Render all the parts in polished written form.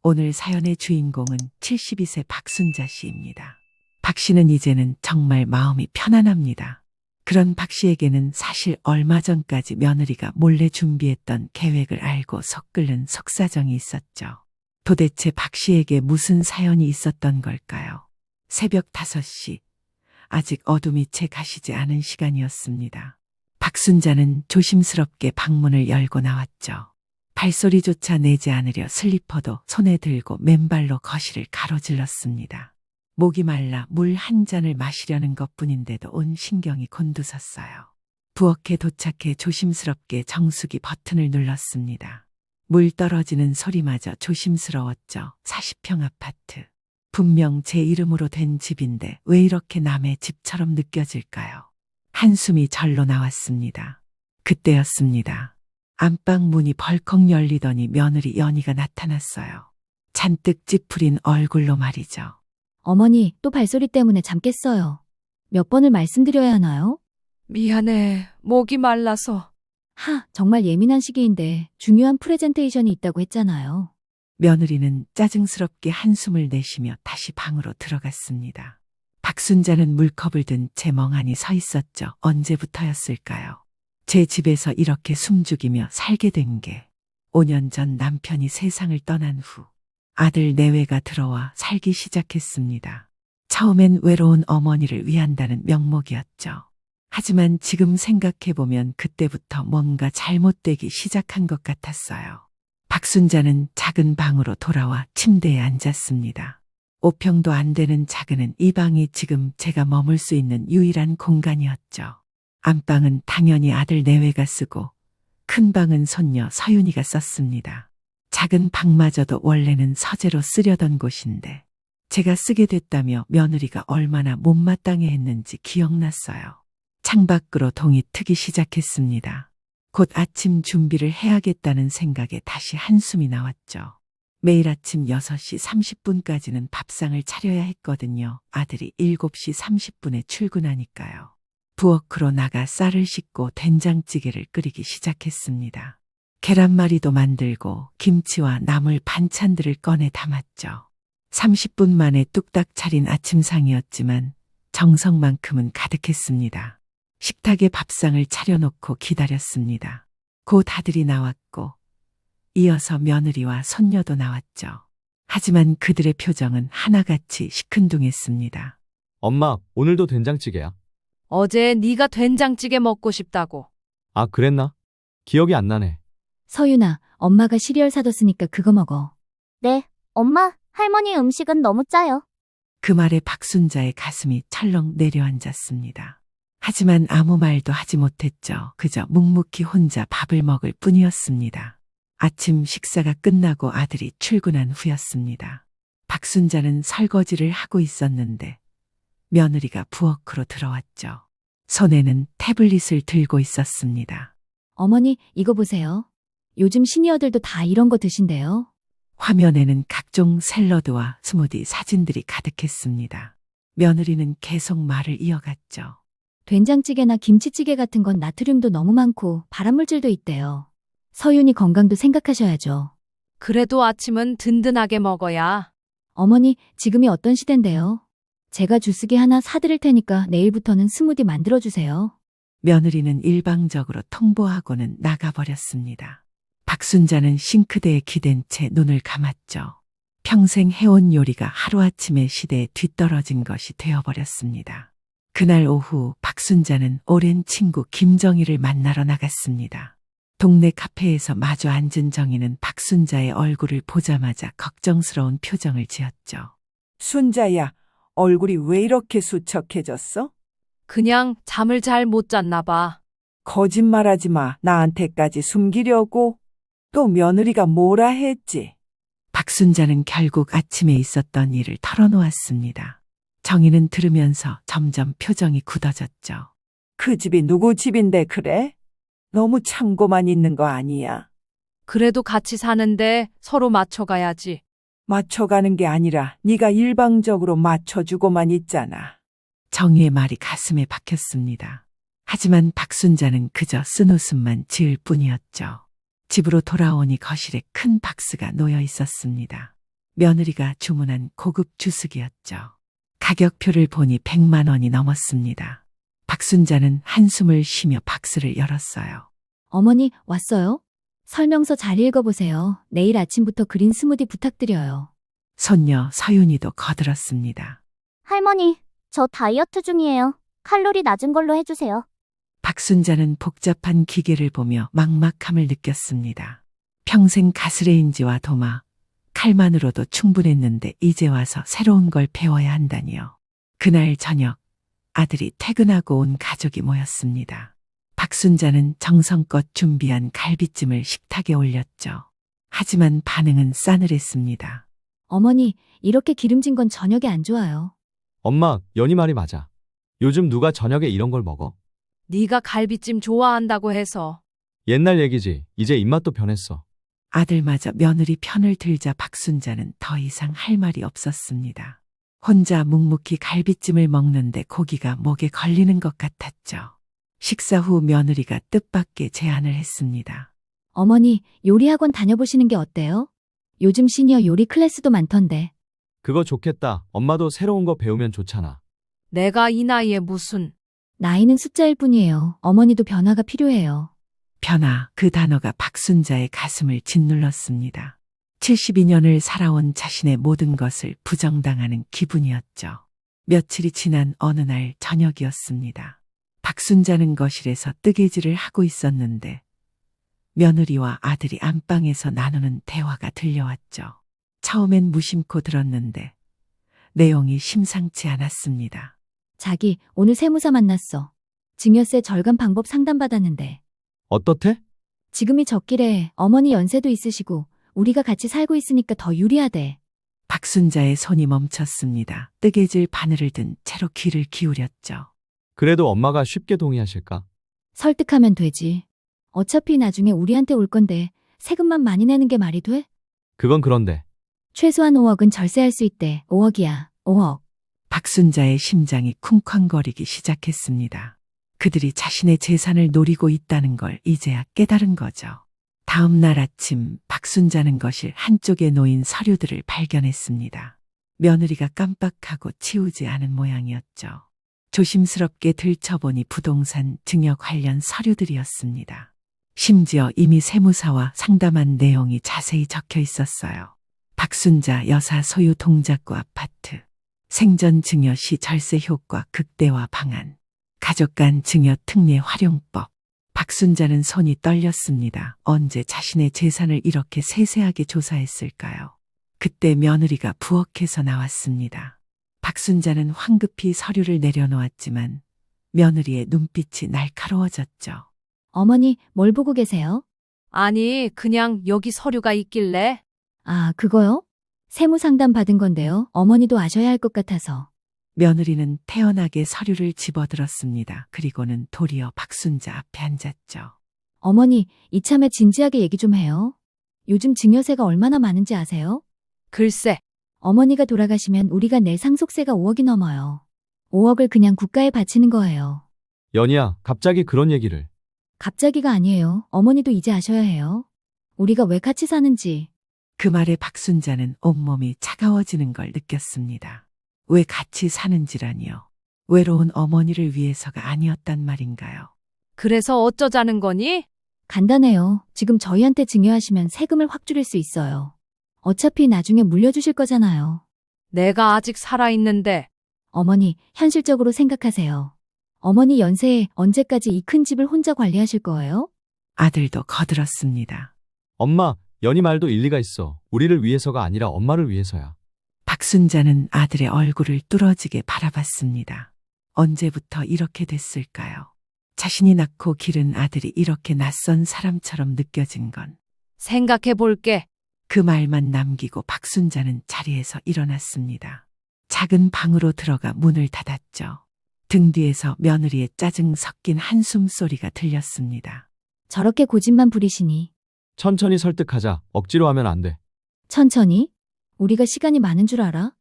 오늘 사연의 주인공은 72세 박순자 씨입니다. 박 씨는 이제는 정말 마음이 편안합니다. 그런 박 씨에게는 사실 얼마 전까지 며느리가 몰래 준비했던 계획을 알고 속 끓는 속사정이 있었죠. 도대체 박 씨에게 무슨 사연이 있었던 걸까요? 새벽 5시, 아직 어둠이 채 가시지 않은 시간이었습니다. 박순자는 조심스럽게 방문을 열고 나왔죠. 발소리조차 내지 않으려 슬리퍼도 손에 들고 맨발로 거실을 가로질렀습니다. 목이 말라 물 한 잔을 마시려는 것뿐인데도 온 신경이 곤두섰어요. 부엌에 도착해 조심스럽게 정수기 버튼을 눌렀습니다. 물 떨어지는 소리마저 조심스러웠죠. 40평 아파트. 분명 제 이름으로 된 집인데 왜 이렇게 남의 집처럼 느껴질까요? 한숨이 절로 나왔습니다. 그때였습니다. 안방 문이 벌컥 열리더니 며느리 연희가 나타났어요. 잔뜩 찌푸린 얼굴로 말이죠. 어머니, 또 발소리 때문에 잠 깼어요. 몇 번을 말씀드려야 하나요? 미안해. 목이 말라서. 정말 예민한 시기인데 중요한 프레젠테이션이 있다고 했잖아요. 며느리는 짜증스럽게 한숨을 내쉬며 다시 방으로 들어갔습니다. 박순자는 물컵을 든 채 멍하니 서 있었죠. 언제부터였을까요? 제 집에서 이렇게 숨죽이며 살게 된 게 5년 전 남편이 세상을 떠난 후 아들 내외가 들어와 살기 시작했습니다. 처음엔 외로운 어머니를 위한다는 명목이었죠. 하지만 지금 생각해보면 그때부터 뭔가 잘못되기 시작한 것 같았어요. 박순자는 작은 방으로 돌아와 침대에 앉았습니다. 5평도 안 되는 작은 이 방이 지금 제가 머물 수 있는 유일한 공간이었죠. 안방은 당연히 아들 내외가 쓰고 큰 방은 손녀 서윤이가 썼습니다. 작은 방마저도 원래는 서재로 쓰려던 곳인데 제가 쓰게 됐다며 며느리가 얼마나 못마땅해 했는지 기억났어요. 창밖으로 동이 트기 시작했습니다. 곧 아침 준비를 해야겠다는 생각에 다시 한숨이 나왔죠. 매일 아침 6시 30분까지는 밥상을 차려야 했거든요. 아들이 7시 30분에 출근하니까요. 부엌으로 나가 쌀을 씻고 된장찌개를 끓이기 시작했습니다. 계란말이도 만들고 김치와 나물 반찬들을 꺼내 담았죠. 30분 만에 뚝딱 차린 아침상이었지만 정성만큼은 가득했습니다. 식탁에 밥상을 차려놓고 기다렸습니다. 곧 아들이 나왔고 이어서 며느리와 손녀도 나왔죠. 하지만 그들의 표정은 하나같이 시큰둥했습니다. 엄마, 오늘도 된장찌개야. 어제 네가 된장찌개 먹고 싶다고. 아, 그랬나? 기억이 안 나네. 서윤아, 엄마가 시리얼 사뒀으니까 그거 먹어. 네, 엄마, 할머니 음식은 너무 짜요. 그 말에 박순자의 가슴이 철렁 내려앉았습니다. 하지만 아무 말도 하지 못했죠. 그저 묵묵히 혼자 밥을 먹을 뿐이었습니다. 아침 식사가 끝나고 아들이 출근한 후였습니다. 박순자는 설거지를 하고 있었는데 며느리가 부엌으로 들어왔죠. 손에는 태블릿을 들고 있었습니다. 어머니, 이거 보세요. 요즘 시니어들도 다 이런 거 드신대요. 화면에는 각종 샐러드와 스무디 사진들이 가득했습니다. 며느리는 계속 말을 이어갔죠. 된장찌개나 김치찌개 같은 건 나트륨도 너무 많고 발암물질도 있대요. 서윤이 건강도 생각하셔야죠. 그래도 아침은 든든하게 먹어야. 어머니, 지금이 어떤 시대인데요? 제가 주스기 하나 사드릴 테니까 내일부터는 스무디 만들어주세요. 며느리는 일방적으로 통보하고는 나가버렸습니다. 박순자는 싱크대에 기댄 채 눈을 감았죠. 평생 해온 요리가 하루아침에 시대에 뒤떨어진 것이 되어버렸습니다. 그날 오후 박순자는 오랜 친구 김정희를 만나러 나갔습니다. 동네 카페에서 마주 앉은 정희는 박순자의 얼굴을 보자마자 걱정스러운 표정을 지었죠. 순자야, 얼굴이 왜 이렇게 수척해졌어? 그냥 잠을 잘 못 잤나 봐. 거짓말하지 마. 나한테까지 숨기려고. 또 며느리가 뭐라 했지? 박순자는 결국 아침에 있었던 일을 털어놓았습니다. 정희는 들으면서 점점 표정이 굳어졌죠. 그 집이 누구 집인데 그래? 너무 참고만 있는 거 아니야? 그래도 같이 사는데 서로 맞춰가야지. 맞춰가는 게 아니라 네가 일방적으로 맞춰주고만 있잖아. 정희의 말이 가슴에 박혔습니다. 하지만 박순자는 그저 쓴웃음만 지을 뿐이었죠. 집으로 돌아오니 거실에 큰 박스가 놓여 있었습니다. 며느리가 주문한 고급 주스기였죠. 가격표를 보니 100만 원이 넘었습니다. 박순자는 한숨을 쉬며 박스를 열었어요. 어머니, 왔어요? 설명서 잘 읽어보세요. 내일 아침부터 그린 스무디 부탁드려요. 손녀 서윤이도 거들었습니다. 할머니, 저 다이어트 중이에요. 칼로리 낮은 걸로 해주세요. 박순자는 복잡한 기계를 보며 막막함을 느꼈습니다. 평생 가스레인지와 도마, 칼만으로도 충분했는데 이제 와서 새로운 걸 배워야 한다니요. 그날 저녁 아들이 퇴근하고 온 가족이 모였습니다. 박순자는 정성껏 준비한 갈비찜을 식탁에 올렸죠. 하지만 반응은 싸늘했습니다. 어머니, 이렇게 기름진 건 저녁에 안 좋아요. 엄마, 연희 말이 맞아. 요즘 누가 저녁에 이런 걸 먹어? 네가 갈비찜 좋아한다고 해서. 옛날 얘기지. 이제 입맛도 변했어. 아들마저 며느리 편을 들자 박순자는 더 이상 할 말이 없었습니다. 혼자 묵묵히 갈비찜을 먹는데 고기가 목에 걸리는 것 같았죠. 식사 후 며느리가 뜻밖의 제안을 했습니다. 어머니, 요리학원 다녀보시는 게 어때요? 요즘 시니어 요리 클래스도 많던데. 그거 좋겠다. 엄마도 새로운 거 배우면 좋잖아. 내가 이 나이에 무슨. 나이는 숫자일 뿐이에요. 어머니도 변화가 필요해요. 변화, 그 단어가 박순자의 가슴을 짓눌렀습니다. 72년을 살아온 자신의 모든 것을 부정당하는 기분이었죠. 며칠이 지난 어느 날 저녁이었습니다. 박순자는 거실에서 뜨개질을 하고 있었는데 며느리와 아들이 안방에서 나누는 대화가 들려왔죠. 처음엔 무심코 들었는데 내용이 심상치 않았습니다. 자기, 오늘 세무사 만났어. 증여세 절감 방법 상담받았는데. 어떻대? 지금이 적기래. 어머니 연세도 있으시고 우리가 같이 살고 있으니까 더 유리하대. 박순자의 손이 멈췄습니다. 뜨개질 바늘을 든 채로 귀를 기울였죠. 그래도 엄마가 쉽게 동의하실까? 설득하면 되지. 어차피 나중에 우리한테 올 건데 세금만 많이 내는 게 말이 돼? 그건 그런데. 최소한 5억은 절세할 수 있대. 5억이야. 5억. 박순자의 심장이 쿵쾅거리기 시작했습니다. 그들이 자신의 재산을 노리고 있다는 걸 이제야 깨달은 거죠. 다음 날 아침 박순자는 거실 한쪽에 놓인 서류들을 발견했습니다. 며느리가 깜빡하고 치우지 않은 모양이었죠. 조심스럽게 들춰보니 부동산 증여 관련 서류들이었습니다. 심지어 이미 세무사와 상담한 내용이 자세히 적혀 있었어요. 박순자 여사 소유 동작구 아파트, 생전 증여 시 절세 효과 극대화 방안, 가족 간 증여 특례 활용법. 박순자는 손이 떨렸습니다. 언제 자신의 재산을 이렇게 세세하게 조사했을까요? 그때 며느리가 부엌에서 나왔습니다. 박순자는 황급히 서류를 내려놓았지만 며느리의 눈빛이 날카로워졌죠. 어머니, 뭘 보고 계세요? 아니, 그냥 여기 서류가 있길래. 아, 그거요? 세무 상담 받은 건데요. 어머니도 아셔야 할 것 같아서. 며느리는 태연하게 서류를 집어들었습니다. 그리고는 도리어 박순자 앞에 앉았죠. 어머니, 이참에 진지하게 얘기 좀 해요. 요즘 증여세가 얼마나 많은지 아세요? 글쎄, 어머니가 돌아가시면 우리가 낼 상속세가 5억이 넘어요. 5억을 그냥 국가에 바치는 거예요. 연희야, 갑자기 그런 얘기를. 갑자기가 아니에요. 어머니도 이제 아셔야 해요. 우리가 왜 같이 사는지. 그 말에 박순자는 온몸이 차가워지는 걸 느꼈습니다. 왜 같이 사는지라니요. 외로운 어머니를 위해서가 아니었단 말인가요? 그래서 어쩌자는 거니? 간단해요. 지금 저희한테 증여하시면 세금을 확 줄일 수 있어요. 어차피 나중에 물려주실 거잖아요. 내가 아직 살아있는데. 어머니, 현실적으로 생각하세요. 어머니 연세에 언제까지 이 큰 집을 혼자 관리하실 거예요? 아들도 거들었습니다. 엄마, 연희 말도 일리가 있어. 우리를 위해서가 아니라 엄마를 위해서야. 박순자는 아들의 얼굴을 뚫어지게 바라봤습니다. 언제부터 이렇게 됐을까요? 자신이 낳고 기른 아들이 이렇게 낯선 사람처럼 느껴진 건. 생각해 볼게. 그 말만 남기고 박순자는 자리에서 일어났습니다. 작은 방으로 들어가 문을 닫았죠. 등 뒤에서 며느리의 짜증 섞인 한숨 소리가 들렸습니다. 저렇게 고집만 부리시니. 천천히 설득하자. 억지로 하면 안 돼. 천천히? 우리가 시간이 많은 줄 알아?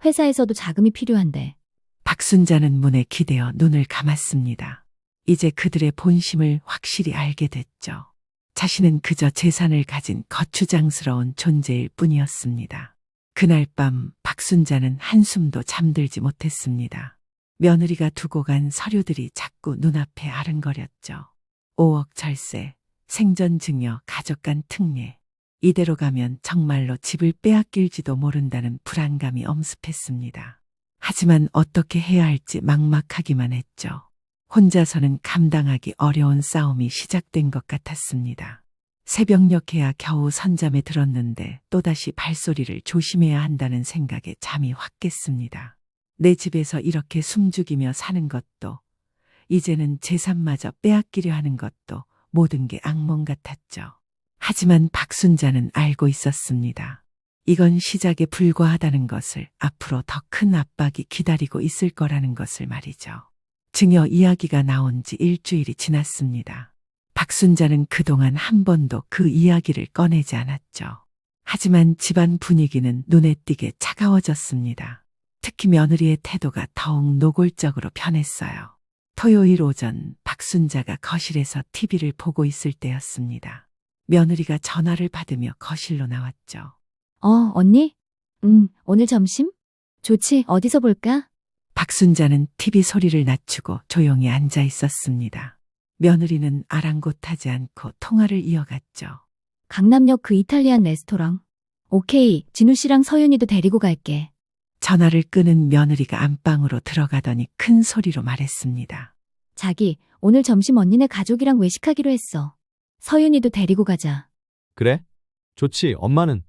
회사에서도 자금이 필요한데. 박순자는 문에 기대어 눈을 감았습니다. 이제 그들의 본심을 확실히 알게 됐죠. 자신은 그저 재산을 가진 거추장스러운 존재일 뿐이었습니다. 그날 밤 박순자는 한숨도 잠들지 못했습니다. 며느리가 두고 간 서류들이 자꾸 눈앞에 아른거렸죠. 5억 절세, 생전증여, 가족간 특례. 이대로 가면 정말로 집을 빼앗길지도 모른다는 불안감이 엄습했습니다. 하지만 어떻게 해야 할지 막막하기만 했죠. 혼자서는 감당하기 어려운 싸움이 시작된 것 같았습니다. 새벽녘에야 겨우 선잠에 들었는데 또다시 발소리를 조심해야 한다는 생각에 잠이 확 깼습니다. 내 집에서 이렇게 숨죽이며 사는 것도, 이제는 재산마저 빼앗기려 하는 것도 모든 게 악몽 같았죠. 하지만 박순자는 알고 있었습니다. 이건 시작에 불과하다는 것을, 앞으로 더 큰 압박이 기다리고 있을 거라는 것을 말이죠. 증여 이야기가 나온 지 일주일이 지났습니다. 박순자는 그동안 한 번도 그 이야기를 꺼내지 않았죠. 하지만 집안 분위기는 눈에 띄게 차가워졌습니다. 특히 며느리의 태도가 더욱 노골적으로 변했어요. 토요일 오전 박순자가 거실에서 TV를 보고 있을 때였습니다. 며느리가 전화를 받으며 거실로 나왔죠. 언니? 오늘 점심? 좋지, 어디서 볼까? 박순자는 TV 소리를 낮추고 조용히 앉아 있었습니다. 며느리는 아랑곳하지 않고 통화를 이어갔죠. 강남역 그 이탈리안 레스토랑. 오케이, 진우 씨랑 서윤이도 데리고 갈게. 전화를 끄는 며느리가 안방으로 들어가더니 큰 소리로 말했습니다. 자기, 오늘 점심 언니네 가족이랑 외식하기로 했어. 서윤이도 데리고 가자. 그래? 좋지. 엄마는?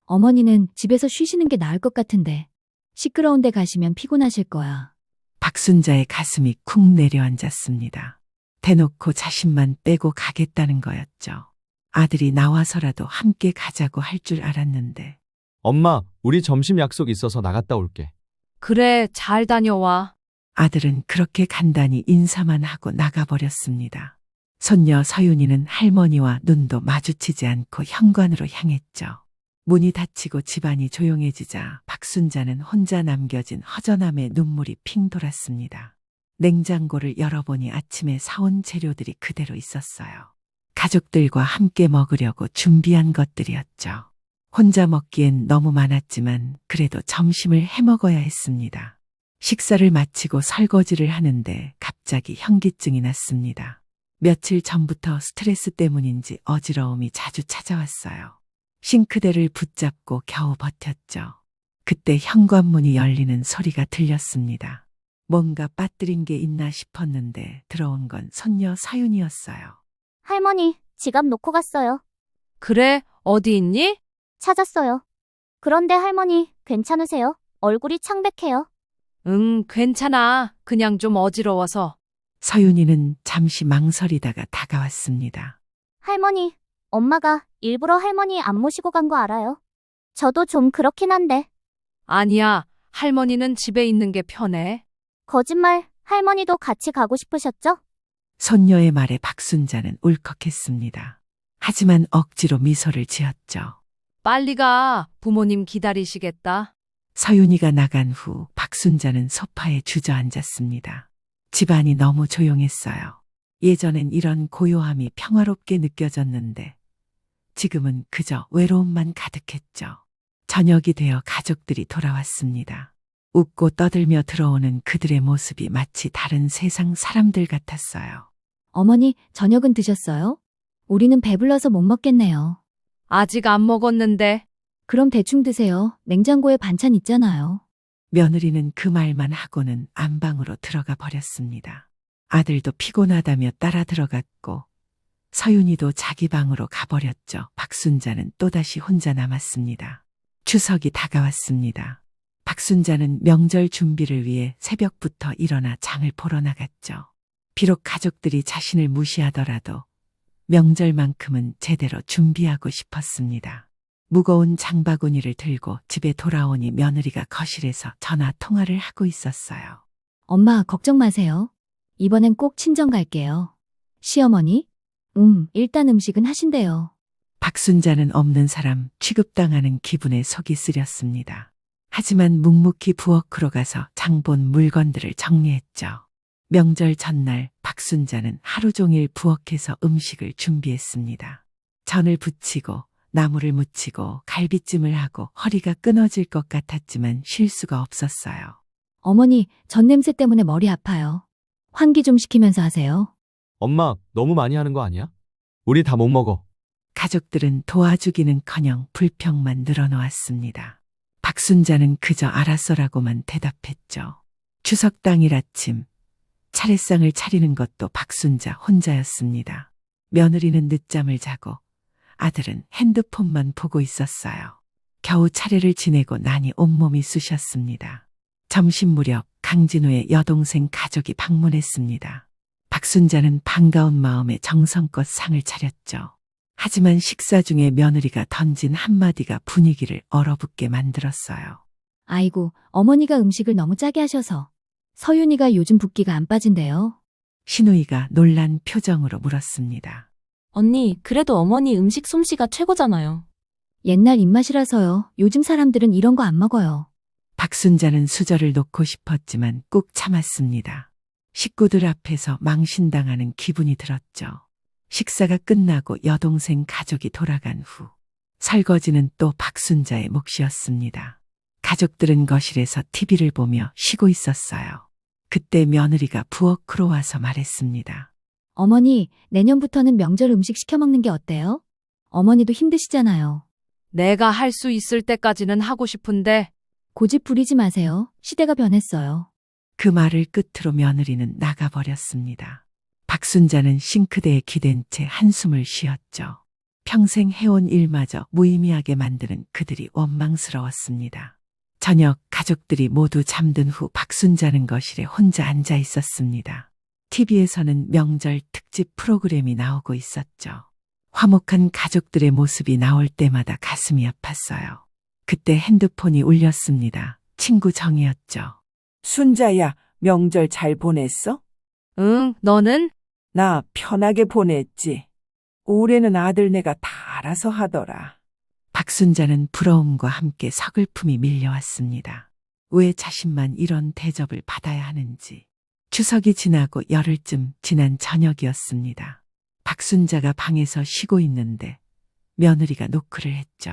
어머니는 집에서 쉬시는 게 나을 것 같은데. 시끄러운 데 가시면 피곤하실 거야. 박순자의 가슴이 쿵 내려앉았습니다. 대놓고 자신만 빼고 가겠다는 거였죠. 아들이 나와서라도 함께 가자고 할 줄 알았는데. 엄마, 우리 점심 약속 있어서 나갔다 올게. 그래, 잘 다녀와. 아들은 그렇게 간단히 인사만 하고 나가버렸습니다. 손녀 서윤이는 할머니와 눈도 마주치지 않고 현관으로 향했죠. 문이 닫히고 집안이 조용해지자 박순자는 혼자 남겨진 허전함에 눈물이 핑 돌았습니다. 냉장고를 열어보니 아침에 사온 재료들이 그대로 있었어요. 가족들과 함께 먹으려고 준비한 것들이었죠. 혼자 먹기엔 너무 많았지만 그래도 점심을 해먹어야 했습니다. 식사를 마치고 설거지를 하는데 갑자기 현기증이 났습니다. 며칠 전부터 스트레스 때문인지 어지러움이 자주 찾아왔어요. 싱크대를 붙잡고 겨우 버텼죠. 그때 현관문이 열리는 소리가 들렸습니다. 뭔가 빠뜨린 게 있나 싶었는데 들어온 건 손녀 서윤이었어요. 할머니, 지갑 놓고 갔어요. 그래, 어디 있니? 찾았어요. 그런데 할머니, 괜찮으세요? 얼굴이 창백해요. 응, 괜찮아. 그냥 좀 어지러워서. 서윤이는 잠시 망설이다가 다가왔습니다. 할머니, 엄마가 일부러 할머니 안 모시고 간 거 알아요? 저도 좀 그렇긴 한데. 아니야, 할머니는 집에 있는 게 편해. 거짓말, 할머니도 같이 가고 싶으셨죠? 손녀의 말에 박순자는 울컥했습니다. 하지만 억지로 미소를 지었죠. 빨리 가. 부모님 기다리시겠다. 서윤이가 나간 후 박순자는 소파에 주저앉았습니다. 집안이 너무 조용했어요. 예전엔 이런 고요함이 평화롭게 느껴졌는데 지금은 그저 외로움만 가득했죠. 저녁이 되어 가족들이 돌아왔습니다. 웃고 떠들며 들어오는 그들의 모습이 마치 다른 세상 사람들 같았어요. 어머니, 저녁은 드셨어요? 우리는 배불러서 못 먹겠네요. 아직 안 먹었는데. 그럼 대충 드세요. 냉장고에 반찬 있잖아요. 며느리는 그 말만 하고는 안방으로 들어가 버렸습니다. 아들도 피곤하다며 따라 들어갔고 서윤이도 자기 방으로 가버렸죠. 박순자는 또다시 혼자 남았습니다. 추석이 다가왔습니다. 박순자는 명절 준비를 위해 새벽부터 일어나 장을 보러 나갔죠. 비록 가족들이 자신을 무시하더라도 명절만큼은 제대로 준비하고 싶었습니다. 무거운 장바구니를 들고 집에 돌아오니 며느리가 거실에서 전화 통화를 하고 있었어요. 엄마, 걱정 마세요. 이번엔 꼭 친정 갈게요. 시어머니? 일단 음식은 하신대요. 박순자는 없는 사람 취급당하는 기분에 속이 쓰렸습니다. 하지만 묵묵히 부엌으로 가서 장본 물건들을 정리했죠. 명절 전날 박순자는 하루 종일 부엌에서 음식을 준비했습니다. 전을 부치고 나무를 묻히고 갈비찜을 하고 허리가 끊어질 것 같았지만 쉴 수가 없었어요. 어머니, 전 냄새 때문에 머리 아파요. 환기 좀 시키면서 하세요. 엄마, 너무 많이 하는 거 아니야? 우리 다 못 먹어. 가족들은 도와주기는커녕 불평만 늘어놓았습니다. 박순자는 그저 알았어라고만 대답했죠. 추석 당일 아침 차례상을 차리는 것도 박순자 혼자였습니다. 며느리는 늦잠을 자고 아들은 핸드폰만 보고 있었어요. 겨우 차례를 지내고 나니 온몸이 쑤셨습니다. 점심 무렵 강진우의 여동생 가족이 방문했습니다. 박순자는 반가운 마음에 정성껏 상을 차렸죠. 하지만 식사 중에 며느리가 던진 한마디가 분위기를 얼어붙게 만들었어요. 아이고, 어머니가 음식을 너무 짜게 하셔서. 서윤이가 요즘 붓기가 안 빠진대요. 신우이가 놀란 표정으로 물었습니다. 언니, 그래도 어머니 음식 솜씨가 최고잖아요. 옛날 입맛이라서요. 요즘 사람들은 이런 거 안 먹어요. 박순자는 수저를 놓고 싶었지만 꾹 참았습니다. 식구들 앞에서 망신당하는 기분이 들었죠. 식사가 끝나고 여동생 가족이 돌아간 후 설거지는 또 박순자의 몫이었습니다. 가족들은 거실에서 TV를 보며 쉬고 있었어요. 그때 며느리가 부엌으로 와서 말했습니다. 어머니, 내년부터는 명절 음식 시켜 먹는 게 어때요? 어머니도 힘드시잖아요. 내가 할 수 있을 때까지는 하고 싶은데 고집 부리지 마세요. 시대가 변했어요. 그 말을 끝으로 며느리는 나가버렸습니다. 박순자는 싱크대에 기댄 채 한숨을 쉬었죠. 평생 해온 일마저 무의미하게 만드는 그들이 원망스러웠습니다. 저녁 가족들이 모두 잠든 후 박순자는 거실에 혼자 앉아 있었습니다. TV에서는 명절 특집 프로그램이 나오고 있었죠. 화목한 가족들의 모습이 나올 때마다 가슴이 아팠어요. 그때 핸드폰이 울렸습니다. 친구 정이었죠. 순자야, 명절 잘 보냈어? 응, 너는? 나 편하게 보냈지. 올해는 아들네가 다 알아서 하더라. 박순자는 부러움과 함께 서글픔이 밀려왔습니다. 왜 자신만 이런 대접을 받아야 하는지. 추석이 지나고 열흘쯤 지난 저녁이었습니다. 박순자가 방에서 쉬고 있는데 며느리가 노크를 했죠.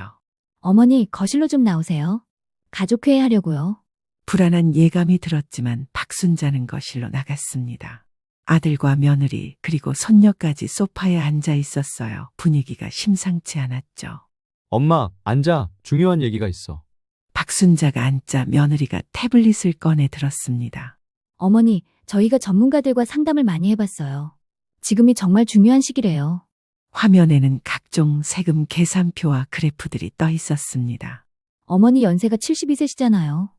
어머니, 거실로 좀 나오세요. 가족회의 하려고요. 불안한 예감이 들었지만 박순자는 거실로 나갔습니다. 아들과 며느리 그리고 손녀까지 소파에 앉아 있었어요. 분위기가 심상치 않았죠. 엄마, 앉아. 중요한 얘기가 있어. 박순자가 앉자 며느리가 태블릿을 꺼내 들었습니다. 어머니, 저희가 전문가들과 상담을 많이 해봤어요. 지금이 정말 중요한 시기래요. 화면에는 각종 세금 계산표와 그래프들이 떠 있었습니다. 어머니 연세가 72세시잖아요.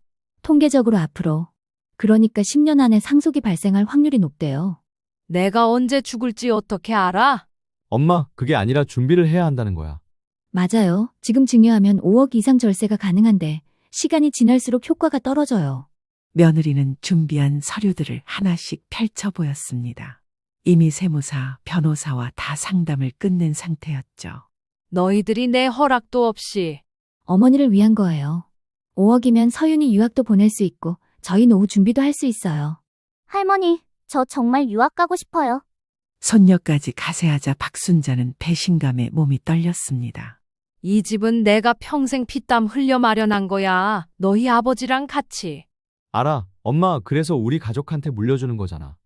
통계적으로 앞으로. 그러니까 10년 안에 상속이 발생할 확률이 높대요. 내가 언제 죽을지 어떻게 알아? 엄마, 그게 아니라 준비를 해야 한다는 거야. 맞아요. 지금 증여하면 5억 이상 절세가 가능한데 시간이 지날수록 효과가 떨어져요. 며느리는 준비한 서류들을 하나씩 펼쳐 보였습니다. 이미 세무사, 변호사와 다 상담을 끝낸 상태였죠. 너희들이 내 허락도 없이. 어머니를 위한 거예요. 5억이면 서윤이 유학도 보낼 수 있고 저희 노후 준비도 할 수 있어요. 할머니, 저 정말 유학 가고 싶어요. 손녀까지 가세하자 박순자는 배신감에 몸이 떨렸습니다. 이 집은 내가 평생 피땀 흘려 마련한 거야. 너희 아버지랑 같이. 알아. 엄마, 그래서 우리 가족한테 물려주는 거잖아.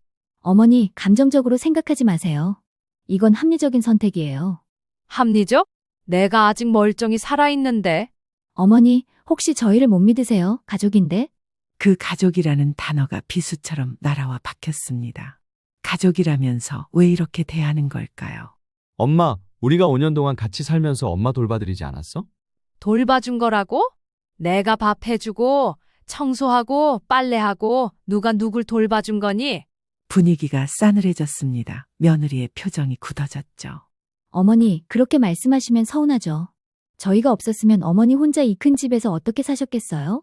어머니, 감정적으로 생각하지 마세요. 이건 합리적인 선택이에요. 합리적? 내가 아직 멀쩡히 살아있는데. 어머니, 혹시 저희를 못 믿으세요? 가족인데? 그 가족이라는 단어가 비수처럼 날아와 박혔습니다. 가족이라면서 왜 이렇게 대하는 걸까요? 엄마, 우리가 5년 동안 같이 살면서 엄마 돌봐드리지 않았어? 돌봐준 거라고? 내가 밥 해주고 청소하고 빨래하고 누가 누굴 돌봐준 거니? 분위기가 싸늘해졌습니다. 며느리의 표정이 굳어졌죠. 어머니, 그렇게 말씀하시면 서운하죠. 저희가 없었으면 어머니 혼자 이 큰 집에서 어떻게 사셨겠어요?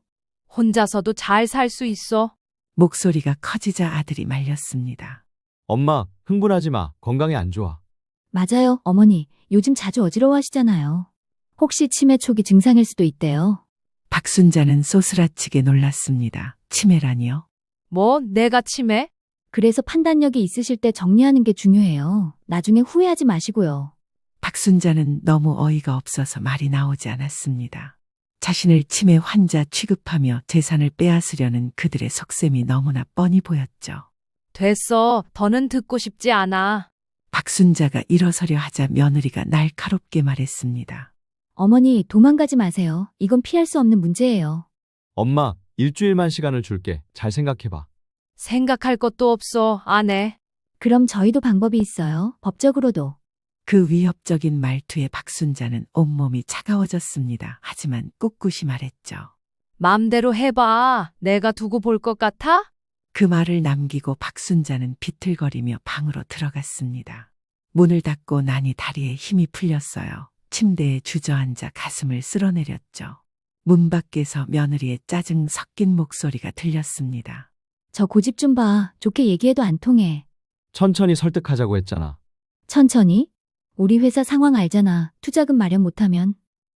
혼자서도 잘 살 수 있어. 목소리가 커지자 아들이 말렸습니다. 엄마, 흥분하지 마. 건강에 안 좋아. 맞아요, 어머니. 요즘 자주 어지러워하시잖아요. 혹시 치매 초기 증상일 수도 있대요. 박순자는 소스라치게 놀랐습니다. 치매라니요? 뭐, 내가 치매? 그래서 판단력이 있으실 때 정리하는 게 중요해요. 나중에 후회하지 마시고요. 박순자는 너무 어이가 없어서 말이 나오지 않았습니다. 자신을 치매 환자 취급하며 재산을 빼앗으려는 그들의 속셈이 너무나 뻔히 보였죠. 됐어. 더는 듣고 싶지 않아. 박순자가 일어서려 하자 며느리가 날카롭게 말했습니다. 어머니, 도망가지 마세요. 이건 피할 수 없는 문제예요. 엄마, 일주일만 시간을 줄게. 잘 생각해봐. 생각할 것도 없어. 안 해. 그럼 저희도 방법이 있어요. 법적으로도. 그 위협적인 말투에 박순자는 온몸이 차가워졌습니다. 하지만 꿋꿋이 말했죠. 맘대로 해봐. 내가 두고 볼 것 같아? 그 말을 남기고 박순자는 비틀거리며 방으로 들어갔습니다. 문을 닫고 나니 다리에 힘이 풀렸어요. 침대에 주저앉아 가슴을 쓸어내렸죠. 문 밖에서 며느리의 짜증 섞인 목소리가 들렸습니다. 저 고집 좀 봐. 좋게 얘기해도 안 통해. 천천히 설득하자고 했잖아. 천천히? 우리 회사 상황 알잖아. 투자금 마련 못하면.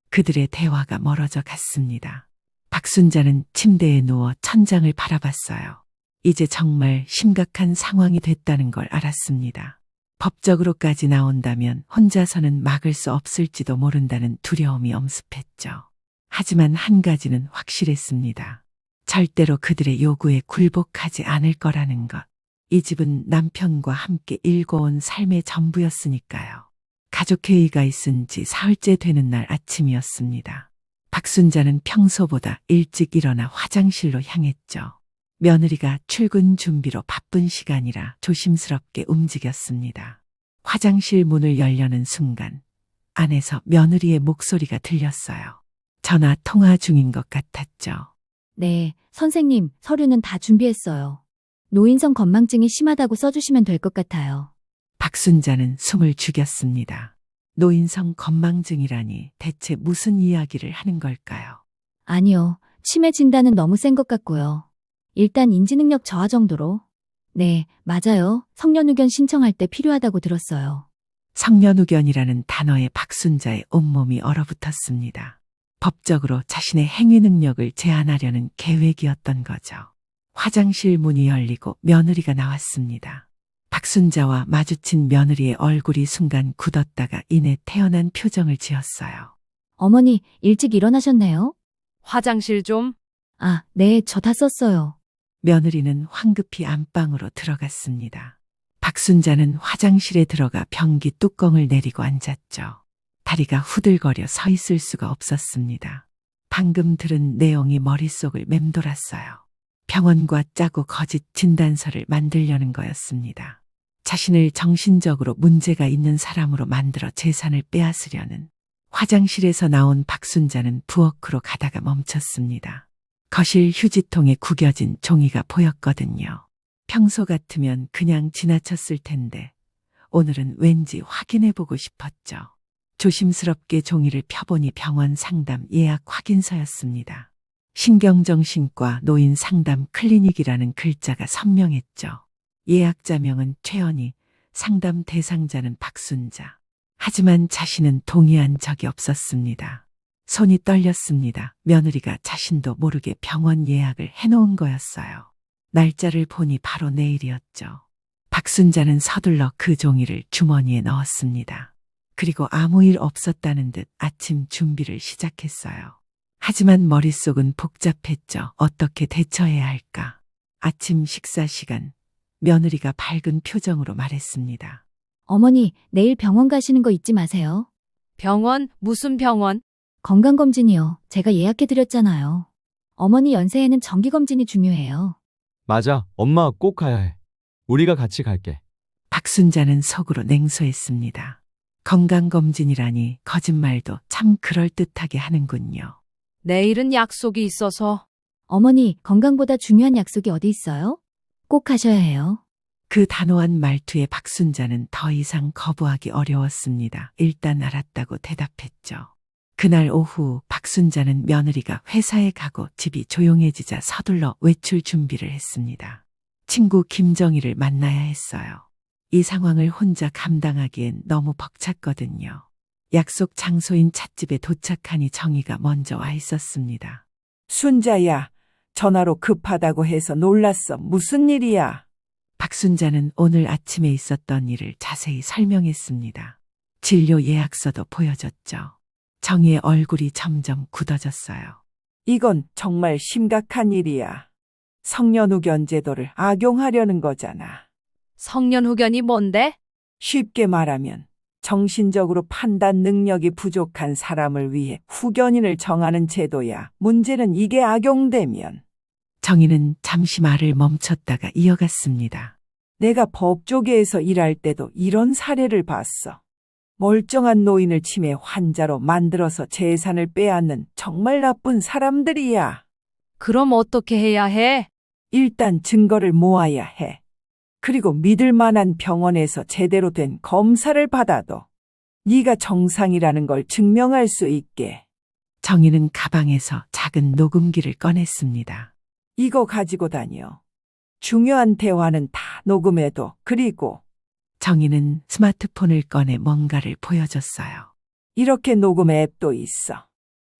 그들의 대화가 멀어져 갔습니다. 박순자는 침대에 누워 천장을 바라봤어요. 이제 정말 심각한 상황이 됐다는 걸 알았습니다. 법적으로까지 나온다면 혼자서는 막을 수 없을지도 모른다는 두려움이 엄습했죠. 하지만 한 가지는 확실했습니다. 절대로 그들의 요구에 굴복하지 않을 거라는 것. 이 집은 남편과 함께 일궈온 삶의 전부였으니까요. 가족회의가 있은 지 사흘째 되는 날 아침이었습니다. 박순자는 평소보다 일찍 일어나 화장실로 향했죠. 며느리가 출근 준비로 바쁜 시간이라 조심스럽게 움직였습니다. 화장실 문을 열려는 순간 안에서 며느리의 목소리가 들렸어요. 전화 통화 중인 것 같았죠. 네, 선생님, 서류는 다 준비했어요. 노인성 건망증이 심하다고 써주시면 될 것 같아요. 박순자는 숨을 죽였습니다. 노인성 건망증이라니 대체 무슨 이야기를 하는 걸까요? 아니요, 치매 진단은 너무 센 것 같고요. 일단 인지능력 저하 정도로. 네, 맞아요. 성년후견 신청할 때 필요하다고 들었어요. 성년후견이라는 단어에 박순자의 온몸이 얼어붙었습니다. 법적으로 자신의 행위 능력을 제한하려는 계획이었던 거죠. 화장실 문이 열리고 며느리가 나왔습니다. 박순자와 마주친 며느리의 얼굴이 순간 굳었다가 이내 태연한 표정을 지었어요. 어머니, 일찍 일어나셨네요? 화장실 좀. 아, 네, 저 다 썼어요. 며느리는 황급히 안방으로 들어갔습니다. 박순자는 화장실에 들어가 변기 뚜껑을 내리고 앉았죠. 다리가 후들거려 서 있을 수가 없었습니다. 방금 들은 내용이 머릿속을 맴돌았어요. 병원과 짜고 거짓 진단서를 만들려는 거였습니다. 자신을 정신적으로 문제가 있는 사람으로 만들어 재산을 빼앗으려는. 화장실에서 나온 박순자는 부엌으로 가다가 멈췄습니다. 거실 휴지통에 구겨진 종이가 보였거든요. 평소 같으면 그냥 지나쳤을 텐데 오늘은 왠지 확인해보고 싶었죠. 조심스럽게 종이를 펴보니 병원 상담 예약 확인서였습니다. 신경정신과 노인 상담 클리닉이라는 글자가 선명했죠. 예약자명은 최연희, 상담 대상자는 박순자. 하지만 자신은 동의한 적이 없었습니다. 손이 떨렸습니다. 며느리가 자신도 모르게 병원 예약을 해놓은 거였어요. 날짜를 보니 바로 내일이었죠. 박순자는 서둘러 그 종이를 주머니에 넣었습니다. 그리고 아무 일 없었다는 듯 아침 준비를 시작했어요. 하지만 머릿속은 복잡했죠. 어떻게 대처해야 할까? 아침 식사 시간, 며느리가 밝은 표정으로 말했습니다. 어머니, 내일 병원 가시는 거 잊지 마세요. 병원? 무슨 병원? 건강검진이요. 제가 예약해드렸잖아요. 어머니 연세에는 정기검진이 중요해요. 맞아. 엄마 꼭 가야 해. 우리가 같이 갈게. 박순자는 속으로 냉소했습니다. 건강검진이라니 거짓말도 참 그럴듯하게 하는군요. 내일은 약속이 있어서. 어머니, 건강보다 중요한 약속이 어디 있어요? 꼭 가셔야 해요. 그 단호한 말투에 박순자는 더 이상 거부하기 어려웠습니다. 일단 알았다고 대답했죠. 그날 오후 박순자는 며느리가 회사에 가고 집이 조용해지자 서둘러 외출 준비를 했습니다. 친구 김정희를 만나야 했어요. 이 상황을 혼자 감당하기엔 너무 벅찼거든요. 약속 장소인 찻집에 도착하니 정희가 먼저 와 있었습니다. 순자야, 전화로 급하다고 해서 놀랐어. 무슨 일이야? 박순자는 오늘 아침에 있었던 일을 자세히 설명했습니다. 진료 예약서도 보여줬죠. 정희의 얼굴이 점점 굳어졌어요. 이건 정말 심각한 일이야. 성년후견 제도를 악용하려는 거잖아. 성년후견이 뭔데? 쉽게 말하면 정신적으로 판단 능력이 부족한 사람을 위해 후견인을 정하는 제도야. 문제는 이게 악용되면 정희는 잠시 말을 멈췄다가 이어갔습니다. 내가 법조계에서 일할 때도 이런 사례를 봤어. 멀쩡한 노인을 치매 환자로 만들어서 재산을 빼앗는 정말 나쁜 사람들이야. 그럼 어떻게 해야 해? 일단 증거를 모아야 해. 그리고 믿을 만한 병원에서 제대로 된 검사를 받아도 네가 정상이라는 걸 증명할 수 있게. 정희는 가방에서 작은 녹음기를 꺼냈습니다. 이거 가지고 다녀. 중요한 대화는 다 녹음해도. 그리고 정희는 스마트폰을 꺼내 뭔가를 보여줬어요. 이렇게 녹음 앱도 있어.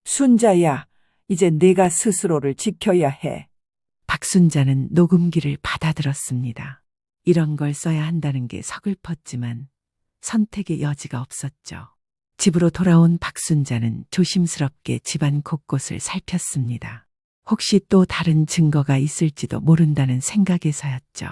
순자야, 이제 네가 스스로를 지켜야 해. 박순자는 녹음기를 받아들었습니다. 이런 걸 써야 한다는 게 서글펐지만 선택의 여지가 없었죠. 집으로 돌아온 박순자는 조심스럽게 집안 곳곳을 살폈습니다. 혹시 또 다른 증거가 있을지도 모른다는 생각에서였죠.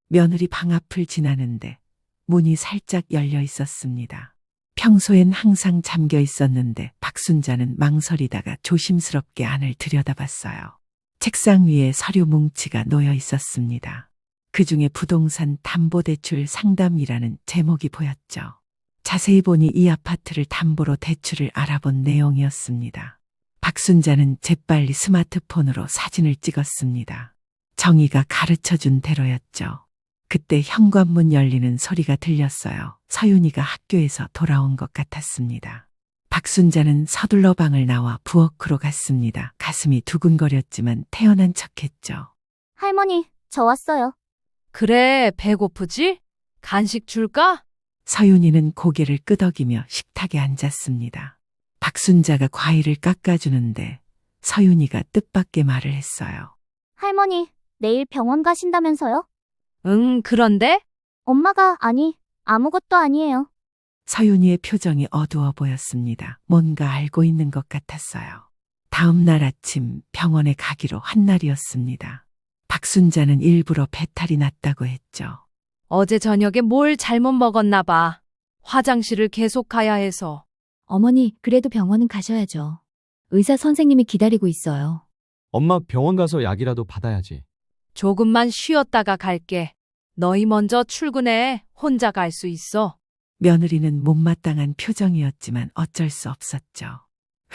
며느리 방 앞을 지나는데 문이 살짝 열려 있었습니다. 평소엔 항상 잠겨 있었는데 박순자는 망설이다가 조심스럽게 안을 들여다봤어요. 책상 위에 서류 뭉치가 놓여 있었습니다. 그중에 부동산 담보대출 상담이라는 제목이 보였죠. 자세히 보니 이 아파트를 담보로 대출을 알아본 내용이었습니다. 박순자는 재빨리 스마트폰으로 사진을 찍었습니다. 정희가 가르쳐준 대로였죠. 그때 현관문 열리는 소리가 들렸어요. 서윤이가 학교에서 돌아온 것 같았습니다. 박순자는 서둘러 방을 나와 부엌으로 갔습니다. 가슴이 두근거렸지만 태어난 척했죠. 할머니, 저 왔어요. 그래, 배고프지? 간식 줄까? 서윤이는 고개를 끄덕이며 식탁에 앉았습니다. 박순자가 과일을 깎아주는데 서윤이가 뜻밖의 말을 했어요. 할머니, 내일 병원 가신다면서요? 응, 그런데? 엄마가 아무것도 아니에요. 서윤이의 표정이 어두워 보였습니다. 뭔가 알고 있는 것 같았어요. 다음 날 아침 병원에 가기로 한 날이었습니다. 박순자는 일부러 배탈이 났다고 했죠. 어제 저녁에 뭘 잘못 먹었나 봐. 화장실을 계속 가야 해서. 어머니, 그래도 병원은 가셔야죠. 의사 선생님이 기다리고 있어요. 엄마 병원 가서 약이라도 받아야지. 조금만 쉬었다가 갈게. 너희 먼저 출근해. 혼자 갈 수 있어. 며느리는 못마땅한 표정이었지만 어쩔 수 없었죠.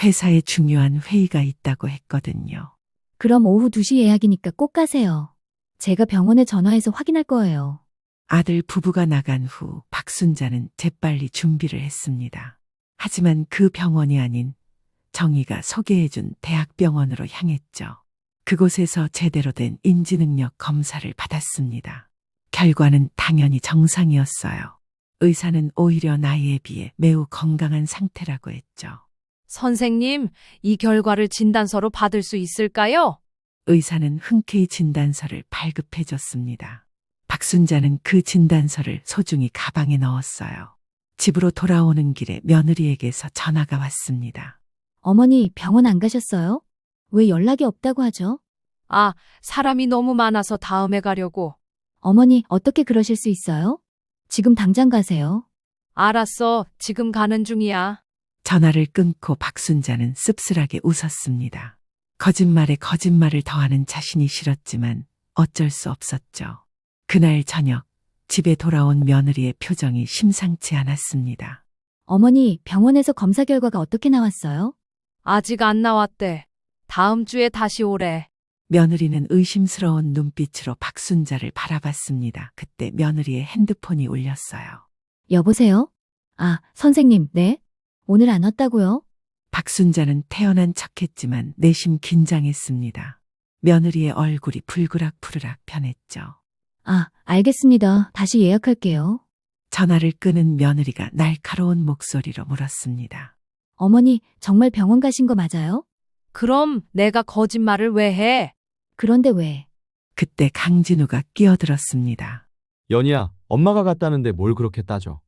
회사에 중요한 회의가 있다고 했거든요. 그럼 오후 2시 예약이니까 꼭 가세요. 제가 병원에 전화해서 확인할 거예요. 아들 부부가 나간 후 박순자는 재빨리 준비를 했습니다. 하지만 그 병원이 아닌 정희가 소개해준 대학병원으로 향했죠. 그곳에서 제대로 된 인지능력 검사를 받았습니다. 결과는 당연히 정상이었어요. 의사는 오히려 나이에 비해 매우 건강한 상태라고 했죠. 선생님, 이 결과를 진단서로 받을 수 있을까요? 의사는 흔쾌히 진단서를 발급해줬습니다. 박순자는 그 진단서를 소중히 가방에 넣었어요. 집으로 돌아오는 길에 며느리에게서 전화가 왔습니다. 어머니, 병원 안 가셨어요? 왜 연락이 없다고 하죠? 아, 사람이 너무 많아서 다음에 가려고. 어머니, 어떻게 그러실 수 있어요? 지금 당장 가세요. 알았어, 지금 가는 중이야. 전화를 끊고 박순자는 씁쓸하게 웃었습니다. 거짓말에 거짓말을 더하는 자신이 싫었지만 어쩔 수 없었죠. 그날 저녁 집에 돌아온 며느리의 표정이 심상치 않았습니다. 어머니, 병원에서 검사 결과가 어떻게 나왔어요? 아직 안 나왔대. 다음 주에 다시 오래. 며느리는 의심스러운 눈빛으로 박순자를 바라봤습니다. 그때 며느리의 핸드폰이 울렸어요. 여보세요? 아, 선생님, 네? 오늘 안 왔다고요? 박순자는 태어난 척했지만 내심 긴장했습니다. 며느리의 얼굴이 불그락푸르락 변했죠. 아, 알겠습니다. 다시 예약할게요. 전화를 끊은 며느리가 날카로운 목소리로 물었습니다. 어머니, 정말 병원 가신 거 맞아요? 그럼 내가 거짓말을 왜 해? 그런데 왜? 그때 강진우가 끼어들었습니다. 연희야, 엄마가 갔다는데 뭘 그렇게 따져.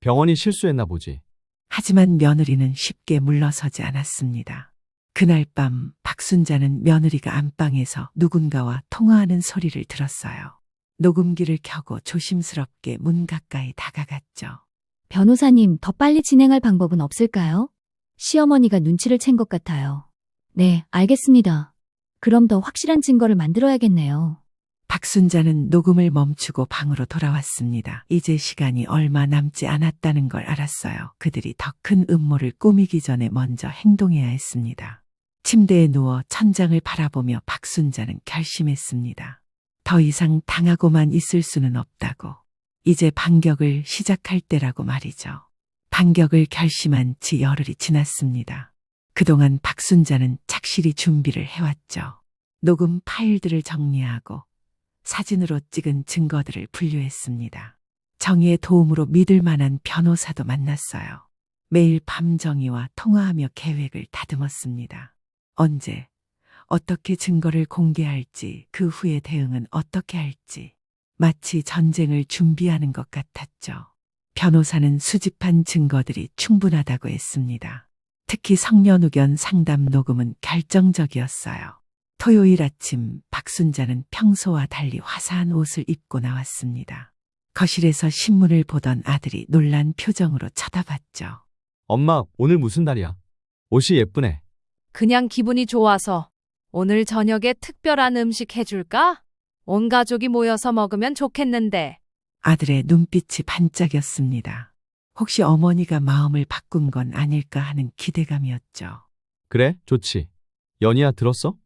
병원이 실수했나 보지. 하지만 며느리는 쉽게 물러서지 않았습니다. 그날 밤 박순자는 며느리가 안방에서 누군가와 통화하는 소리를 들었어요. 녹음기를 켜고 조심스럽게 문 가까이 다가갔죠. 변호사님, 더 빨리 진행할 방법은 없을까요? 시어머니가 눈치를 챈 것 같아요. 네, 알겠습니다. 그럼 더 확실한 증거를 만들어야겠네요. 박순자는 녹음을 멈추고 방으로 돌아왔습니다. 이제 시간이 얼마 남지 않았다는 걸 알았어요. 그들이 더 큰 음모를 꾸미기 전에 먼저 행동해야 했습니다. 침대에 누워 천장을 바라보며 박순자는 결심했습니다. 더 이상 당하고만 있을 수는 없다고. 이제 반격을 시작할 때라고 말이죠. 반격을 결심한 지 열흘이 지났습니다. 그동안 박순자는 착실히 준비를 해왔죠. 녹음 파일들을 정리하고 사진으로 찍은 증거들을 분류했습니다. 정의의 도움으로 믿을 만한 변호사도 만났어요. 매일 밤 정의와 통화하며 계획을 다듬었습니다. 언제, 어떻게 증거를 공개할지, 그 후의 대응은 어떻게 할지. 마치 전쟁을 준비하는 것 같았죠. 변호사는 수집한 증거들이 충분하다고 했습니다. 특히 성년후견 상담 녹음은 결정적이었어요. 토요일 아침 박순자는 평소와 달리 화사한 옷을 입고 나왔습니다. 거실에서 신문을 보던 아들이 놀란 표정으로 쳐다봤죠. 엄마, 오늘 무슨 날이야? 옷이 예쁘네. 그냥 기분이 좋아서 오늘 저녁에 특별한 음식 해줄까? 온 가족이 모여서 먹으면 좋겠는데. 아들의 눈빛이 반짝였습니다. 혹시 어머니가 마음을 바꾼 건 아닐까 하는 기대감이었죠. 그래, 좋지. 연희야, 들었어?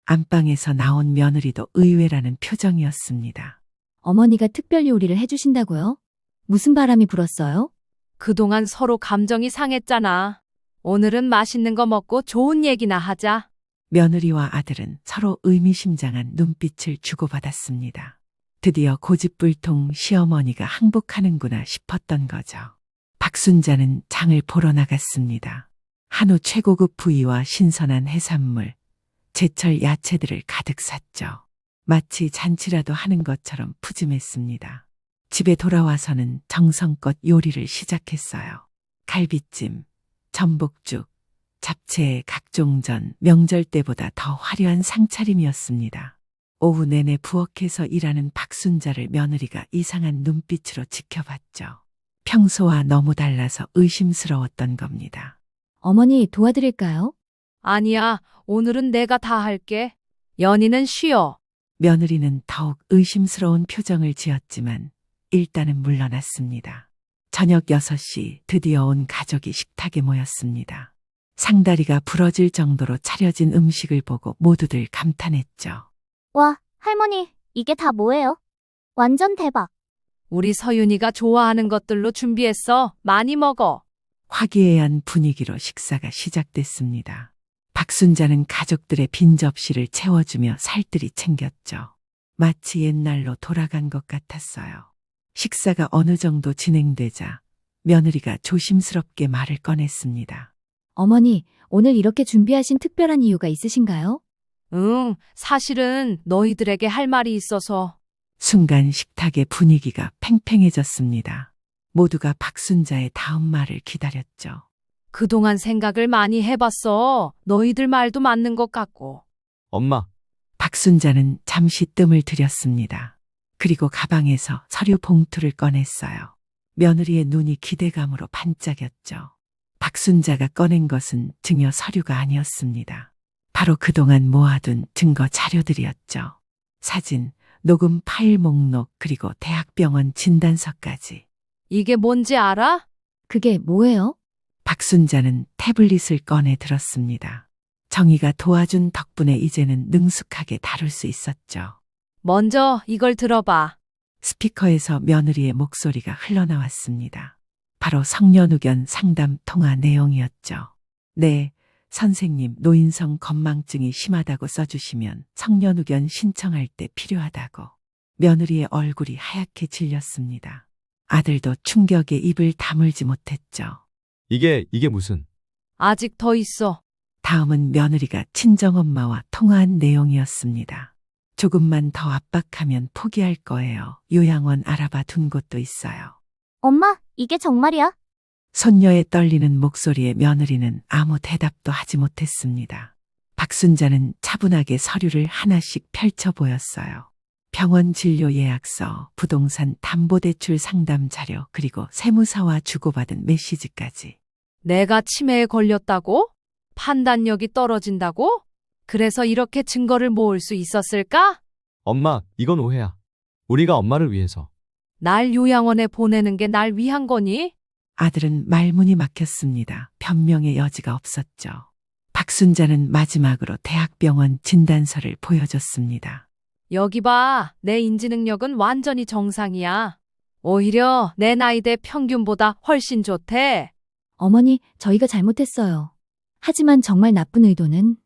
안방에서 나온 며느리도 의외라는 표정이었습니다. 어머니가 특별 요리를 해주신다고요? 무슨 바람이 불었어요? 그동안 서로 감정이 상했잖아. 오늘은 맛있는 거 먹고 좋은 얘기나 하자. 며느리와 아들은 서로 의미심장한 눈빛을 주고받았습니다. 드디어 고집불통 시어머니가 항복하는구나 싶었던 거죠. 박순자는 장을 보러 나갔습니다. 한우 최고급 부위와 신선한 해산물, 제철 야채들을 가득 샀죠. 마치 잔치라도 하는 것처럼 푸짐했습니다. 집에 돌아와서는 정성껏 요리를 시작했어요. 갈비찜, 전복죽, 잡채, 각종전, 명절 때보다 더 화려한 상차림이었습니다. 오후 내내 부엌에서 일하는 박순자를 며느리가 이상한 눈빛으로 지켜봤죠. 평소와 너무 달라서 의심스러웠던 겁니다. 어머니, 도와드릴까요? 아니야, 오늘은 내가 다 할게. 연희는 쉬어. 며느리는 더욱 의심스러운 표정을 지었지만 일단은 물러났습니다. 저녁 6시 드디어 온 가족이 식탁에 모였습니다. 상다리가 부러질 정도로 차려진 음식을 보고 모두들 감탄했죠. 와, 할머니, 이게 다 뭐예요? 완전 대박. 우리 서윤이가 좋아하는 것들로 준비했어. 많이 먹어. 화기애애한 분위기로 식사가 시작됐습니다. 박순자는 가족들의 빈 접시를 채워주며 살뜰히 챙겼죠. 마치 옛날로 돌아간 것 같았어요. 식사가 어느 정도 진행되자 며느리가 조심스럽게 말을 꺼냈습니다. 어머니, 오늘 이렇게 준비하신 특별한 이유가 있으신가요? 응, 사실은 너희들에게 할 말이 있어서. 순간 식탁의 분위기가 팽팽해졌습니다. 모두가 박순자의 다음 말을 기다렸죠. 그동안 생각을 많이 해봤어. 너희들 말도 맞는 것 같고. 엄마, 박순자는 잠시 뜸을 들였습니다. 그리고 가방에서 서류 봉투를 꺼냈어요. 며느리의 눈이 기대감으로 반짝였죠. 박순자가 꺼낸 것은 증여 서류가 아니었습니다. 바로 그동안 모아둔 증거 자료들이었죠. 사진, 녹음 파일 목록, 그리고 대학병원 진단서까지. 이게 뭔지 알아? 그게 뭐예요? 박순자는 태블릿을 꺼내 들었습니다. 정의가 도와준 덕분에 이제는 능숙하게 다룰 수 있었죠. 먼저 이걸 들어봐. 스피커에서 며느리의 목소리가 흘러나왔습니다. 바로 성년후견 상담 통화 내용이었죠. 네, 선생님, 노인성 건망증이 심하다고 써주시면 성년후견 신청할 때 필요하다고. 며느리의 얼굴이 하얗게 질렸습니다. 아들도 충격에 입을 다물지 못했죠. 이게 무슨. 아직 더 있어. 다음은 며느리가 친정엄마와 통화한 내용이었습니다. 조금만 더 압박하면 포기할 거예요. 요양원 알아봐 둔 곳도 있어요. 엄마, 이게 정말이야? 손녀의 떨리는 목소리에 며느리는 아무 대답도 하지 못했습니다. 박순자는 차분하게 서류를 하나씩 펼쳐 보였어요. 병원 진료 예약서, 부동산 담보대출 상담 자료, 그리고 세무사와 주고받은 메시지까지. 내가 치매에 걸렸다고? 판단력이 떨어진다고? 그래서 이렇게 증거를 모을 수 있었을까? 엄마, 이건 오해야. 우리가 엄마를 위해서. 날 요양원에 보내는 게 날 위한 거니? 아들은 말문이 막혔습니다. 변명의 여지가 없었죠. 박순자는 마지막으로 대학병원 진단서를 보여줬습니다. 여기 봐. 내 인지 능력은 완전히 정상이야. 오히려 내 나이대 평균보다 훨씬 좋대. 어머니, 저희가 잘못했어요. 하지만 정말 나쁜 의도는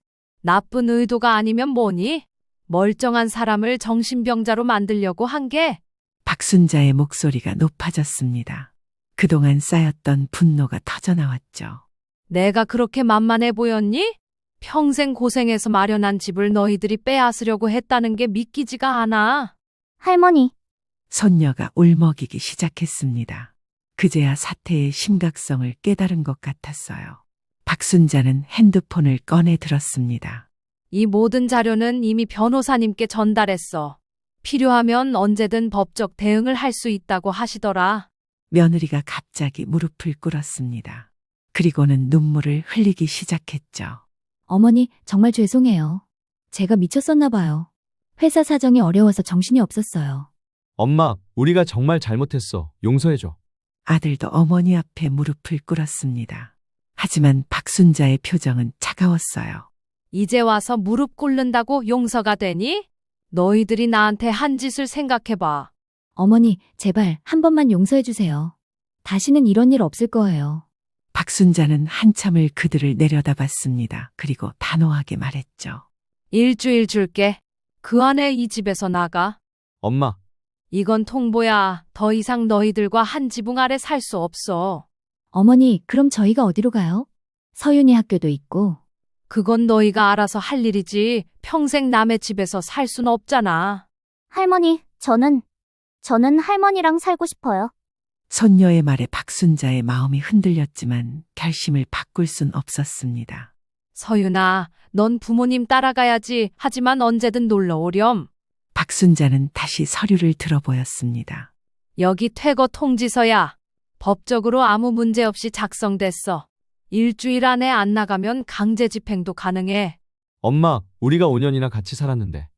나쁜 의도가 아니면 뭐니? 멀쩡한 사람을 정신병자로 만들려고 한 게 박순자의 목소리가 높아졌습니다. 그동안 쌓였던 분노가 터져나왔죠. 내가 그렇게 만만해 보였니? 평생 고생해서 마련한 집을 너희들이 빼앗으려고 했다는 게 믿기지가 않아. 할머니, 손녀가 울먹이기 시작했습니다. 그제야 사태의 심각성을 깨달은 것 같았어요. 박순자는 핸드폰을 꺼내 들었습니다. 이 모든 자료는 이미 변호사님께 전달했어. 필요하면 언제든 법적 대응을 할 수 있다고 하시더라. 며느리가 갑자기 무릎을 꿇었습니다. 그리고는 눈물을 흘리기 시작했죠. 어머니, 정말 죄송해요. 제가 미쳤었나 봐요. 회사 사정이 어려워서 정신이 없었어요. 엄마, 우리가 정말 잘못했어. 용서해줘. 아들도 어머니 앞에 무릎을 꿇었습니다. 하지만 박순자의 표정은 차가웠어요. 이제 와서 무릎 꿇는다고 용서가 되니? 너희들이 나한테 한 짓을 생각해봐. 어머니, 제발 한 번만 용서해 주세요. 다시는 이런 일 없을 거예요. 박순자는 한참을 그들을 내려다봤습니다. 그리고 단호하게 말했죠. 일주일 줄게. 그 안에 이 집에서 나가. 엄마, 이건 통보야. 더 이상 너희들과 한 지붕 아래 살 수 없어. 어머니, 그럼 저희가 어디로 가요? 서윤이 학교도 있고. 그건 너희가 알아서 할 일이지. 평생 남의 집에서 살 순 없잖아. 할머니, 저는 할머니랑 살고 싶어요. 손녀의 말에 박순자의 마음이 흔들렸지만 결심을 바꿀 순 없었습니다. 서윤아, 넌 부모님 따라가야지. 하지만 언제든 놀러 오렴. 박순자는 다시 서류를 들어보였습니다. 여기 퇴거 통지서야. 법적으로 아무 문제 없이 작성됐어. 일주일 안에 안 나가면 강제 집행도 가능해. 엄마, 우리가 5년이나 같이 살았는데.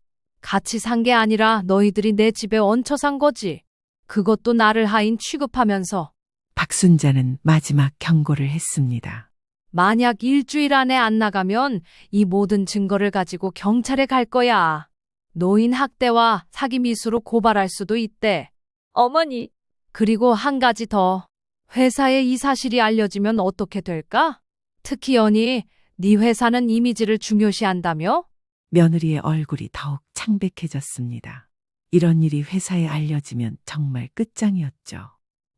같이 산 게 아니라 너희들이 내 집에 얹혀 산 거지. 그것도 나를 하인 취급하면서. 박순자는 마지막 경고를 했습니다. 만약 일주일 안에 안 나가면 이 모든 증거를 가지고 경찰에 갈 거야. 노인 학대와 사기 미수로 고발할 수도 있대. 어머니, 그리고 한 가지 더. 회사에 이 사실이 알려지면 어떻게 될까? 특히 연희, 네 회사는 이미지를 중요시한다며? 며느리의 얼굴이 더욱 창백해졌습니다. 이런 일이 회사에 알려지면 정말 끝장이었죠.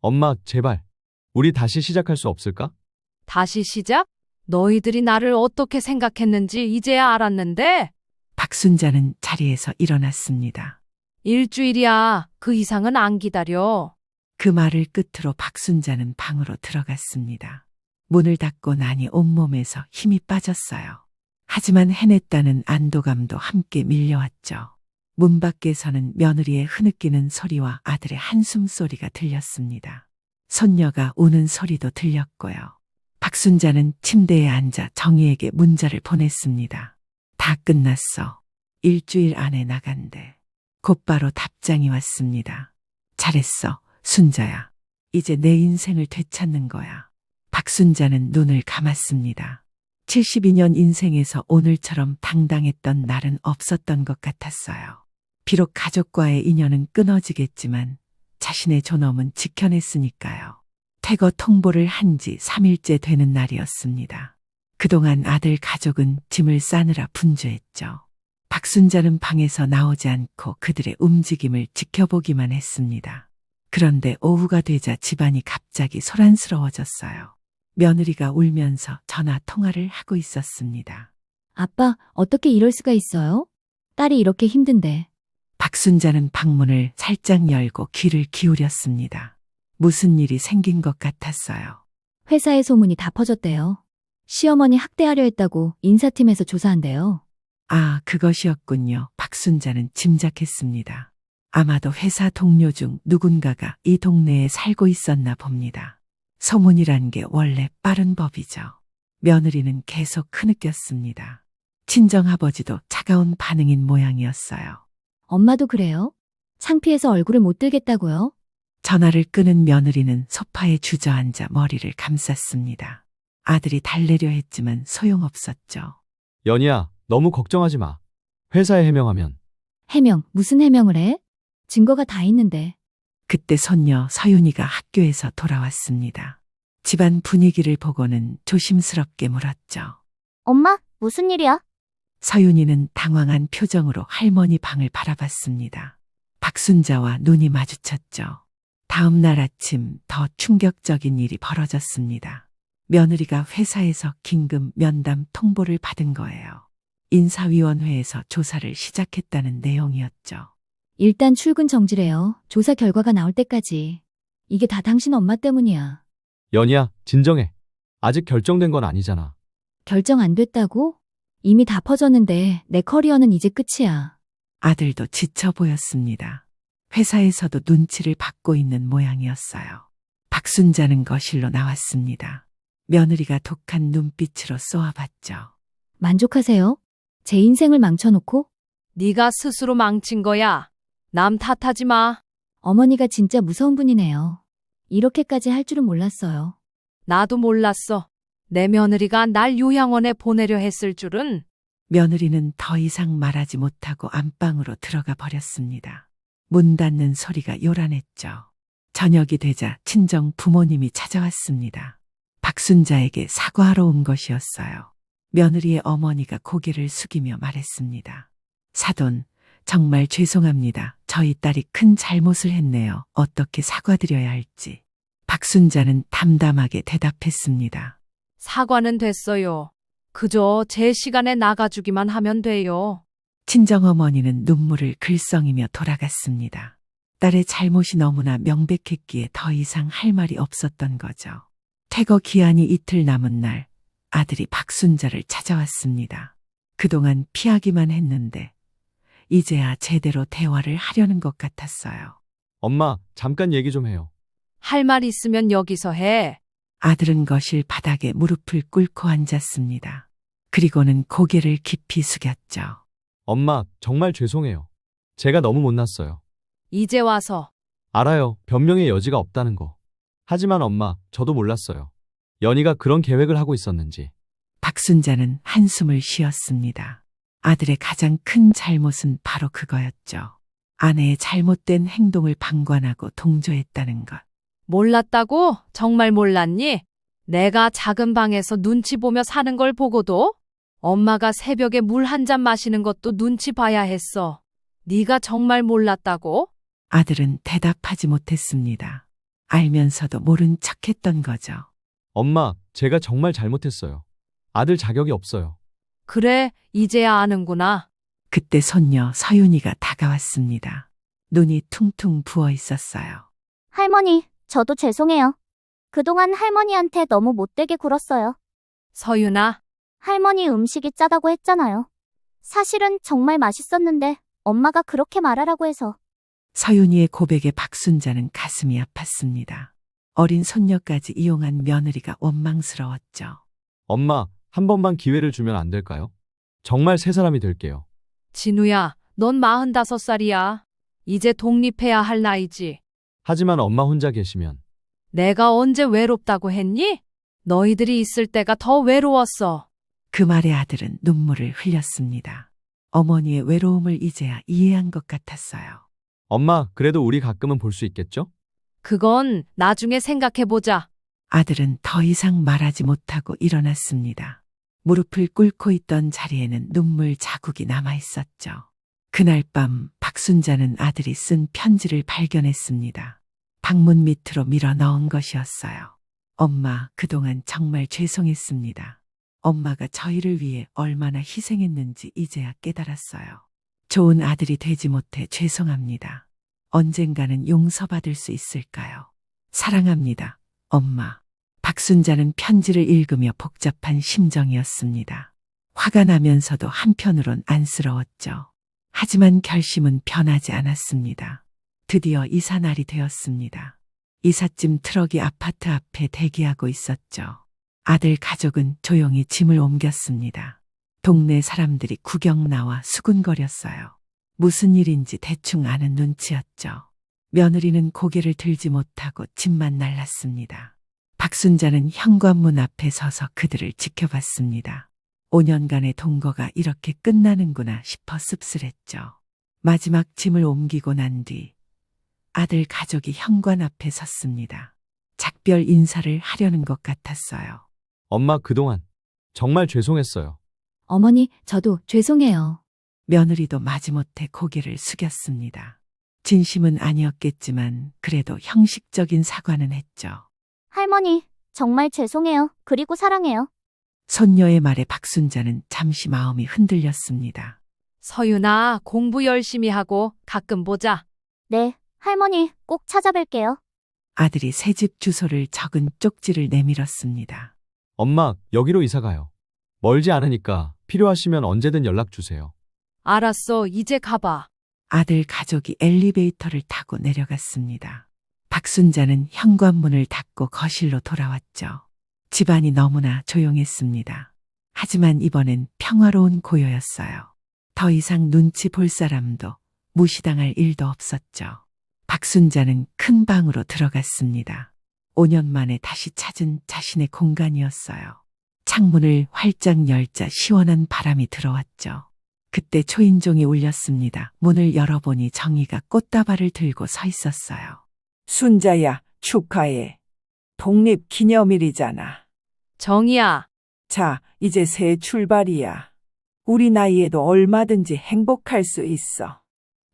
엄마, 제발. 우리 다시 시작할 수 없을까? 다시 시작? 너희들이 나를 어떻게 생각했는지 이제야 알았는데? 박순자는 자리에서 일어났습니다. 일주일이야. 그 이상은 안 기다려. 그 말을 끝으로 박순자는 방으로 들어갔습니다. 문을 닫고 나니 온몸에서 힘이 빠졌어요. 하지만 해냈다는 안도감도 함께 밀려왔죠. 문 밖에서는 며느리의 흐느끼는 소리와 아들의 한숨 소리가 들렸습니다. 손녀가 우는 소리도 들렸고요. 박순자는 침대에 앉아 정희에게 문자를 보냈습니다. 다 끝났어. 일주일 안에 나간대. 곧바로 답장이 왔습니다. 잘했어, 순자야. 이제 내 인생을 되찾는 거야. 박순자는 눈을 감았습니다. 72년 인생에서 오늘처럼 당당했던 날은 없었던 것 같았어요. 비록 가족과의 인연은 끊어지겠지만 자신의 존엄은 지켜냈으니까요. 퇴거 통보를 한 지 3일째 되는 날이었습니다. 그동안 아들 가족은 짐을 싸느라 분주했죠. 박순자는 방에서 나오지 않고 그들의 움직임을 지켜보기만 했습니다. 그런데 오후가 되자 집안이 갑자기 소란스러워졌어요. 며느리가 울면서 전화 통화를 하고 있었습니다. 아빠, 어떻게 이럴 수가 있어요? 딸이 이렇게 힘든데. 박순자는 방문을 살짝 열고 귀를 기울였습니다. 무슨 일이 생긴 것 같았어요. 회사에 소문이 다 퍼졌대요. 시어머니 학대하려 했다고 인사팀에서 조사한대요. 아, 그것이었군요. 박순자는 짐작했습니다. 아마도 회사 동료 중 누군가가 이 동네에 살고 있었나 봅니다. 소문이란 게 원래 빠른 법이죠. 며느리는 계속 흐느꼈습니다. 친정아버지도 차가운 반응인 모양이었어요. 엄마도 그래요? 창피해서 얼굴을 못 들겠다고요? 전화를 끄는 며느리는 소파에 주저앉아 머리를 감쌌습니다. 아들이 달래려 했지만 소용없었죠. 연희야, 너무 걱정하지 마. 회사에 해명하면. 해명, 무슨 해명을 해? 증거가 다 있는데. 그때 손녀 서윤이가 학교에서 돌아왔습니다. 집안 분위기를 보고는 조심스럽게 물었죠. 엄마, 무슨 일이야? 서윤이는 당황한 표정으로 할머니 방을 바라봤습니다. 박순자와 눈이 마주쳤죠. 다음 날 아침 더 충격적인 일이 벌어졌습니다. 며느리가 회사에서 긴급 면담 통보를 받은 거예요. 인사위원회에서 조사를 시작했다는 내용이었죠. 일단 출근 정지래요. 조사 결과가 나올 때까지. 이게 다 당신 엄마 때문이야. 연희야, 진정해. 아직 결정된 건 아니잖아. 결정 안 됐다고? 이미 다 퍼졌는데 내 커리어는 이제 끝이야. 아들도 지쳐 보였습니다. 회사에서도 눈치를 받고 있는 모양이었어요. 박순자는 거실로 나왔습니다. 며느리가 독한 눈빛으로 쏘아봤죠. 만족하세요? 제 인생을 망쳐놓고? 네가 스스로 망친 거야. 남 탓하지 마. 어머니가 진짜 무서운 분이네요. 이렇게까지 할 줄은 몰랐어요. 나도 몰랐어. 내 며느리가 날 요양원에 보내려 했을 줄은. 며느리는 더 이상 말하지 못하고 안방으로 들어가 버렸습니다. 문 닫는 소리가 요란했죠. 저녁이 되자 친정 부모님이 찾아왔습니다. 박순자에게 사과하러 온 것이었어요. 며느리의 어머니가 고개를 숙이며 말했습니다. 사돈, 정말 죄송합니다. 저희 딸이 큰 잘못을 했네요. 어떻게 사과드려야 할지. 박순자는 담담하게 대답했습니다. 사과는 됐어요. 그저 제 시간에 나가주기만 하면 돼요. 친정어머니는 눈물을 글썽이며 돌아갔습니다. 딸의 잘못이 너무나 명백했기에 더 이상 할 말이 없었던 거죠. 퇴거 기한이 이틀 남은 날, 아들이 박순자를 찾아왔습니다. 그동안 피하기만 했는데 이제야 제대로 대화를 하려는 것 같았어요. 엄마, 잠깐 얘기 좀 해요. 할 말 있으면 여기서 해. 아들은 거실 바닥에 무릎을 꿇고 앉았습니다. 그리고는 고개를 깊이 숙였죠. 엄마, 정말 죄송해요. 제가 너무 못났어요. 이제 와서. 알아요. 변명의 여지가 없다는 거. 하지만 엄마, 저도 몰랐어요. 연희가 그런 계획을 하고 있었는지. 박순자는 한숨을 쉬었습니다. 아들의 가장 큰 잘못은 바로 그거였죠. 아내의 잘못된 행동을 방관하고 동조했다는 것. 몰랐다고? 정말 몰랐니? 내가 작은 방에서 눈치 보며 사는 걸 보고도? 엄마가 새벽에 물 한 잔 마시는 것도 눈치 봐야 했어. 네가 정말 몰랐다고? 아들은 대답하지 못했습니다. 알면서도 모른 척했던 거죠. 엄마, 제가 정말 잘못했어요. 아들 자격이 없어요. 그래, 이제야 아는구나. 그때 손녀 서윤이가 다가왔습니다. 눈이 퉁퉁 부어 있었어요. 할머니, 저도 죄송해요. 그동안 할머니한테 너무 못되게 굴었어요. 서윤아, 할머니 음식이 짜다고 했잖아요. 사실은 정말 맛있었는데 엄마가 그렇게 말하라고 해서. 서윤이의 고백에 박순자는 가슴이 아팠습니다. 어린 손녀까지 이용한 며느리가 원망스러웠죠. 엄마, 한 번만 기회를 주면 안 될까요? 정말 새 사람이 될게요. 진우야, 넌 45살이야. 이제 독립해야 할 나이지. 하지만 엄마 혼자 계시면. 내가 언제 외롭다고 했니? 너희들이 있을 때가 더 외로웠어. 그 말에 아들은 눈물을 흘렸습니다. 어머니의 외로움을 이제야 이해한 것 같았어요. 엄마, 그래도 우리 가끔은 볼 수 있겠죠? 그건 나중에 생각해보자. 아들은 더 이상 말하지 못하고 일어났습니다. 무릎을 꿇고 있던 자리에는 눈물 자국이 남아 있었죠. 그날 밤 박순자는 아들이 쓴 편지를 발견했습니다. 방문 밑으로 밀어 넣은 것이었어요. 엄마, 그동안 정말 죄송했습니다. 엄마가 저희를 위해 얼마나 희생했는지 이제야 깨달았어요. 좋은 아들이 되지 못해 죄송합니다. 언젠가는 용서받을 수 있을까요? 사랑합니다, 엄마. 박순자는 편지를 읽으며 복잡한 심정이었습니다. 화가 나면서도 한편으론 안쓰러웠죠. 하지만 결심은 변하지 않았습니다. 드디어 이사 날이 되었습니다. 이삿짐 트럭이 아파트 앞에 대기하고 있었죠. 아들 가족은 조용히 짐을 옮겼습니다. 동네 사람들이 구경 나와 수군거렸어요. 무슨 일인지 대충 아는 눈치였죠. 며느리는 고개를 들지 못하고 짐만 날랐습니다. 박순자는 현관문 앞에 서서 그들을 지켜봤습니다. 5년간의 동거가 이렇게 끝나는구나 싶어 씁쓸했죠. 마지막 짐을 옮기고 난 뒤 아들 가족이 현관 앞에 섰습니다. 작별 인사를 하려는 것 같았어요. 엄마 그동안 정말 죄송했어요. 어머니, 저도 죄송해요. 며느리도 마지못해 고개를 숙였습니다. 진심은 아니었겠지만 그래도 형식적인 사과는 했죠. 할머니, 정말 죄송해요. 그리고 사랑해요. 손녀의 말에 박순자는 잠시 마음이 흔들렸습니다. 서윤아, 공부 열심히 하고 가끔 보자. 네, 할머니, 꼭 찾아뵐게요. 아들이 새집 주소를 적은 쪽지를 내밀었습니다. 엄마, 여기로 이사 가요. 멀지 않으니까 필요하시면 언제든 연락 주세요. 알았어, 이제 가봐. 아들 가족이 엘리베이터를 타고 내려갔습니다. 박순자는 현관문을 닫고 거실로 돌아왔죠. 집안이 너무나 조용했습니다. 하지만 이번엔 평화로운 고요였어요. 더 이상 눈치 볼 사람도 무시당할 일도 없었죠. 박순자는 큰 방으로 들어갔습니다. 5년 만에 다시 찾은 자신의 공간이었어요. 창문을 활짝 열자 시원한 바람이 들어왔죠. 그때 초인종이 울렸습니다. 문을 열어보니 정희가 꽃다발을 들고 서 있었어요. 순자야, 축하해. 독립기념일이잖아. 정희야, 자, 이제 새 출발이야. 우리 나이에도 얼마든지 행복할 수 있어.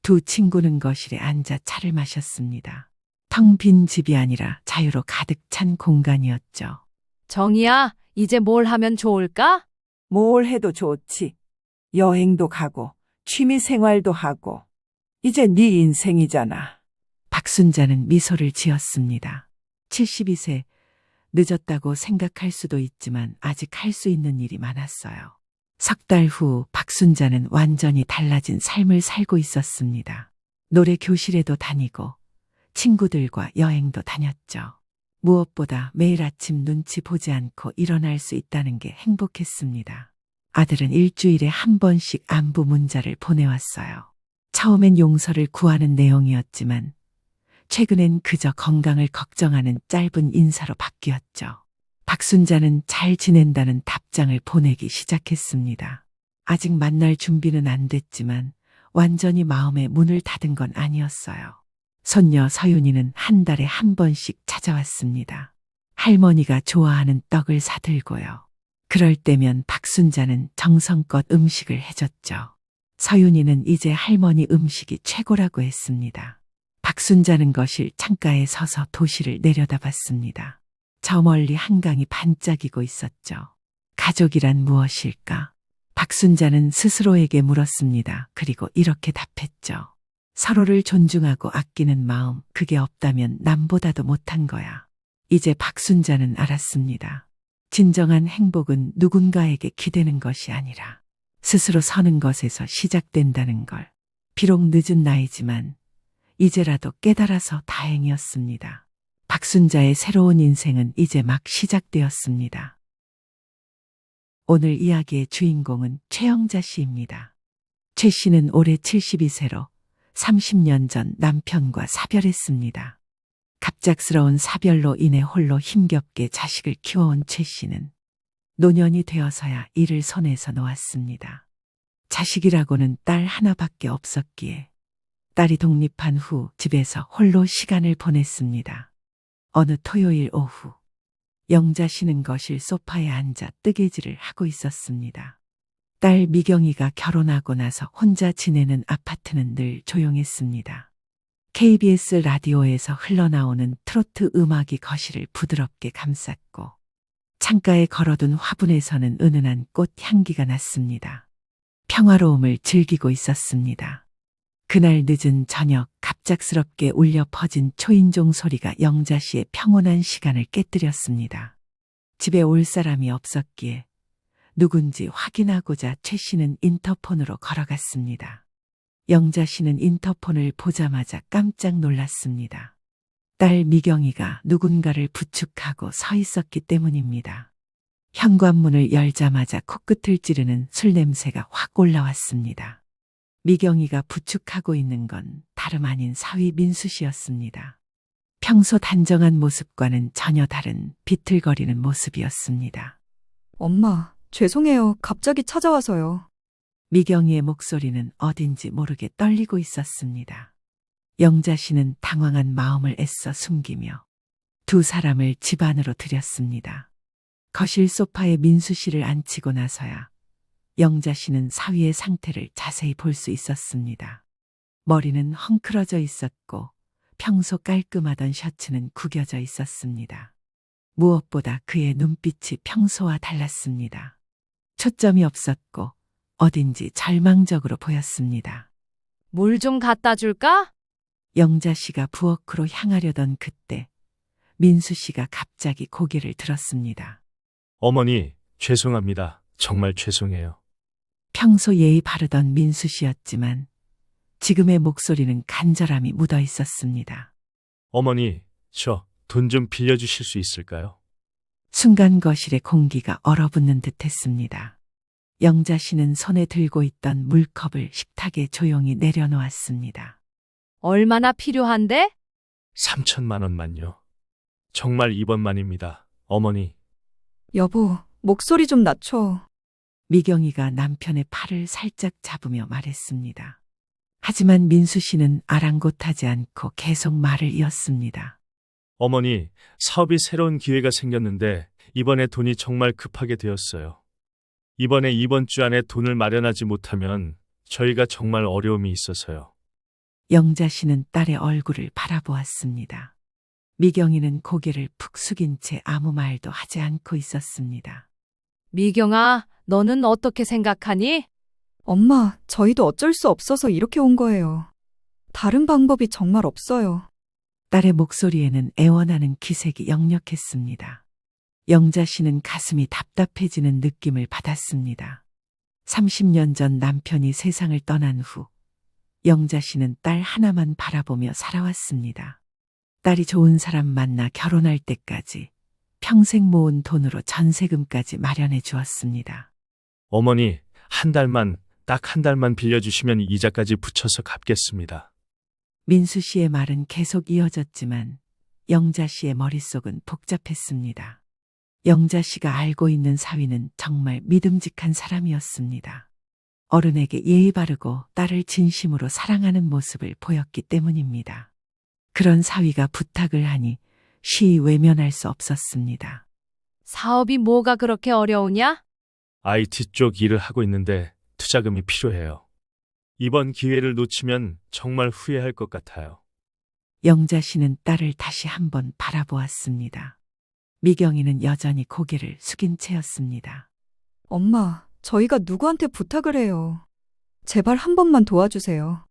두 친구는 거실에 앉아 차를 마셨습니다. 텅 빈 집이 아니라 자유로 가득 찬 공간이었죠. 정희야, 이제 뭘 하면 좋을까? 뭘 해도 좋지. 여행도 가고, 취미 생활도 하고. 이제 네 인생이잖아. 박순자는 미소를 지었습니다. 72세, 늦었다고 생각할 수도 있지만 아직 할 수 있는 일이 많았어요. 석 달 후 박순자는 완전히 달라진 삶을 살고 있었습니다. 노래 교실에도 다니고 친구들과 여행도 다녔죠. 무엇보다 매일 아침 눈치 보지 않고 일어날 수 있다는 게 행복했습니다. 아들은 일주일에 한 번씩 안부 문자를 보내왔어요. 처음엔 용서를 구하는 내용이었지만 최근엔 그저 건강을 걱정하는 짧은 인사로 바뀌었죠. 박순자는 잘 지낸다는 답장을 보내기 시작했습니다. 아직 만날 준비는 안 됐지만 완전히 마음의 문을 닫은 건 아니었어요. 손녀 서윤이는 한 달에 한 번씩 찾아왔습니다. 할머니가 좋아하는 떡을 사들고요. 그럴 때면 박순자는 정성껏 음식을 해줬죠. 서윤이는 이제 할머니 음식이 최고라고 했습니다. 박순자는 거실 창가에 서서 도시를 내려다봤습니다. 저 멀리 한강이 반짝이고 있었죠. 가족이란 무엇일까? 박순자는 스스로에게 물었습니다. 그리고 이렇게 답했죠. 서로를 존중하고 아끼는 마음, 그게 없다면 남보다도 못한 거야. 이제 박순자는 알았습니다. 진정한 행복은 누군가에게 기대는 것이 아니라 스스로 서는 것에서 시작된다는 걸. 비록 늦은 나이지만 이제라도 깨달아서 다행이었습니다. 박순자의 새로운 인생은 이제 막 시작되었습니다. 오늘 이야기의 주인공은 최영자 씨입니다. 최 씨는 올해 72세로 30년 전 남편과 사별했습니다. 갑작스러운 사별로 인해 홀로 힘겹게 자식을 키워온 최 씨는 노년이 되어서야 이를 손에서 놓았습니다. 자식이라고는 딸 하나밖에 없었기에 딸이 독립한 후 집에서 홀로 시간을 보냈습니다. 어느 토요일 오후 영자 씨는 거실 소파에 앉아 뜨개질을 하고 있었습니다. 딸 미경이가 결혼하고 나서 혼자 지내는 아파트는 늘 조용했습니다. KBS 라디오에서 흘러나오는 트로트 음악이 거실을 부드럽게 감쌌고 창가에 걸어둔 화분에서는 은은한 꽃 향기가 났습니다. 평화로움을 즐기고 있었습니다. 그날 늦은 저녁 갑작스럽게 울려 퍼진 초인종 소리가 영자 씨의 평온한 시간을 깨뜨렸습니다. 집에 올 사람이 없었기에 누군지 확인하고자 최 씨는 인터폰으로 걸어갔습니다. 영자 씨는 인터폰을 보자마자 깜짝 놀랐습니다. 딸 미경이가 누군가를 부축하고 서 있었기 때문입니다. 현관문을 열자마자 코끝을 찌르는 술 냄새가 확 올라왔습니다. 미경이가 부축하고 있는 건 다름 아닌 사위 민수 씨였습니다. 평소 단정한 모습과는 전혀 다른 비틀거리는 모습이었습니다. 엄마, 죄송해요. 갑자기 찾아와서요. 미경이의 목소리는 어딘지 모르게 떨리고 있었습니다. 영자 씨는 당황한 마음을 애써 숨기며 두 사람을 집 안으로 들였습니다. 거실 소파에 민수 씨를 앉히고 나서야 영자 씨는 사위의 상태를 자세히 볼 수 있었습니다. 머리는 헝클어져 있었고 평소 깔끔하던 셔츠는 구겨져 있었습니다. 무엇보다 그의 눈빛이 평소와 달랐습니다. 초점이 없었고 어딘지 절망적으로 보였습니다. 물 좀 갖다 줄까? 영자 씨가 부엌으로 향하려던 그때 민수 씨가 갑자기 고개를 들었습니다. 어머니, 죄송합니다. 정말 죄송해요. 평소 예의 바르던 민수 씨였지만 지금의 목소리는 간절함이 묻어 있었습니다. 어머니, 저 돈 좀 빌려주실 수 있을까요? 순간 거실의 공기가 얼어붙는 듯 했습니다. 영자 씨는 손에 들고 있던 물컵을 식탁에 조용히 내려놓았습니다. 얼마나 필요한데? 3천만 원만요. 정말 이번만입니다. 어머니. 여보, 목소리 좀 낮춰. 미경이가 남편의 팔을 살짝 잡으며 말했습니다. 하지만 민수 씨는 아랑곳하지 않고 계속 말을 이었습니다. 어머니, 사업이 새로운 기회가 생겼는데 이번에 돈이 정말 급하게 되었어요. 이번에 이번 주 안에 돈을 마련하지 못하면 저희가 정말 어려움이 있어서요. 영자 씨는 딸의 얼굴을 바라보았습니다. 미경이는 고개를 푹 숙인 채 아무 말도 하지 않고 있었습니다. 미경아, 너는 어떻게 생각하니? 엄마, 저희도 어쩔 수 없어서 이렇게 온 거예요. 다른 방법이 정말 없어요. 딸의 목소리에는 애원하는 기색이 역력했습니다. 영자 씨는 가슴이 답답해지는 느낌을 받았습니다. 30년 전 남편이 세상을 떠난 후 영자 씨는 딸 하나만 바라보며 살아왔습니다. 딸이 좋은 사람 만나 결혼할 때까지 평생 모은 돈으로 전세금까지 마련해 주었습니다. 어머니, 딱 한 달만 빌려주시면 이자까지 붙여서 갚겠습니다. 민수 씨의 말은 계속 이어졌지만 영자 씨의 머릿속은 복잡했습니다. 영자 씨가 알고 있는 사위는 정말 믿음직한 사람이었습니다. 어른에게 예의 바르고 딸을 진심으로 사랑하는 모습을 보였기 때문입니다. 그런 사위가 부탁을 하니 쉬이 외면할 수 없었습니다. 사업이 뭐가 그렇게 어려우냐? IT 쪽 일을 하고 있는데 투자금이 필요해요. 이번 기회를 놓치면 정말 후회할 것 같아요. 영자 씨는 딸을 다시 한번 바라보았습니다. 미경이는 여전히 고개를 숙인 채였습니다. 엄마, 저희가 누구한테 부탁을 해요. 제발 한 번만 도와주세요.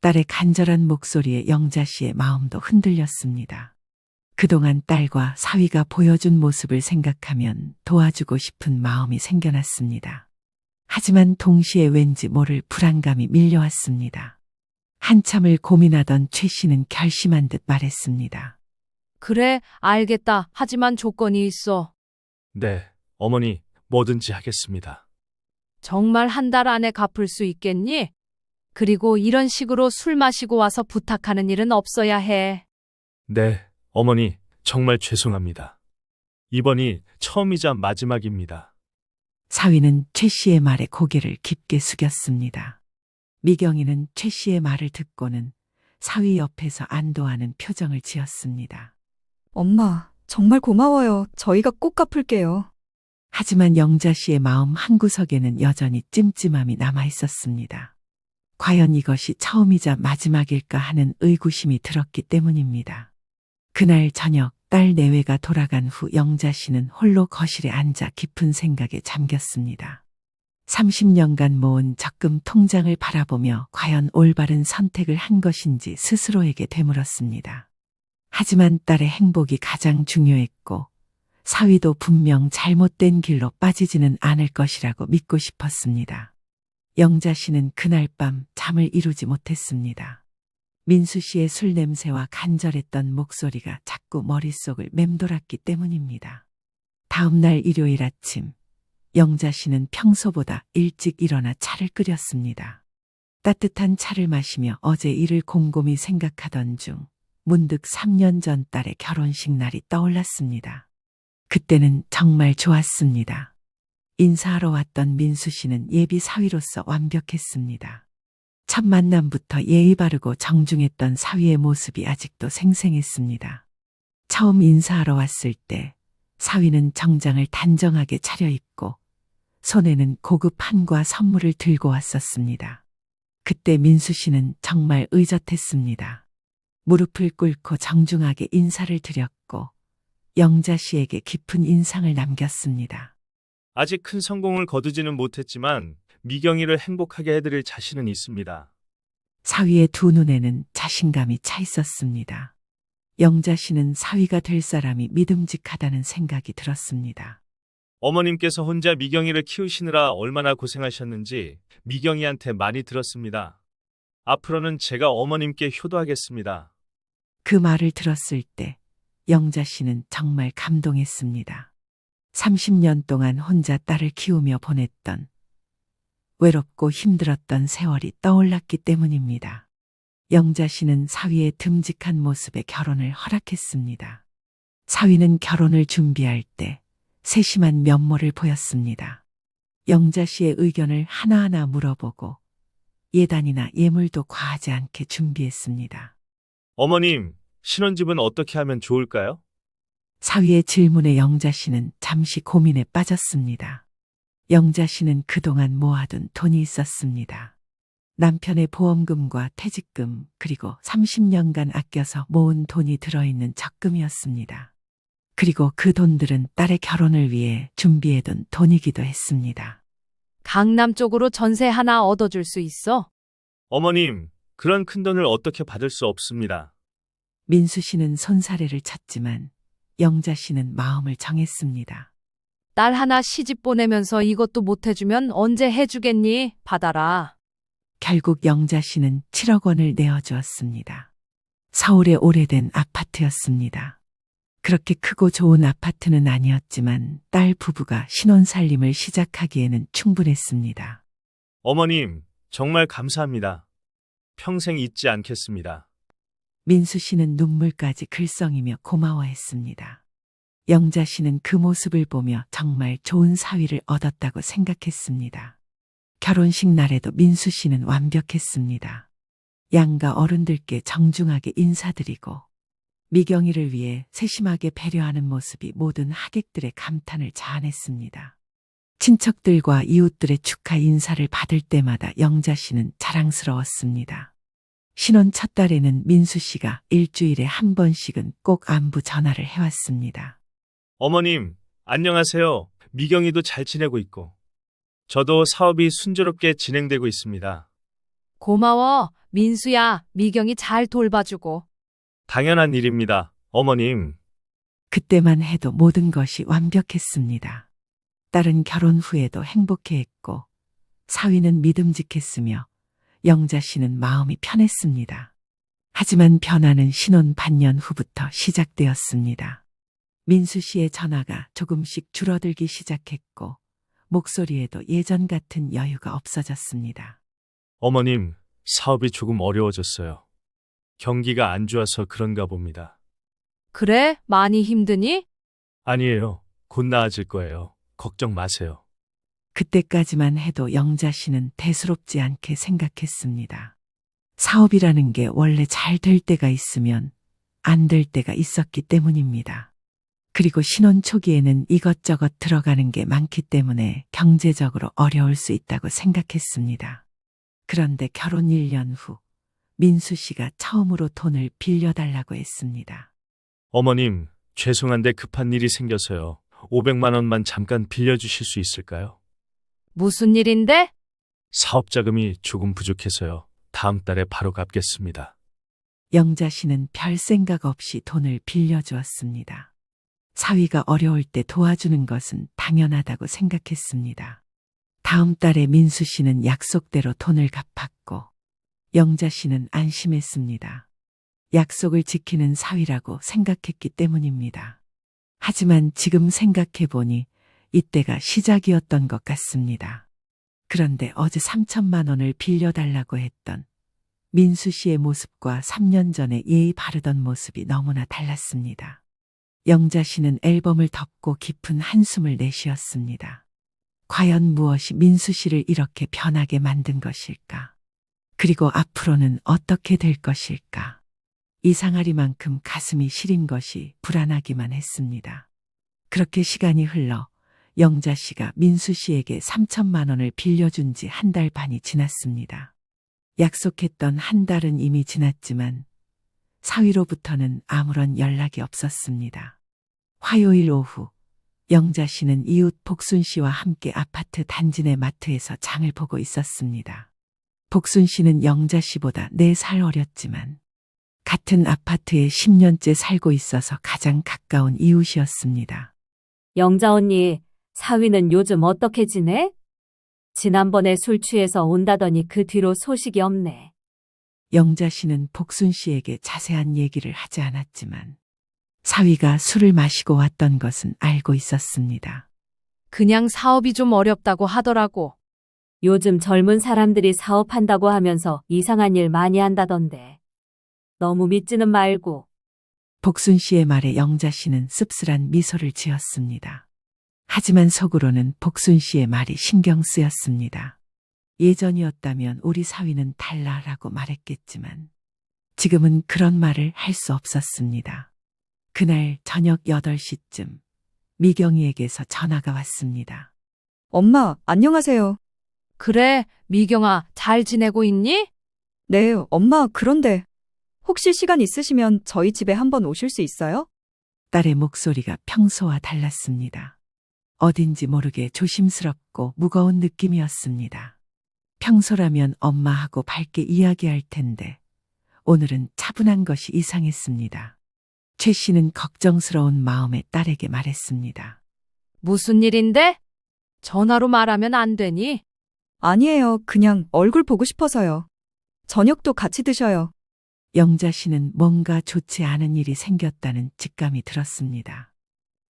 딸의 간절한 목소리에 영자 씨의 마음도 흔들렸습니다. 그동안 딸과 사위가 보여준 모습을 생각하면 도와주고 싶은 마음이 생겨났습니다. 하지만 동시에 왠지 모를 불안감이 밀려왔습니다. 한참을 고민하던 최 씨는 결심한 듯 말했습니다. 그래, 알겠다. 하지만 조건이 있어. 네, 어머니, 뭐든지 하겠습니다. 정말 한 달 안에 갚을 수 있겠니? 그리고 이런 식으로 술 마시고 와서 부탁하는 일은 없어야 해. 네, 어머니, 정말 죄송합니다. 이번이 처음이자 마지막입니다. 사위는 최 씨의 말에 고개를 깊게 숙였습니다. 미경이는 최 씨의 말을 듣고는 사위 옆에서 안도하는 표정을 지었습니다. 엄마, 정말 고마워요. 저희가 꼭 갚을게요. 하지만 영자 씨의 마음 한구석에는 여전히 찜찜함이 남아 있었습니다. 과연 이것이 처음이자 마지막일까 하는 의구심이 들었기 때문입니다. 그날 저녁 딸 내외가 돌아간 후 영자 씨는 홀로 거실에 앉아 깊은 생각에 잠겼습니다. 30년간 모은 적금 통장을 바라보며 과연 올바른 선택을 한 것인지 스스로에게 되물었습니다. 하지만 딸의 행복이 가장 중요했고 사위도 분명 잘못된 길로 빠지지는 않을 것이라고 믿고 싶었습니다. 영자 씨는 그날 밤 잠을 이루지 못했습니다. 민수 씨의 술 냄새와 간절했던 목소리가 자꾸 머릿속을 맴돌았기 때문입니다. 다음 날 일요일 아침, 영자 씨는 평소보다 일찍 일어나 차를 끓였습니다. 따뜻한 차를 마시며 어제 일을 곰곰이 생각하던 중 문득 3년 전 딸의 결혼식 날이 떠올랐습니다. 그때는 정말 좋았습니다. 인사하러 왔던 민수 씨는 예비 사위로서 완벽했습니다. 첫 만남부터 예의 바르고 정중했던 사위의 모습이 아직도 생생했습니다. 처음 인사하러 왔을 때 사위는 정장을 단정하게 차려입고 손에는 고급 한과 선물을 들고 왔었습니다. 그때 민수 씨는 정말 의젓했습니다. 무릎을 꿇고 정중하게 인사를 드렸고 영자 씨에게 깊은 인상을 남겼습니다. 아직 큰 성공을 거두지는 못했지만 미경이를 행복하게 해드릴 자신은 있습니다. 사위의 두 눈에는 자신감이 차 있었습니다. 영자 씨는 사위가 될 사람이 믿음직하다는 생각이 들었습니다. 어머님께서 혼자 미경이를 키우시느라 얼마나 고생하셨는지 미경이한테 많이 들었습니다. 앞으로는 제가 어머님께 효도하겠습니다. 그 말을 들었을 때 영자 씨는 정말 감동했습니다. 30년 동안 혼자 딸을 키우며 보냈던 외롭고 힘들었던 세월이 떠올랐기 때문입니다. 영자 씨는 사위의 듬직한 모습에 결혼을 허락했습니다. 사위는 결혼을 준비할 때 세심한 면모를 보였습니다. 영자 씨의 의견을 하나하나 물어보고 예단이나 예물도 과하지 않게 준비했습니다. 어머님, 신혼집은 어떻게 하면 좋을까요? 사위의 질문에 영자 씨는 잠시 고민에 빠졌습니다. 영자 씨는 그동안 모아둔 돈이 있었습니다. 남편의 보험금과 퇴직금 그리고 30년간 아껴서 모은 돈이 들어있는 적금이었습니다. 그리고 그 돈들은 딸의 결혼을 위해 준비해둔 돈이기도 했습니다. 강남 쪽으로 전세 하나 얻어줄 수 있어? 어머님, 그런 큰 돈을 어떻게 받을 수 없습니다. 민수 씨는 손사래를 쳤지만 영자 씨는 마음을 정했습니다. 딸 하나 시집 보내면서 이것도 못 해주면 언제 해주겠니? 받아라. 결국 영자 씨는 7억 원을 내어주었습니다. 서울의 오래된 아파트였습니다. 그렇게 크고 좋은 아파트는 아니었지만 딸 부부가 신혼살림을 시작하기에는 충분했습니다. 어머님, 정말 감사합니다. 평생 잊지 않겠습니다. 민수 씨는 눈물까지 글썽이며 고마워했습니다. 영자 씨는 그 모습을 보며 정말 좋은 사위를 얻었다고 생각했습니다. 결혼식 날에도 민수 씨는 완벽했습니다. 양가 어른들께 정중하게 인사드리고 미경이를 위해 세심하게 배려하는 모습이 모든 하객들의 감탄을 자아냈습니다. 친척들과 이웃들의 축하 인사를 받을 때마다 영자 씨는 자랑스러웠습니다. 신혼 첫 달에는 민수 씨가 일주일에 한 번씩은 꼭 안부 전화를 해왔습니다. 어머님, 안녕하세요. 미경이도 잘 지내고 있고. 저도 사업이 순조롭게 진행되고 있습니다. 고마워. 민수야, 미경이 잘 돌봐주고. 당연한 일입니다, 어머님. 그때만 해도 모든 것이 완벽했습니다. 딸은 결혼 후에도 행복해했고 사위는 믿음직했으며 영자 씨는 마음이 편했습니다. 하지만 변화는 신혼 반년 후부터 시작되었습니다. 민수 씨의 전화가 조금씩 줄어들기 시작했고 목소리에도 예전 같은 여유가 없어졌습니다. 어머님, 사업이 조금 어려워졌어요. 경기가 안 좋아서 그런가 봅니다. 그래? 많이 힘드니? 아니에요. 곧 나아질 거예요. 걱정 마세요. 그때까지만 해도 영자 씨는 대수롭지 않게 생각했습니다. 사업이라는 게 원래 잘 될 때가 있으면 안 될 때가 있었기 때문입니다. 그리고 신혼 초기에는 이것저것 들어가는 게 많기 때문에 경제적으로 어려울 수 있다고 생각했습니다. 그런데 결혼 1년 후 민수 씨가 처음으로 돈을 빌려달라고 했습니다. 어머님, 죄송한데 급한 일이 생겨서요. 500만 원만 잠깐 빌려주실 수 있을까요? 무슨 일인데? 사업 자금이 조금 부족해서요. 다음 달에 바로 갚겠습니다. 영자 씨는 별 생각 없이 돈을 빌려주었습니다. 사위가 어려울 때 도와주는 것은 당연하다고 생각했습니다. 다음 달에 민수 씨는 약속대로 돈을 갚았고 영자 씨는 안심했습니다. 약속을 지키는 사위라고 생각했기 때문입니다. 하지만 지금 생각해보니 이때가 시작이었던 것 같습니다. 그런데 어제 3천만 원을 빌려달라고 했던 민수 씨의 모습과 3년 전에 예의 바르던 모습이 너무나 달랐습니다. 영자 씨는 앨범을 덮고 깊은 한숨을 내쉬었습니다. 과연 무엇이 민수 씨를 이렇게 변하게 만든 것일까? 그리고 앞으로는 어떻게 될 것일까? 이상하리만큼 가슴이 시린 것이 불안하기만 했습니다. 그렇게 시간이 흘러 영자 씨가 민수 씨에게 3천만 원을 빌려준 지 한 달 반이 지났습니다. 약속했던 한 달은 이미 지났지만 사위로부터는 아무런 연락이 없었습니다. 화요일 오후 영자 씨는 이웃 복순 씨와 함께 아파트 단지 내 마트에서 장을 보고 있었습니다. 복순 씨는 영자 씨보다 4살 어렸지만 같은 아파트에 10년째 살고 있어서 가장 가까운 이웃이었습니다. 영자 언니, 사위는 요즘 어떻게 지내? 지난번에 술 취해서 온다더니 그 뒤로 소식이 없네. 영자 씨는 복순 씨에게 자세한 얘기를 하지 않았지만 사위가 술을 마시고 왔던 것은 알고 있었습니다. 그냥 사업이 좀 어렵다고 하더라고. 요즘 젊은 사람들이 사업한다고 하면서 이상한 일 많이 한다던데. 너무 믿지는 말고. 복순 씨의 말에 영자 씨는 씁쓸한 미소를 지었습니다. 하지만 속으로는 복순 씨의 말이 신경 쓰였습니다. 예전이었다면 우리 사위는 달라라고 말했겠지만 지금은 그런 말을 할 수 없었습니다. 그날 저녁 8시쯤 미경이에게서 전화가 왔습니다. 엄마, 안녕하세요. 그래, 미경아, 잘 지내고 있니? 네, 엄마, 그런데 혹시 시간 있으시면 저희 집에 한번 오실 수 있어요? 딸의 목소리가 평소와 달랐습니다. 어딘지 모르게 조심스럽고 무거운 느낌이었습니다. 평소라면 엄마하고 밝게 이야기할 텐데 오늘은 차분한 것이 이상했습니다. 최 씨는 걱정스러운 마음에 딸에게 말했습니다. 무슨 일인데? 전화로 말하면 안 되니? 아니에요. 그냥 얼굴 보고 싶어서요. 저녁도 같이 드셔요. 영자 씨는 뭔가 좋지 않은 일이 생겼다는 직감이 들었습니다.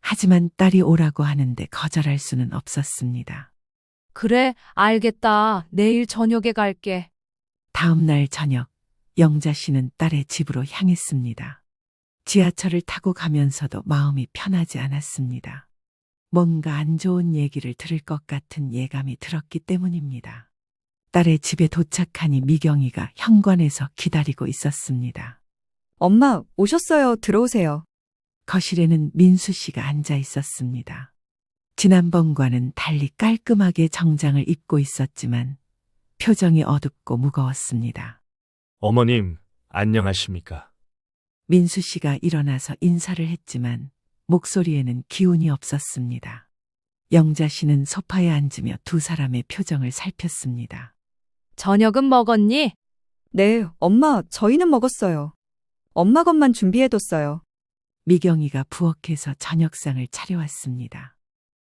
하지만 딸이 오라고 하는데 거절할 수는 없었습니다. 그래, 알겠다. 내일 저녁에 갈게. 다음 날 저녁, 영자 씨는 딸의 집으로 향했습니다. 지하철을 타고 가면서도 마음이 편하지 않았습니다. 뭔가 안 좋은 얘기를 들을 것 같은 예감이 들었기 때문입니다. 딸의 집에 도착하니 미경이가 현관에서 기다리고 있었습니다. 엄마, 오셨어요. 들어오세요. 거실에는 민수 씨가 앉아 있었습니다. 지난번과는 달리 깔끔하게 정장을 입고 있었지만 표정이 어둡고 무거웠습니다. 어머님, 안녕하십니까? 민수 씨가 일어나서 인사를 했지만 목소리에는 기운이 없었습니다. 영자 씨는 소파에 앉으며 두 사람의 표정을 살폈습니다. 저녁은 먹었니? 네, 엄마, 저희는 먹었어요. 엄마 것만 준비해뒀어요. 미경이가 부엌에서 저녁상을 차려왔습니다.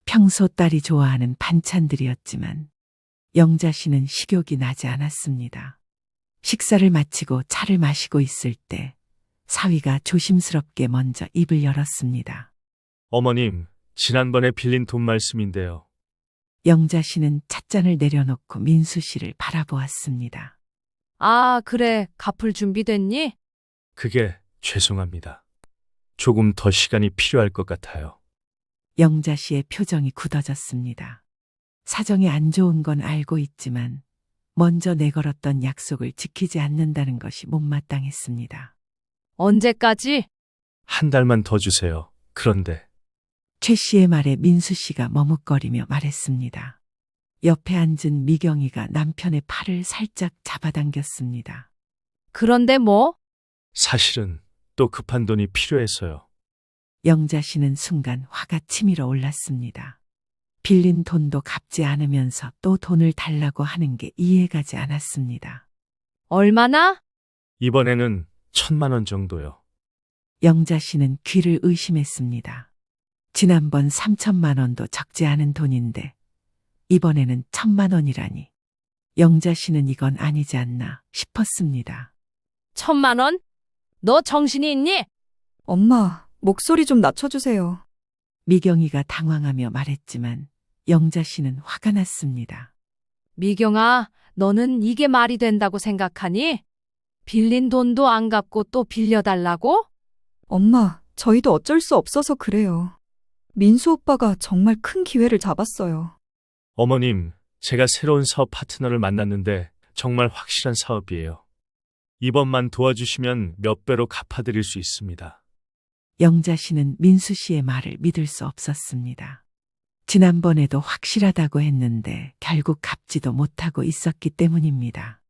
평소 딸이 좋아하는 반찬들이었지만 영자 씨는 식욕이 나지 않았습니다. 식사를 마치고 차를 마시고 있을 때 사위가 조심스럽게 먼저 입을 열었습니다. 어머님, 지난번에 빌린 돈 말씀인데요. 영자 씨는 찻잔을 내려놓고 민수 씨를 바라보았습니다. 아, 그래. 갚을 준비됐니? 그게 죄송합니다. 조금 더 시간이 필요할 것 같아요. 영자 씨의 표정이 굳어졌습니다. 사정이 안 좋은 건 알고 있지만 먼저 내걸었던 약속을 지키지 않는다는 것이 못마땅했습니다. 언제까지? 한 달만 더 주세요. 그런데 최 씨의 말에 민수 씨가 머뭇거리며 말했습니다. 옆에 앉은 미경이가 남편의 팔을 살짝 잡아당겼습니다. 그런데 뭐? 사실은 또 급한 돈이 필요해서요. 영자 씨는 순간 화가 치밀어 올랐습니다. 빌린 돈도 갚지 않으면서 또 돈을 달라고 하는 게 이해가지 않았습니다. 얼마나? 이번에는 1,000만 원 정도요. 영자 씨는 귀를 의심했습니다. 지난번 3천만 원도 적지 않은 돈인데 이번에는 1,000만 원이라니. 영자 씨는 이건 아니지 않나 싶었습니다. 1,000만 원? 너 정신이 있니? 엄마, 목소리 좀 낮춰주세요. 미경이가 당황하며 말했지만 영자 씨는 화가 났습니다. 미경아, 너는 이게 말이 된다고 생각하니? 빌린 돈도 안 갚고 또 빌려달라고? 엄마, 저희도 어쩔 수 없어서 그래요. 민수 오빠가 정말 큰 기회를 잡았어요. 어머님, 제가 새로운 사업 파트너를 만났는데 정말 확실한 사업이에요. 이번만 도와주시면 몇 배로 갚아드릴 수 있습니다. 영자 씨는 민수 씨의 말을 믿을 수 없었습니다. 지난번에도 확실하다고 했는데 결국 갚지도 못하고 있었기 때문입니다.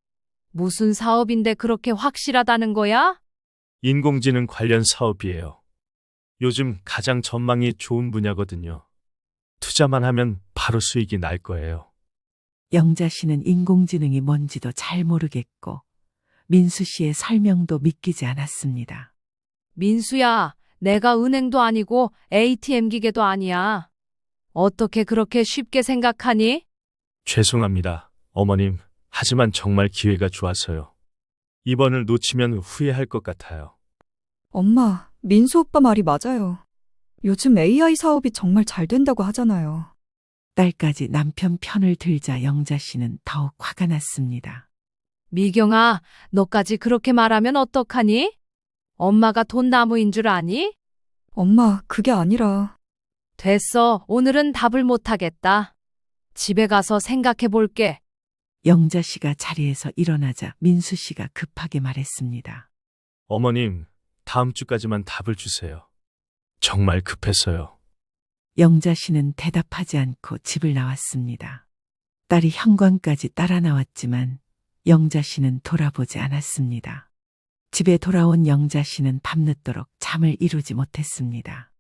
무슨 사업인데 그렇게 확실하다는 거야? 인공지능 관련 사업이에요. 요즘 가장 전망이 좋은 분야거든요. 투자만 하면 바로 수익이 날 거예요. 영자 씨는 인공지능이 뭔지도 잘 모르겠고 민수 씨의 설명도 믿기지 않았습니다. 민수야, 내가 은행도 아니고 ATM 기계도 아니야. 어떻게 그렇게 쉽게 생각하니? 죄송합니다, 어머님. 하지만 정말 기회가 좋아서요. 이번을 놓치면 후회할 것 같아요. 엄마, 민수 오빠 말이 맞아요. 요즘 AI 사업이 정말 잘 된다고 하잖아요. 딸까지 남편 편을 들자 영자 씨는 더욱 화가 났습니다. 미경아, 너까지 그렇게 말하면 어떡하니? 엄마가 돈 나무인 줄 아니? 엄마, 그게 아니라. 됐어, 오늘은 답을 못하겠다. 집에 가서 생각해 볼게. 영자 씨가 자리에서 일어나자 민수 씨가 급하게 말했습니다. 어머님, 다음 주까지만 답을 주세요. 정말 급해서요. 영자 씨는 대답하지 않고 집을 나왔습니다. 딸이 현관까지 따라 나왔지만 영자 씨는 돌아보지 않았습니다. 집에 돌아온 영자 씨는 밤늦도록 잠을 이루지 못했습니다.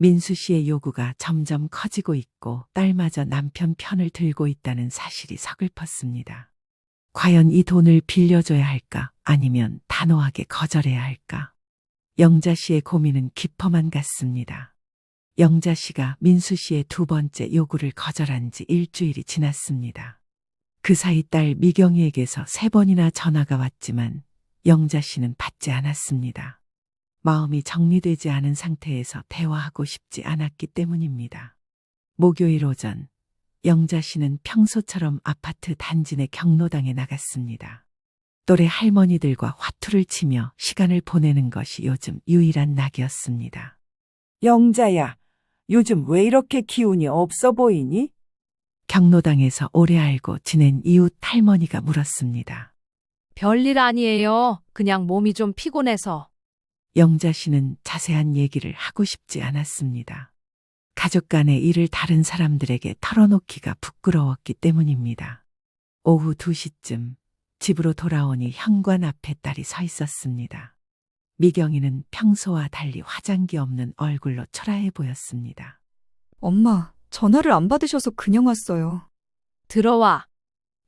민수 씨의 요구가 점점 커지고 있고 딸마저 남편 편을 들고 있다는 사실이 서글펐습니다. 과연 이 돈을 빌려줘야 할까 아니면 단호하게 거절해야 할까? 영자 씨의 고민은 깊어만 갔습니다. 영자 씨가 민수 씨의 두 번째 요구를 거절한 지 일주일이 지났습니다. 그 사이 딸 미경이에게서 3번이나 전화가 왔지만 영자 씨는 받지 않았습니다. 마음이 정리되지 않은 상태에서 대화하고 싶지 않았기 때문입니다. 목요일 오전, 영자 씨는 평소처럼 아파트 단지 내 경로당에 나갔습니다. 또래 할머니들과 화투를 치며 시간을 보내는 것이 요즘 유일한 낙이었습니다. 영자야, 요즘 왜 이렇게 기운이 없어 보이니? 경로당에서 오래 알고 지낸 이웃 할머니가 물었습니다. 별일 아니에요. 그냥 몸이 좀 피곤해서. 영자 씨는 자세한 얘기를 하고 싶지 않았습니다. 가족 간의 일을 다른 사람들에게 털어놓기가 부끄러웠기 때문입니다. 오후 2시쯤 집으로 돌아오니 현관 앞에 딸이 서 있었습니다. 미경이는 평소와 달리 화장기 없는 얼굴로 초라해 보였습니다. 엄마, 전화를 안 받으셔서 그냥 왔어요. 들어와.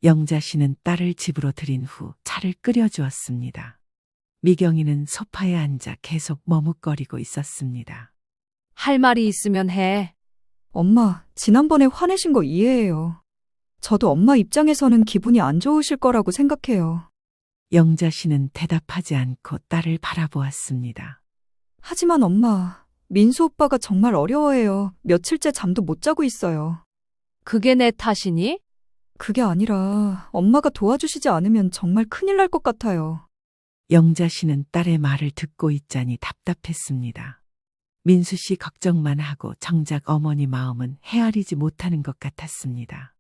영자 씨는 딸을 집으로 들인 후 차를 끓여주었습니다. 미경이는 소파에 앉아 계속 머뭇거리고 있었습니다. 할 말이 있으면 해. 엄마, 지난번에 화내신 거 이해해요. 저도 엄마 입장에서는 기분이 안 좋으실 거라고 생각해요. 영자 씨는 대답하지 않고 딸을 바라보았습니다. 하지만 엄마, 민수 오빠가 정말 어려워해요. 며칠째 잠도 못 자고 있어요. 그게 내 탓이니? 그게 아니라 엄마가 도와주시지 않으면 정말 큰일 날 것 같아요. 영자 씨는 딸의 말을 듣고 있자니 답답했습니다. 민수 씨 걱정만 하고 정작 어머니 마음은 헤아리지 못하는 것 같았습니다.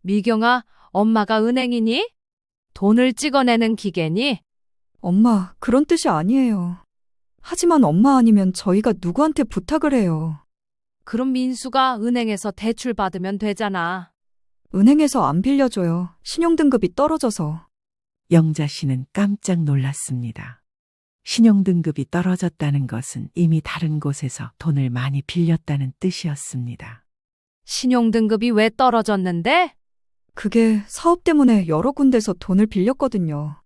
미경아, 엄마가 은행이니? 돈을 찍어내는 기계니? 엄마, 그런 뜻이 아니에요. 하지만 엄마 아니면 저희가 누구한테 부탁을 해요. 그럼 민수가 은행에서 대출 받으면 되잖아. 은행에서 안 빌려줘요. 신용등급이 떨어져서. 영자 씨는 깜짝 놀랐습니다. 신용등급이 떨어졌다는 것은 이미 다른 곳에서 돈을 많이 빌렸다는 뜻이었습니다. 신용등급이 왜 떨어졌는데? 그게 사업 때문에 여러 군데서 돈을 빌렸거든요.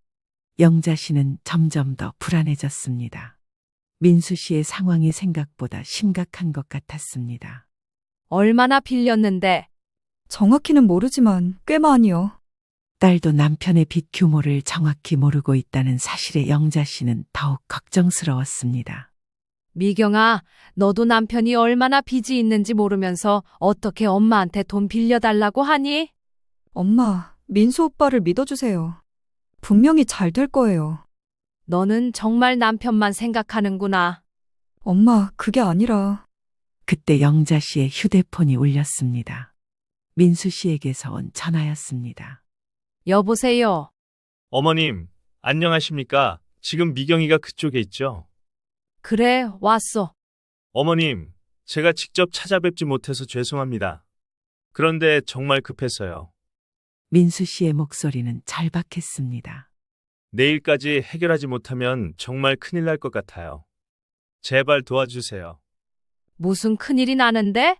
영자 씨는 점점 더 불안해졌습니다. 민수 씨의 상황이 생각보다 심각한 것 같았습니다. 얼마나 빌렸는데? 정확히는 모르지만 꽤 많이요. 딸도 남편의 빚 규모를 정확히 모르고 있다는 사실에 영자 씨는 더욱 걱정스러웠습니다. 미경아, 너도 남편이 얼마나 빚이 있는지 모르면서 어떻게 엄마한테 돈 빌려달라고 하니? 엄마, 민수 오빠를 믿어주세요. 분명히 잘 될 거예요. 너는 정말 남편만 생각하는구나. 엄마, 그게 아니라 그때 영자 씨의 휴대폰이 울렸습니다. 민수 씨에게서 온 전화였습니다. 여보세요. 어머님, 안녕하십니까? 지금 미경이가 그쪽에 있죠? 그래, 왔어. 어머님, 제가 직접 찾아뵙지 못해서 죄송합니다. 그런데 정말 급해서요. 민수 씨의 목소리는 절박했습니다. 내일까지 해결하지 못하면 정말 큰일 날 것 같아요. 제발 도와주세요. 무슨 큰일이 나는데?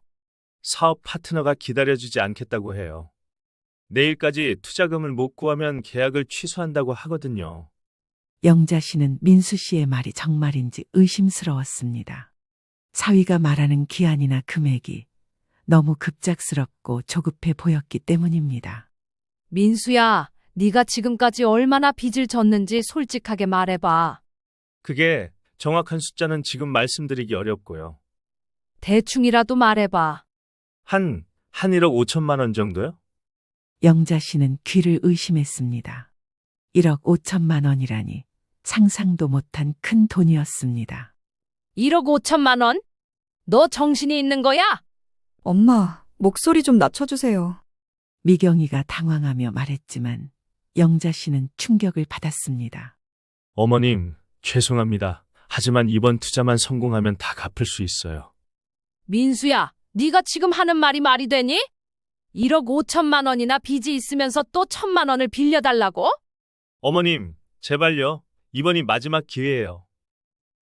사업 파트너가 기다려주지 않겠다고 해요. 내일까지 투자금을 못 구하면 계약을 취소한다고 하거든요. 영자 씨는 민수 씨의 말이 정말인지 의심스러웠습니다. 사위가 말하는 기한이나 금액이 너무 급작스럽고 조급해 보였기 때문입니다. 민수야, 네가 지금까지 얼마나 빚을 졌는지 솔직하게 말해봐. 그게 정확한 숫자는 지금 말씀드리기 어렵고요. 대충이라도 말해봐. 한 1억 5천만 원 정도요? 영자 씨는 귀를 의심했습니다. 1억 5천만 원이라니 상상도 못한 큰 돈이었습니다. 1억 5천만 원? 너 정신이 있는 거야? 엄마, 목소리 좀 낮춰주세요. 미경이가 당황하며 말했지만 영자 씨는 충격을 받았습니다. 어머님, 죄송합니다. 하지만 이번 투자만 성공하면 다 갚을 수 있어요. 민수야, 네가 지금 하는 말이 말이 되니? 1억 5천만 원이나 빚이 있으면서 또 1,000만 원을 빌려달라고? 어머님, 제발요. 이번이 마지막 기회예요.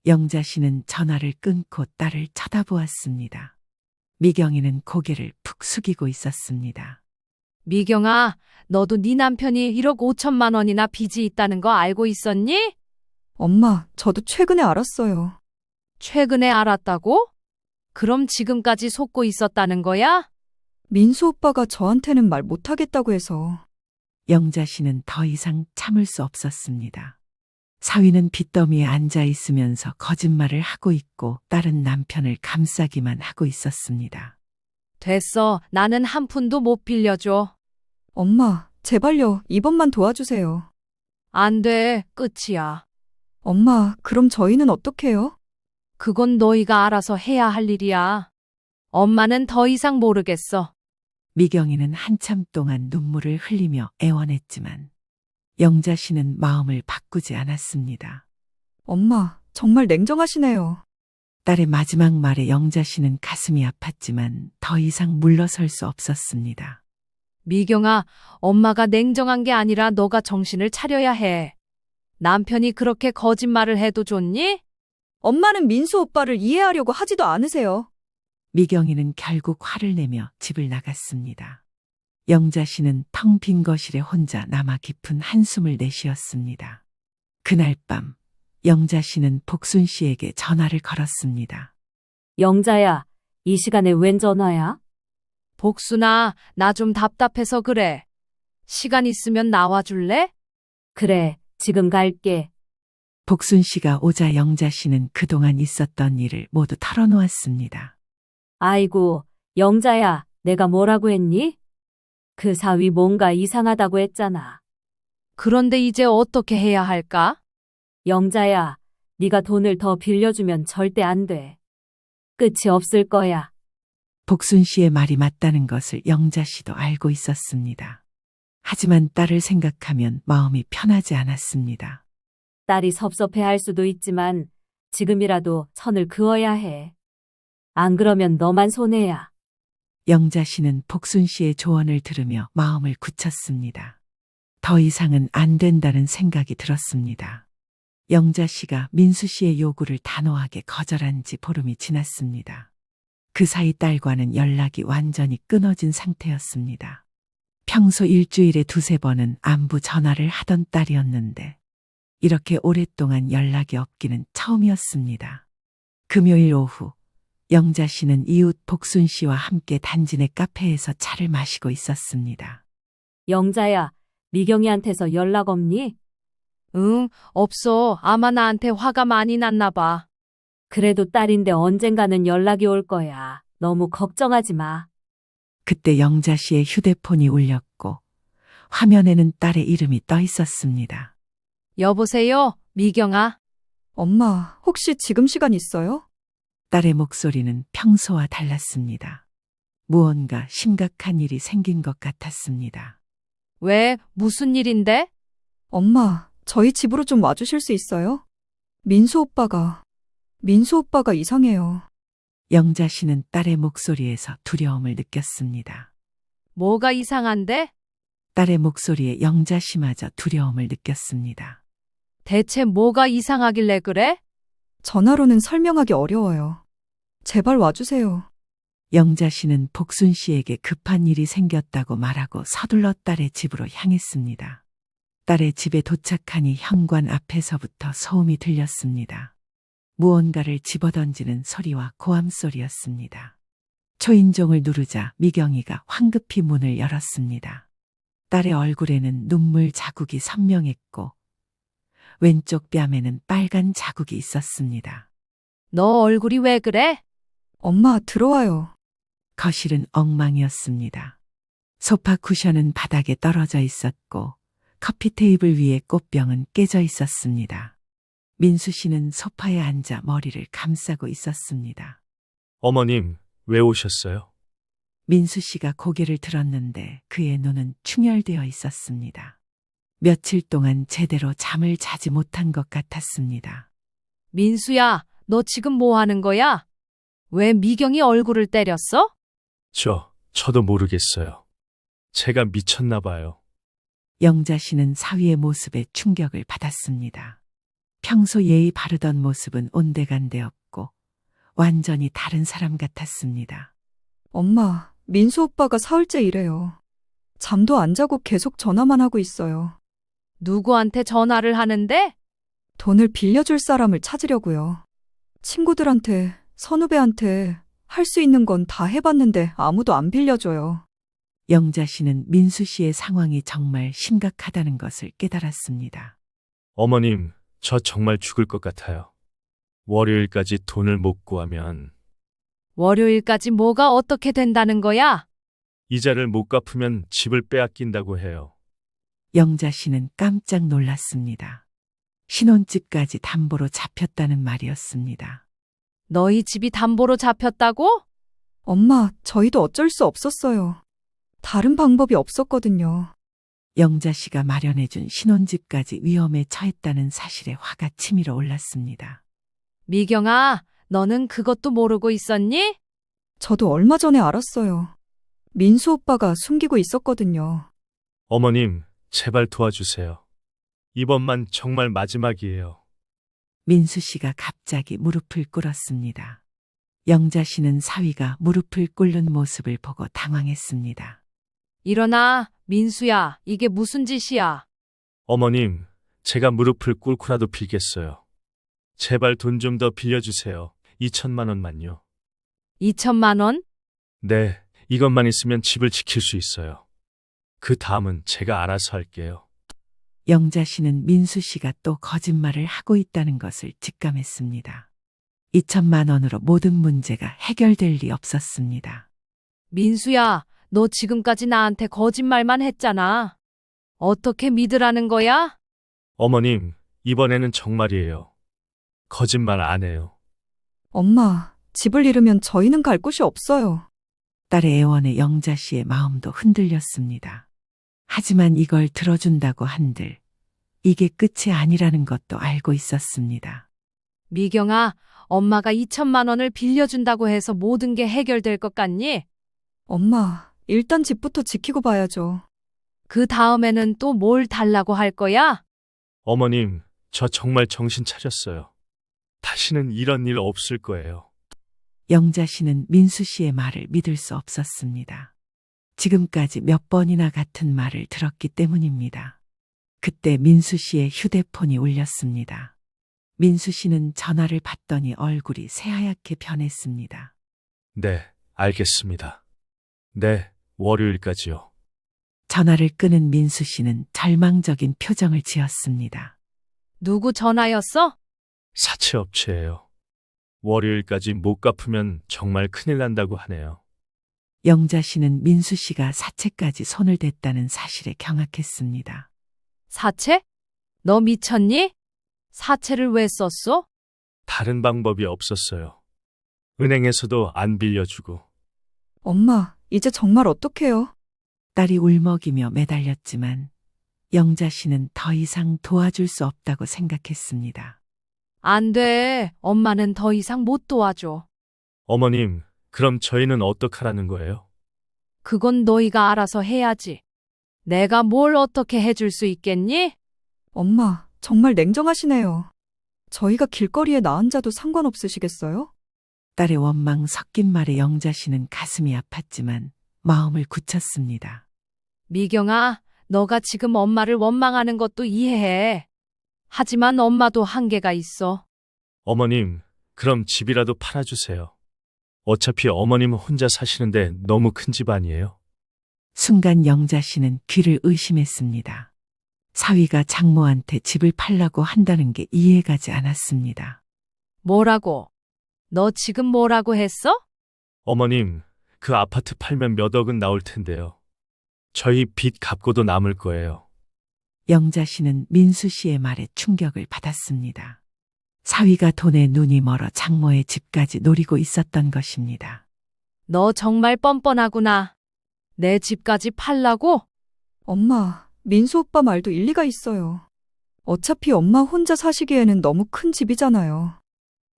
영자 씨는 전화를 끊고 딸을 쳐다보았습니다. 미경이는 고개를 푹 숙이고 있었습니다. 미경아, 너도 네 남편이 1억 5천만 원이나 빚이 있다는 거 알고 있었니? 엄마, 저도 최근에 알았어요. 최근에 알았다고? 그럼 지금까지 속고 있었다는 거야? 민수 오빠가 저한테는 말 못하겠다고 해서. 영자 씨는 더 이상 참을 수 없었습니다. 사위는 빚더미에 앉아 있으면서 거짓말을 하고 있고 딸은 남편을 감싸기만 하고 있었습니다. 됐어. 나는 한 푼도 못 빌려줘. 엄마, 제발요. 이번만 도와주세요. 안 돼. 끝이야. 엄마, 그럼 저희는 어떡해요? 그건 너희가 알아서 해야 할 일이야. 엄마는 더 이상 모르겠어. 미경이는 한참 동안 눈물을 흘리며 애원했지만 영자 씨는 마음을 바꾸지 않았습니다. 엄마, 정말 냉정하시네요. 딸의 마지막 말에 영자 씨는 가슴이 아팠지만 더 이상 물러설 수 없었습니다. 미경아, 엄마가 냉정한 게 아니라 너가 정신을 차려야 해. 남편이 그렇게 거짓말을 해도 좋니? 엄마는 민수 오빠를 이해하려고 하지도 않으세요. 미경이는 결국 화를 내며 집을 나갔습니다. 영자 씨는 텅 빈 거실에 혼자 남아 깊은 한숨을 내쉬었습니다. 그날 밤 영자 씨는 복순 씨에게 전화를 걸었습니다. 영자야, 이 시간에 웬 전화야? 복순아, 나 좀 답답해서 그래. 시간 있으면 나와줄래? 그래, 지금 갈게. 복순 씨가 오자 영자 씨는 그동안 있었던 일을 모두 털어놓았습니다. 아이고, 영자야, 내가 뭐라고 했니? 그 사위 뭔가 이상하다고 했잖아. 그런데 이제 어떻게 해야 할까? 영자야, 네가 돈을 더 빌려주면 절대 안 돼. 끝이 없을 거야. 복순 씨의 말이 맞다는 것을 영자 씨도 알고 있었습니다. 하지만 딸을 생각하면 마음이 편하지 않았습니다. 딸이 섭섭해할 수도 있지만 지금이라도 선을 그어야 해. 안 그러면 너만 손해야. 영자 씨는 복순 씨의 조언을 들으며 마음을 굳혔습니다. 더 이상은 안 된다는 생각이 들었습니다. 영자 씨가 민수 씨의 요구를 단호하게 거절한 지 보름이 지났습니다. 그 사이 딸과는 연락이 완전히 끊어진 상태였습니다. 평소 일주일에 2~3번은 안부 전화를 하던 딸이었는데 이렇게 오랫동안 연락이 없기는 처음이었습니다. 금요일 오후 영자 씨는 이웃 복순 씨와 함께 단지 내 카페에서 차를 마시고 있었습니다. 영자야, 미경이한테서 연락 없니? 응, 없어. 아마 나한테 화가 많이 났나 봐. 그래도 딸인데 언젠가는 연락이 올 거야. 너무 걱정하지 마. 그때 영자 씨의 휴대폰이 울렸고 화면에는 딸의 이름이 떠 있었습니다. 여보세요, 미경아. 엄마, 혹시 지금 시간 있어요? 딸의 목소리는 평소와 달랐습니다. 무언가 심각한 일이 생긴 것 같았습니다. 왜, 무슨 일인데? 엄마, 저희 집으로 좀 와주실 수 있어요? 민수 오빠가 이상해요. 영자 씨는 딸의 목소리에서 두려움을 느꼈습니다. 뭐가 이상한데? 딸의 목소리에 영자 씨마저 두려움을 느꼈습니다. 대체 뭐가 이상하길래 그래? 전화로는 설명하기 어려워요. 제발 와주세요. 영자 씨는 복순 씨에게 급한 일이 생겼다고 말하고 서둘러 딸의 집으로 향했습니다. 딸의 집에 도착하니 현관 앞에서부터 소음이 들렸습니다. 무언가를 집어던지는 소리와 고함 소리였습니다. 초인종을 누르자 미경이가 황급히 문을 열었습니다. 딸의 얼굴에는 눈물 자국이 선명했고 왼쪽 뺨에는 빨간 자국이 있었습니다. 너 얼굴이 왜 그래? 엄마, 들어와요. 거실은 엉망이었습니다. 소파 쿠션은 바닥에 떨어져 있었고 커피 테이블 위에 꽃병은 깨져 있었습니다. 민수 씨는 소파에 앉아 머리를 감싸고 있었습니다. 어머님, 왜 오셨어요? 민수 씨가 고개를 들었는데 그의 눈은 충혈되어 있었습니다. 며칠 동안 제대로 잠을 자지 못한 것 같았습니다. 민수야, 너 지금 뭐 하는 거야? 왜 미경이 얼굴을 때렸어? 저도 모르겠어요. 제가 미쳤나 봐요. 영자 씨는 사위의 모습에 충격을 받았습니다. 평소 예의 바르던 모습은 온데간데 없고 완전히 다른 사람 같았습니다. 엄마, 민수 오빠가 사흘째 이래요. 잠도 안 자고 계속 전화만 하고 있어요. 누구한테 전화를 하는데? 돈을 빌려줄 사람을 찾으려고요. 친구들한테, 선후배한테 할 수 있는 건 다 해봤는데 아무도 안 빌려줘요. 영자 씨는 민수 씨의 상황이 정말 심각하다는 것을 깨달았습니다. 어머님, 저 정말 죽을 것 같아요. 월요일까지 돈을 못 구하면 월요일까지 뭐가 어떻게 된다는 거야? 이자를 못 갚으면 집을 빼앗긴다고 해요. 영자 씨는 깜짝 놀랐습니다. 신혼집까지 담보로 잡혔다는 말이었습니다. 너희 집이 담보로 잡혔다고? 엄마, 저희도 어쩔 수 없었어요. 다른 방법이 없었거든요. 영자 씨가 마련해준 신혼집까지 위험에 처했다는 사실에 화가 치밀어 올랐습니다. 미경아, 너는 그것도 모르고 있었니? 저도 얼마 전에 알았어요. 민수 오빠가 숨기고 있었거든요. 어머님, 제발 도와주세요. 이번만 정말 마지막이에요. 민수 씨가 갑자기 무릎을 꿇었습니다. 영자 씨는 사위가 무릎을 꿇는 모습을 보고 당황했습니다. 일어나, 민수야. 이게 무슨 짓이야? 어머님, 제가 무릎을 꿇고라도 빌겠어요. 제발 돈 좀 더 빌려주세요. 2천만 원만요. 2천만 원? 네, 이것만 있으면 집을 지킬 수 있어요. 그 다음은 제가 알아서 할게요. 영자 씨는 민수 씨가 또 거짓말을 하고 있다는 것을 직감했습니다. 2천만 원으로 모든 문제가 해결될 리 없었습니다. 민수야, 너 지금까지 나한테 거짓말만 했잖아. 어떻게 믿으라는 거야? 어머님, 이번에는 정말이에요. 거짓말 안 해요. 엄마, 집을 잃으면 저희는 갈 곳이 없어요. 딸의 애원에 영자 씨의 마음도 흔들렸습니다. 하지만 이걸 들어준다고 한들 이게 끝이 아니라는 것도 알고 있었습니다. 미경아, 엄마가 2천만 원을 빌려준다고 해서 모든 게 해결될 것 같니? 엄마, 일단 집부터 지키고 봐야죠. 그 다음에는 또 뭘 달라고 할 거야? 어머님, 저 정말 정신 차렸어요. 다시는 이런 일 없을 거예요. 영자 씨는 민수 씨의 말을 믿을 수 없었습니다. 지금까지 몇 번이나 같은 말을 들었기 때문입니다. 그때 민수 씨의 휴대폰이 울렸습니다. 민수 씨는 전화를 받더니 얼굴이 새하얗게 변했습니다. 네, 알겠습니다. 네, 월요일까지요. 전화를 끊은 민수 씨는 절망적인 표정을 지었습니다. 누구 전화였어? 사채업체예요. 월요일까지 못 갚으면 정말 큰일 난다고 하네요. 영자 씨는 민수 씨가 사채까지 손을 댔다는 사실에 경악했습니다. 사채? 너 미쳤니? 사채를 왜 썼어? 다른 방법이 없었어요. 은행에서도 안 빌려주고. 엄마, 이제 정말 어떡해요? 딸이 울먹이며 매달렸지만 영자 씨는 더 이상 도와줄 수 없다고 생각했습니다. 안 돼. 엄마는 더 이상 못 도와줘. 어머님, 그럼 저희는 어떡하라는 거예요? 그건 너희가 알아서 해야지. 내가 뭘 어떻게 해줄 수 있겠니? 엄마, 정말 냉정하시네요. 저희가 길거리에 나 앉아도 상관없으시겠어요? 딸의 원망 섞인 말에 영자 씨는 가슴이 아팠지만 마음을 굳혔습니다. 미경아, 너가 지금 엄마를 원망하는 것도 이해해. 하지만 엄마도 한계가 있어. 어머님, 그럼 집이라도 팔아주세요. 어차피 어머님 혼자 사시는데 너무 큰 집 아니에요? 순간 영자 씨는 귀를 의심했습니다. 사위가 장모한테 집을 팔라고 한다는 게 이해가지 않았습니다. 뭐라고? 너 지금 뭐라고 했어? 어머님, 그 아파트 팔면 몇 억은 나올 텐데요. 저희 빚 갚고도 남을 거예요. 영자 씨는 민수 씨의 말에 충격을 받았습니다. 사위가 돈에 눈이 멀어 장모의 집까지 노리고 있었던 것입니다. 너 정말 뻔뻔하구나. 내 집까지 팔라고? 엄마, 민수 오빠 말도 일리가 있어요. 어차피 엄마 혼자 사시기에는 너무 큰 집이잖아요.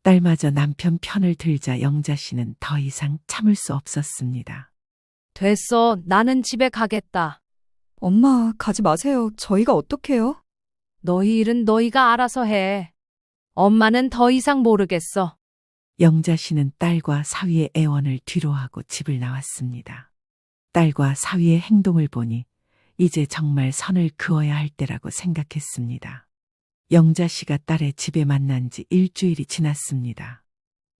딸마저 남편 편을 들자 영자 씨는 더 이상 참을 수 없었습니다. 됐어. 나는 집에 가겠다. 엄마, 가지 마세요. 저희가 어떡해요? 너희 일은 너희가 알아서 해. 엄마는 더 이상 모르겠어. 영자 씨는 딸과 사위의 애원을 뒤로하고 집을 나왔습니다. 딸과 사위의 행동을 보니 이제 정말 선을 그어야 할 때라고 생각했습니다. 영자 씨가 딸의 집에 만난 지 일주일이 지났습니다.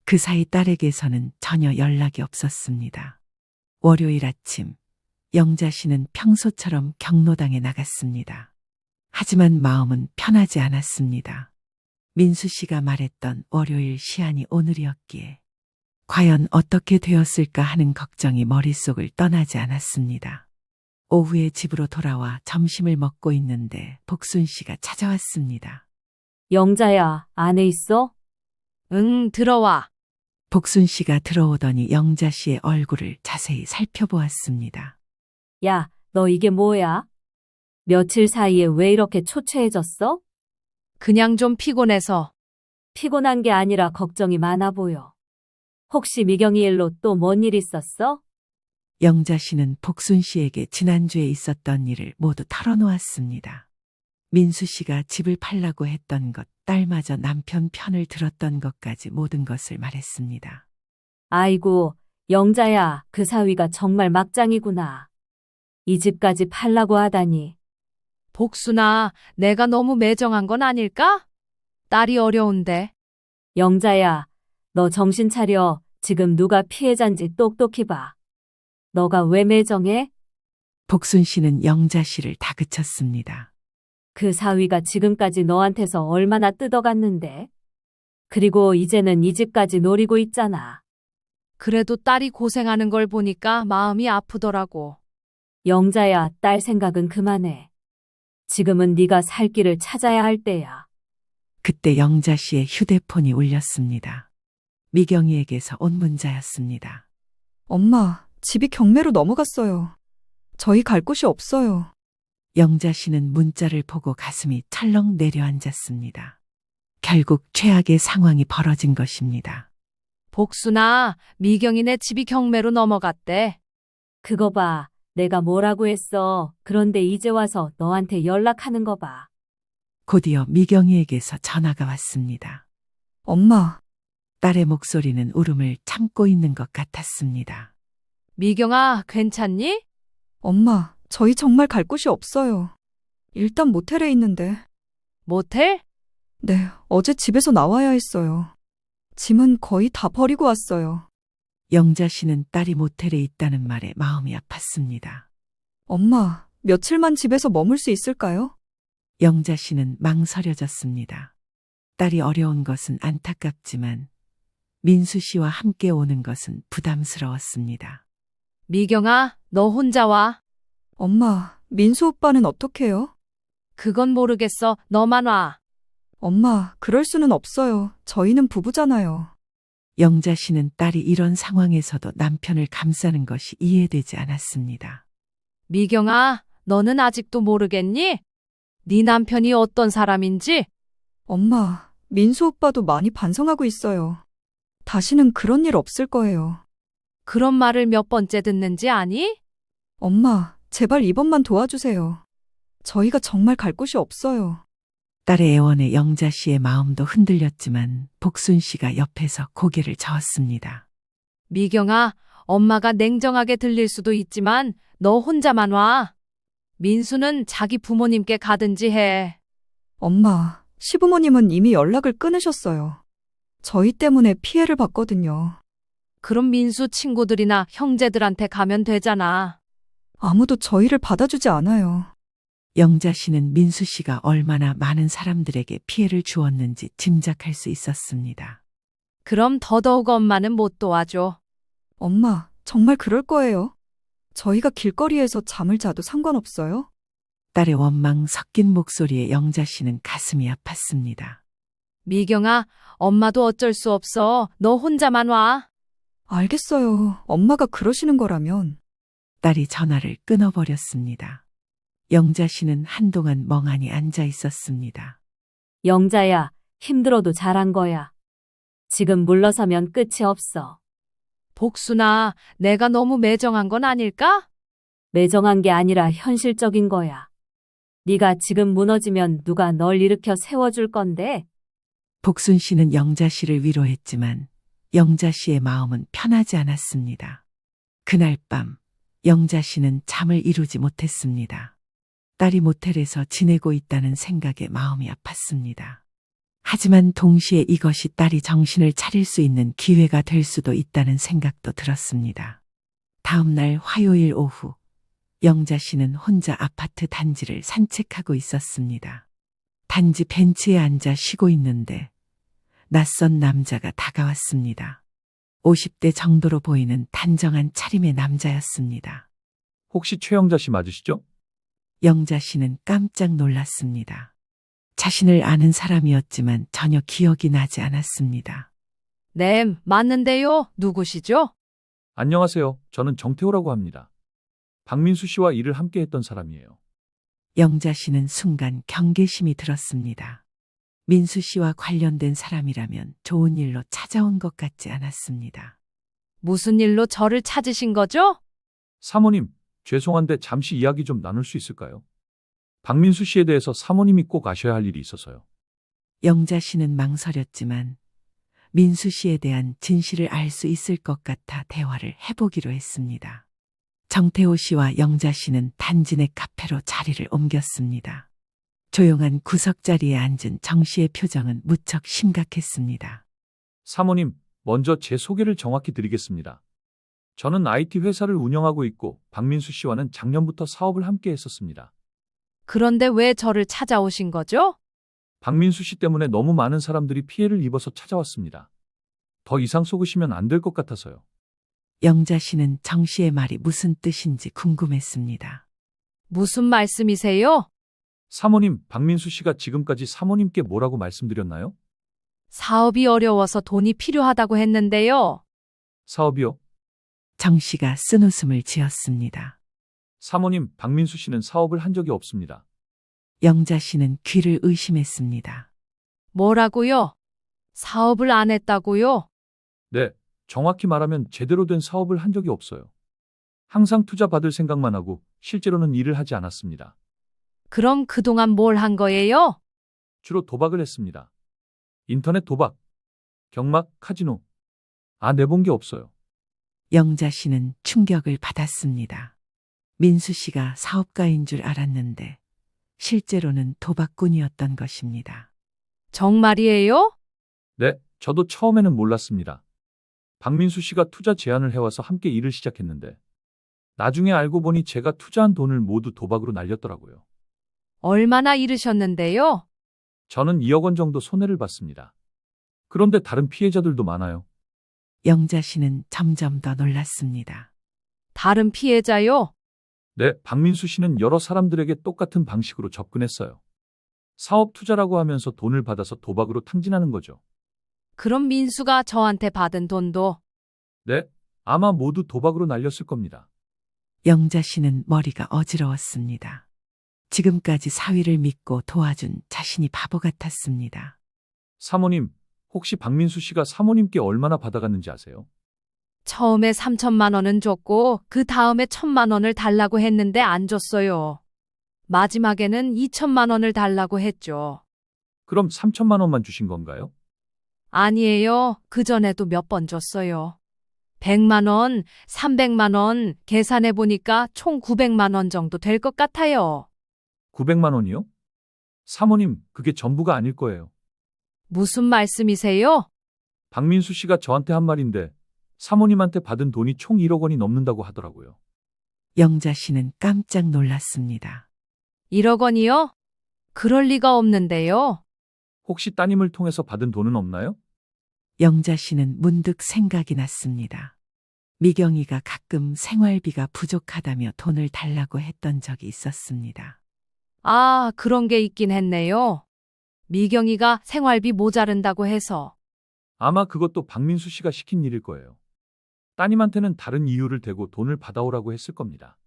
그 사이 딸에게서는 전혀 연락이 없었습니다. 월요일 아침, 영자 씨는 평소처럼 경로당에 나갔습니다. 하지만 마음은 편하지 않았습니다. 민수 씨가 말했던 월요일 시한이 오늘이었기에 과연 어떻게 되었을까 하는 걱정이 머릿속을 떠나지 않았습니다. 오후에 집으로 돌아와 점심을 먹고 있는데 복순 씨가 찾아왔습니다. 영자야, 안에 있어? 응, 들어와. 복순 씨가 들어오더니 영자 씨의 얼굴을 자세히 살펴보았습니다. 야, 너 이게 뭐야? 며칠 사이에 왜 이렇게 초췌해졌어? 그냥 좀 피곤해서. 피곤한 게 아니라 걱정이 많아 보여. 혹시 미경이 일로 또 뭔 일 있었어? 영자 씨는 복순 씨에게 지난주에 있었던 일을 모두 털어놓았습니다. 민수 씨가 집을 팔라고 했던 것, 딸마저 남편 편을 들었던 것까지 모든 것을 말했습니다. 아이고, 영자야, 그 사위가 정말 막장이구나. 이 집까지 팔라고 하다니. 복순아, 내가 너무 매정한 건 아닐까? 딸이 어려운데. 영자야, 너 정신 차려. 지금 누가 피해자인지 똑똑히 봐. 너가 왜 매정해? 복순 씨는 영자 씨를 다그쳤습니다. 그 사위가 지금까지 너한테서 얼마나 뜯어갔는데? 그리고 이제는 이 집까지 노리고 있잖아. 그래도 딸이 고생하는 걸 보니까 마음이 아프더라고. 영자야, 딸 생각은 그만해. 지금은 네가 살 길을 찾아야 할 때야. 그때 영자 씨의 휴대폰이 울렸습니다. 미경이에게서 온 문자였습니다. 엄마, 집이 경매로 넘어갔어요. 저희 갈 곳이 없어요. 영자 씨는 문자를 보고 가슴이 철렁 내려앉았습니다. 결국 최악의 상황이 벌어진 것입니다. 복순아, 미경이네 집이 경매로 넘어갔대. 그거 봐. 내가 뭐라고 했어. 그런데 이제 와서 너한테 연락하는 거 봐. 곧이어 미경이에게서 전화가 왔습니다. 엄마, 딸의 목소리는 울음을 참고 있는 것 같았습니다. 미경아, 괜찮니? 엄마, 저희 정말 갈 곳이 없어요. 일단 모텔에 있는데. 모텔? 네, 어제 집에서 나와야 했어요. 짐은 거의 다 버리고 왔어요. 영자 씨는 딸이 모텔에 있다는 말에 마음이 아팠습니다. 엄마, 며칠만 집에서 머물 수 있을까요? 영자 씨는 망설여졌습니다. 딸이 어려운 것은 안타깝지만 민수 씨와 함께 오는 것은 부담스러웠습니다. 미경아, 너 혼자 와. 엄마, 민수 오빠는 어떡해요? 그건 모르겠어. 너만 와. 엄마, 그럴 수는 없어요. 저희는 부부잖아요. 영자 씨는 딸이 이런 상황에서도 남편을 감싸는 것이 이해되지 않았습니다. 미경아, 너는 아직도 모르겠니? 네 남편이 어떤 사람인지? 엄마, 민수 오빠도 많이 반성하고 있어요. 다시는 그런 일 없을 거예요. 그런 말을 몇 번째 듣는지 아니? 엄마, 제발 이번만 도와주세요. 저희가 정말 갈 곳이 없어요. 딸의 애원에 영자 씨의 마음도 흔들렸지만 복순 씨가 옆에서 고개를 저었습니다. 미경아, 엄마가 냉정하게 들릴 수도 있지만 너 혼자만 와. 민수는 자기 부모님께 가든지 해. 엄마, 시부모님은 이미 연락을 끊으셨어요. 저희 때문에 피해를 봤거든요. 그럼 민수 친구들이나 형제들한테 가면 되잖아. 아무도 저희를 받아주지 않아요. 영자 씨는 민수 씨가 얼마나 많은 사람들에게 피해를 주었는지 짐작할 수 있었습니다. 그럼 더더욱 엄마는 못 도와줘. 엄마, 정말 그럴 거예요? 저희가 길거리에서 잠을 자도 상관없어요? 딸의 원망 섞인 목소리에 영자 씨는 가슴이 아팠습니다. 미경아, 엄마도 어쩔 수 없어. 너 혼자만 와. 알겠어요. 엄마가 그러시는 거라면. 딸이 전화를 끊어버렸습니다. 영자 씨는 한동안 멍하니 앉아 있었습니다. 영자야, 힘들어도 잘한 거야. 지금 물러서면 끝이 없어. 복순아, 내가 너무 매정한 건 아닐까? 매정한 게 아니라 현실적인 거야. 네가 지금 무너지면 누가 널 일으켜 세워줄 건데? 복순 씨는 영자 씨를 위로했지만 영자 씨의 마음은 편하지 않았습니다. 그날 밤 영자 씨는 잠을 이루지 못했습니다. 딸이 모텔에서 지내고 있다는 생각에 마음이 아팠습니다. 하지만 동시에 이것이 딸이 정신을 차릴 수 있는 기회가 될 수도 있다는 생각도 들었습니다. 다음 날 화요일 오후 영자 씨는 혼자 아파트 단지를 산책하고 있었습니다. 단지 벤치에 앉아 쉬고 있는데 낯선 남자가 다가왔습니다. 50대 정도로 보이는 단정한 차림의 남자였습니다. 혹시 최영자 씨 맞으시죠? 영자 씨는 깜짝 놀랐습니다. 자신을 아는 사람이었지만 전혀 기억이 나지 않았습니다. 네, 맞는데요. 누구시죠? 안녕하세요. 저는 정태호라고 합니다. 박민수 씨와 일을 함께 했던 사람이에요. 영자 씨는 순간 경계심이 들었습니다. 민수 씨와 관련된 사람이라면 좋은 일로 찾아온 것 같지 않았습니다. 무슨 일로 저를 찾으신 거죠? 사모님, 죄송한데 잠시 이야기 좀 나눌 수 있을까요? 박민수 씨에 대해서 사모님이 꼭 아셔야 할 일이 있어서요. 영자 씨는 망설였지만 민수 씨에 대한 진실을 알 수 있을 것 같아 대화를 해보기로 했습니다. 정태호 씨와 영자 씨는 단지 내 카페로 자리를 옮겼습니다. 조용한 구석자리에 앉은 정 씨의 표정은 무척 심각했습니다. 사모님, 먼저 제 소개를 정확히 드리겠습니다. 저는 IT 회사를 운영하고 있고 박민수 씨와는 작년부터 사업을 함께 했었습니다. 그런데 왜 저를 찾아오신 거죠? 박민수 씨 때문에 너무 많은 사람들이 피해를 입어서 찾아왔습니다. 더 이상 속으시면 안 될 것 같아서요. 영자 씨는 정 씨의 말이 무슨 뜻인지 궁금했습니다. 무슨 말씀이세요? 사모님, 박민수 씨가 지금까지 사모님께 뭐라고 말씀드렸나요? 사업이 어려워서 돈이 필요하다고 했는데요. 사업이요? 정 씨가 쓴웃음을 지었습니다. 사모님, 박민수 씨는 사업을 한 적이 없습니다. 영자 씨는 귀를 의심했습니다. 뭐라고요? 사업을 안 했다고요? 네, 정확히 말하면 제대로 된 사업을 한 적이 없어요. 항상 투자 받을 생각만 하고 실제로는 일을 하지 않았습니다. 그럼 그동안 뭘 한 거예요? 주로 도박을 했습니다. 인터넷 도박, 경막, 카지노. 내본 게 없어요. 영자 씨는 충격을 받았습니다. 민수 씨가 사업가인 줄 알았는데 실제로는 도박꾼이었던 것입니다. 정말이에요? 네, 저도 처음에는 몰랐습니다. 박민수 씨가 투자 제안을 해와서 함께 일을 시작했는데 나중에 알고 보니 제가 투자한 돈을 모두 도박으로 날렸더라고요. 얼마나 잃으셨는데요? 저는 2억 원 정도 손해를 봤습니다. 그런데 다른 피해자들도 많아요. 영자 씨는 점점 더 놀랐습니다. 다른 피해자요? 네, 박민수 씨는 여러 사람들에게 똑같은 방식으로 접근했어요. 사업 투자라고 하면서 돈을 받아서 도박으로 탕진하는 거죠. 그럼 민수가 저한테 받은 돈도 네, 아마 모두 도박으로 날렸을 겁니다. 영자 씨는 머리가 어지러웠습니다. 지금까지 사위를 믿고 도와준 자신이 바보 같았습니다. 사모님, 혹시 박민수 씨가 사모님께 얼마나 받아갔는지 아세요? 처음에 3천만 원은 줬고 그 다음에 1,000만 원을 달라고 했는데 안 줬어요. 마지막에는 2천만 원을 달라고 했죠. 그럼 3천만 원만 주신 건가요? 아니에요. 그전에도 몇 번 줬어요. 100만 원, 300만 원 계산해 보니까 총 900만 원 정도 될 것 같아요. 900만 원이요? 사모님, 그게 전부가 아닐 거예요. 무슨 말씀이세요? 박민수 씨가 저한테 한 말인데 사모님한테 받은 돈이 총 1억 원이 넘는다고 하더라고요. 영자 씨는 깜짝 놀랐습니다. 1억 원이요? 그럴 리가 없는데요. 혹시 따님을 통해서 받은 돈은 없나요? 영자 씨는 문득 생각이 났습니다. 미경이가 가끔 생활비가 부족하다며 돈을 달라고 했던 적이 있었습니다. 아, 그런 게 있긴 했네요. 미경이가 생활비 모자른다고 해서. 아마 그것도 박민수 씨가 시킨 일일 거예요. 따님한테는 다른 이유를 대고 돈을 받아오라고 했을 겁니다.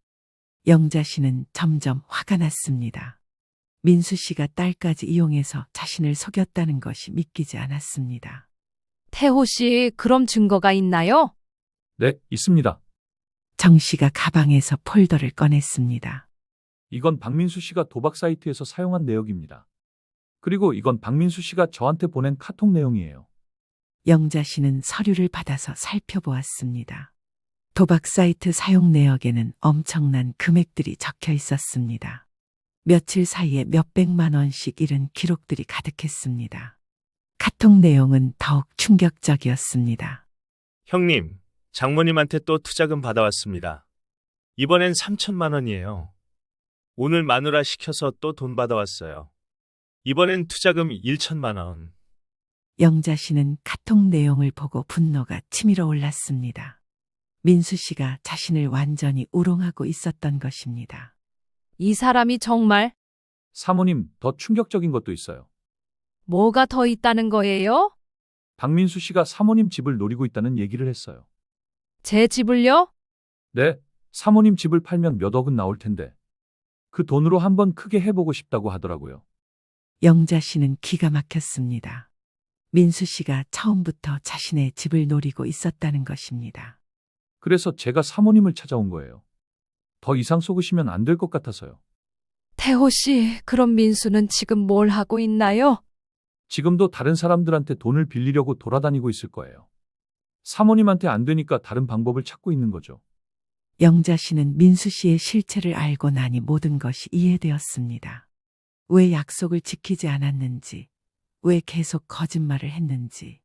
영자 씨는 점점 화가 났습니다. 민수 씨가 딸까지 이용해서 자신을 속였다는 것이 믿기지 않았습니다. 태호 씨, 그럼 증거가 있나요? 네, 있습니다. 정 씨가 가방에서 폴더를 꺼냈습니다. 이건 박민수 씨가 도박 사이트에서 사용한 내역입니다. 그리고 이건 박민수 씨가 저한테 보낸 카톡 내용이에요. 영자 씨는 서류를 받아서 살펴보았습니다. 도박 사이트 사용 내역에는 엄청난 금액들이 적혀 있었습니다. 며칠 사이에 몇백만 원씩 잃은 기록들이 가득했습니다. 카톡 내용은 더욱 충격적이었습니다. 형님, 장모님한테 또 투자금 받아왔습니다. 이번엔 3천만 원이에요. 오늘 마누라 시켜서 또 돈 받아왔어요. 이번엔 투자금 1천만 원. 영자 씨는 카톡 내용을 보고 분노가 치밀어 올랐습니다. 민수 씨가 자신을 완전히 우롱하고 있었던 것입니다. 이 사람이 정말 사모님, 더 충격적인 것도 있어요. 뭐가 더 있다는 거예요? 박민수 씨가 사모님 집을 노리고 있다는 얘기를 했어요. 제 집을요? 네, 사모님 집을 팔면 몇 억은 나올 텐데 그 돈으로 한번 크게 해보고 싶다고 하더라고요. 영자 씨는 기가 막혔습니다. 민수 씨가 처음부터 자신의 집을 노리고 있었다는 것입니다. 그래서 제가 사모님을 찾아온 거예요. 더 이상 속으시면 안 될 것 같아서요. 태호 씨, 그럼 민수는 지금 뭘 하고 있나요? 지금도 다른 사람들한테 돈을 빌리려고 돌아다니고 있을 거예요. 사모님한테 안 되니까 다른 방법을 찾고 있는 거죠. 영자 씨는 민수 씨의 실체를 알고 나니 모든 것이 이해되었습니다. 왜 약속을 지키지 않았는지, 왜 계속 거짓말을 했는지,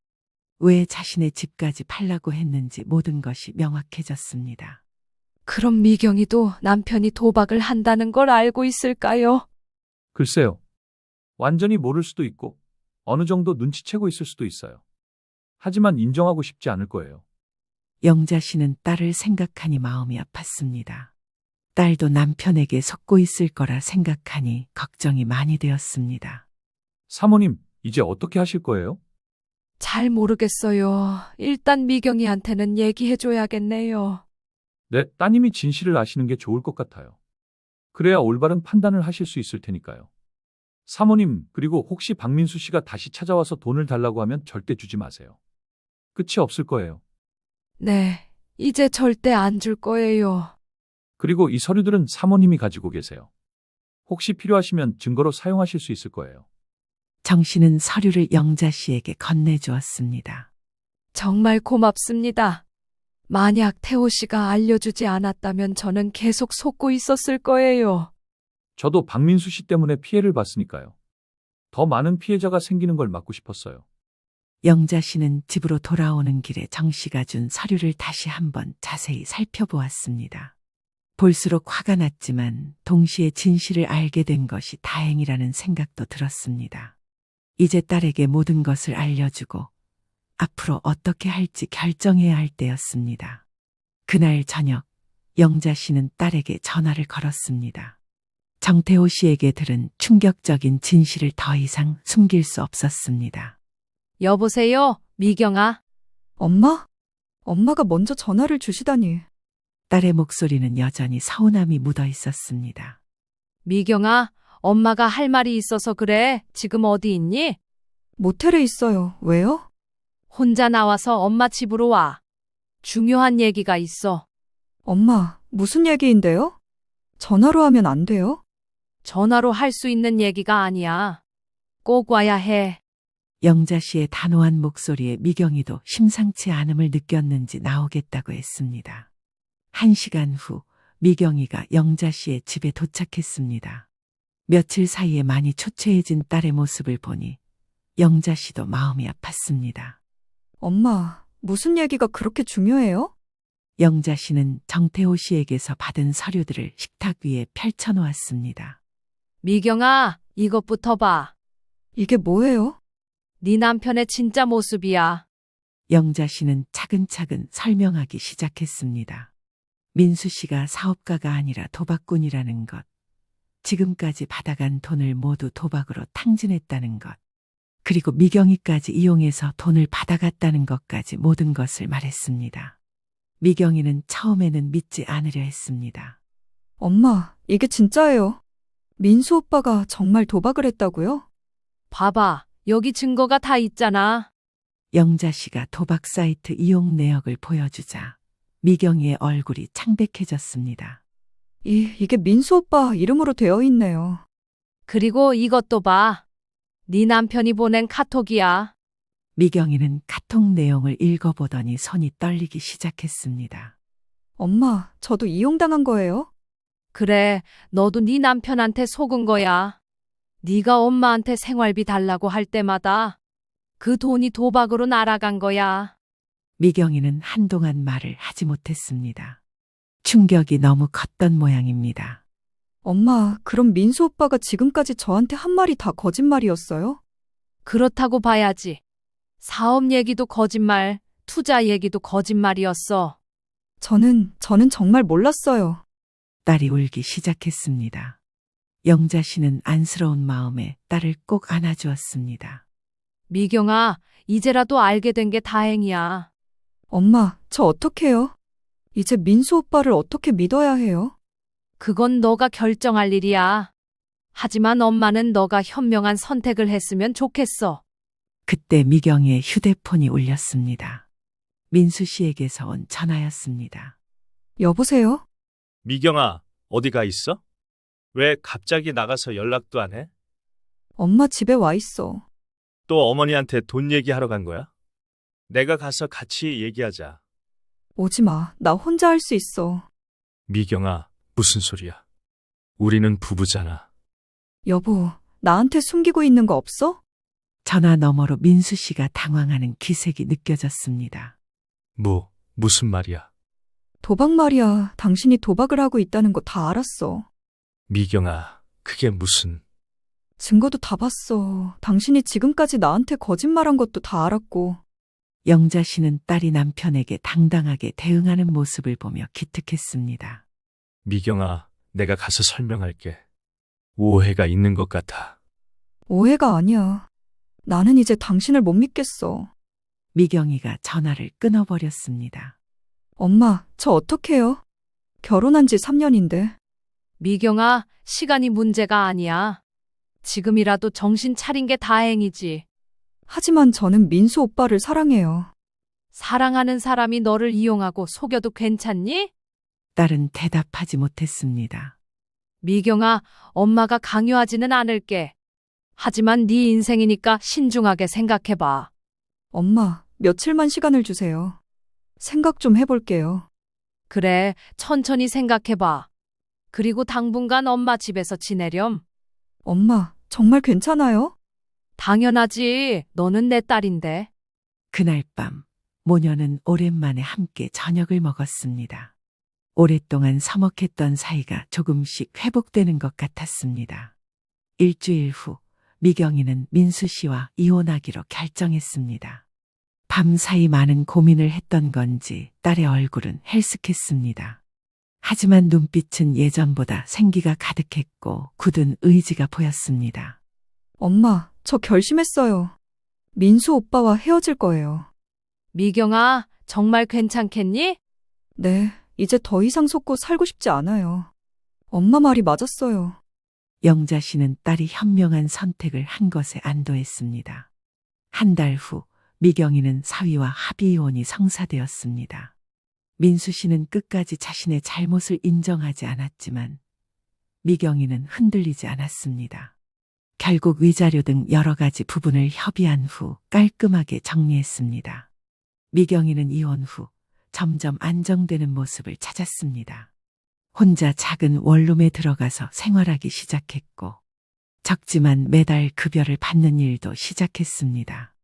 왜 자신의 집까지 팔라고 했는지 모든 것이 명확해졌습니다. 그럼 미경이도 남편이 도박을 한다는 걸 알고 있을까요? 글쎄요. 완전히 모를 수도 있고 어느 정도 눈치채고 있을 수도 있어요. 하지만 인정하고 싶지 않을 거예요. 영자 씨는 딸을 생각하니 마음이 아팠습니다. 딸도 남편에게 속고 있을 거라 생각하니 걱정이 많이 되었습니다. 사모님, 이제 어떻게 하실 거예요? 잘 모르겠어요. 일단 미경이한테는 얘기해줘야겠네요. 네, 따님이 진실을 아시는 게 좋을 것 같아요. 그래야 올바른 판단을 하실 수 있을 테니까요. 사모님, 그리고 혹시 박민수 씨가 다시 찾아와서 돈을 달라고 하면 절대 주지 마세요. 끝이 없을 거예요. 네, 이제 절대 안 줄 거예요. 그리고 이 서류들은 사모님이 가지고 계세요. 혹시 필요하시면 증거로 사용하실 수 있을 거예요. 정 씨는 서류를 영자 씨에게 건네주었습니다. 정말 고맙습니다. 만약 태호 씨가 알려주지 않았다면 저는 계속 속고 있었을 거예요. 저도 박민수 씨 때문에 피해를 봤으니까요. 더 많은 피해자가 생기는 걸 막고 싶었어요. 영자 씨는 집으로 돌아오는 길에 정 씨가 준 서류를 다시 한번 자세히 살펴보았습니다. 볼수록 화가 났지만 동시에 진실을 알게 된 것이 다행이라는 생각도 들었습니다. 이제 딸에게 모든 것을 알려주고 앞으로 어떻게 할지 결정해야 할 때였습니다. 그날 저녁 영자 씨는 딸에게 전화를 걸었습니다. 정태호 씨에게 들은 충격적인 진실을 더 이상 숨길 수 없었습니다. 여보세요, 미경아. 엄마? 엄마가 먼저 전화를 주시다니. 딸의 목소리는 여전히 서운함이 묻어 있었습니다. 미경아, 엄마가 할 말이 있어서 그래. 지금 어디 있니? 모텔에 있어요. 왜요? 혼자 나와서 엄마 집으로 와. 중요한 얘기가 있어. 엄마, 무슨 얘기인데요? 전화로 하면 안 돼요? 전화로 할 수 있는 얘기가 아니야. 꼭 와야 해. 영자 씨의 단호한 목소리에 미경이도 심상치 않음을 느꼈는지 나오겠다고 했습니다. 1시간 후 미경이가 영자 씨의 집에 도착했습니다. 며칠 사이에 많이 초췌해진 딸의 모습을 보니 영자 씨도 마음이 아팠습니다. 엄마, 무슨 얘기가 그렇게 중요해요? 영자 씨는 정태호 씨에게서 받은 서류들을 식탁 위에 펼쳐놓았습니다. 미경아, 이것부터 봐. 이게 뭐예요? 네 남편의 진짜 모습이야. 영자 씨는 차근차근 설명하기 시작했습니다. 민수 씨가 사업가가 아니라 도박꾼이라는 것, 지금까지 받아간 돈을 모두 도박으로 탕진했다는 것, 그리고 미경이까지 이용해서 돈을 받아갔다는 것까지 모든 것을 말했습니다. 미경이는 처음에는 믿지 않으려 했습니다. 엄마, 이게 진짜예요? 민수 오빠가 정말 도박을 했다고요? 봐봐, 여기 증거가 다 있잖아. 영자 씨가 도박 사이트 이용 내역을 보여주자 미경이의 얼굴이 창백해졌습니다. 이게 민수 오빠 이름으로 되어 있네요. 그리고 이것도 봐. 네 남편이 보낸 카톡이야. 미경이는 카톡 내용을 읽어보더니 손이 떨리기 시작했습니다. 엄마, 저도 이용당한 거예요? 그래, 너도 네 남편한테 속은 거야. 네가 엄마한테 생활비 달라고 할 때마다 그 돈이 도박으로 날아간 거야. 미경이는 한동안 말을 하지 못했습니다. 충격이 너무 컸던 모양입니다. 엄마, 그럼 민수 오빠가 지금까지 저한테 한 말이 다 거짓말이었어요? 그렇다고 봐야지. 사업 얘기도 거짓말, 투자 얘기도 거짓말이었어. 저는 정말 몰랐어요. 딸이 울기 시작했습니다. 영자 씨는 안쓰러운 마음에 딸을 꼭 안아주었습니다. 미경아, 이제라도 알게 된 게 다행이야. 엄마, 저 어떡해요? 이제 민수 오빠를 어떻게 믿어야 해요? 그건 너가 결정할 일이야. 하지만 엄마는 너가 현명한 선택을 했으면 좋겠어. 그때 미경이의 휴대폰이 울렸습니다. 민수 씨에게서 온 전화였습니다. 여보세요? 미경아, 어디 가 있어? 왜 갑자기 나가서 연락도 안 해? 엄마 집에 와 있어. 또 어머니한테 돈 얘기하러 간 거야? 내가 가서 같이 얘기하자. 오지 마. 나 혼자 할 수 있어. 미경아, 무슨 소리야? 우리는 부부잖아. 여보, 나한테 숨기고 있는 거 없어? 전화 너머로 민수 씨가 당황하는 기색이 느껴졌습니다. 무슨 말이야? 도박 말이야. 당신이 도박을 하고 있다는 거 다 알았어. 미경아, 그게 무슨... 증거도 다 봤어. 당신이 지금까지 나한테 거짓말한 것도 다 알았고. 영자 씨는 딸이 남편에게 당당하게 대응하는 모습을 보며 기특했습니다. 미경아, 내가 가서 설명할게. 오해가 있는 것 같아. 오해가 아니야. 나는 이제 당신을 못 믿겠어. 미경이가 전화를 끊어버렸습니다. 엄마, 저 어떡해요? 결혼한 지 3년인데. 미경아, 시간이 문제가 아니야. 지금이라도 정신 차린 게 다행이지. 하지만 저는 민수 오빠를 사랑해요. 사랑하는 사람이 너를 이용하고 속여도 괜찮니? 딸은 대답하지 못했습니다. 미경아, 엄마가 강요하지는 않을게. 하지만 네 인생이니까 신중하게 생각해봐. 엄마, 며칠만 시간을 주세요. 생각 좀 해볼게요. 그래, 천천히 생각해봐. 그리고 당분간 엄마 집에서 지내렴. 엄마, 정말 괜찮아요? 당연하지. 너는 내 딸인데. 그날 밤 모녀는 오랜만에 함께 저녁을 먹었습니다. 오랫동안 서먹했던 사이가 조금씩 회복되는 것 같았습니다. 일주일 후 미경이는 민수 씨와 이혼하기로 결정했습니다. 밤사이 많은 고민을 했던 건지 딸의 얼굴은 헬쓱했습니다. 하지만 눈빛은 예전보다 생기가 가득했고 굳은 의지가 보였습니다. 엄마, 저 결심했어요. 민수 오빠와 헤어질 거예요. 미경아, 정말 괜찮겠니? 네, 이제 더 이상 속고 살고 싶지 않아요. 엄마 말이 맞았어요. 영자 씨는 딸이 현명한 선택을 한 것에 안도했습니다. 한 달 후 미경이는 사위와 합의 이혼이 성사되었습니다. 민수 씨는 끝까지 자신의 잘못을 인정하지 않았지만 미경이는 흔들리지 않았습니다. 결국 위자료 등 여러 가지 부분을 협의한 후 깔끔하게 정리했습니다. 미경이는 이혼 후 점점 안정되는 모습을 찾았습니다. 혼자 작은 원룸에 들어가서 생활하기 시작했고 적지만 매달 급여를 받는 일도 시작했습니다.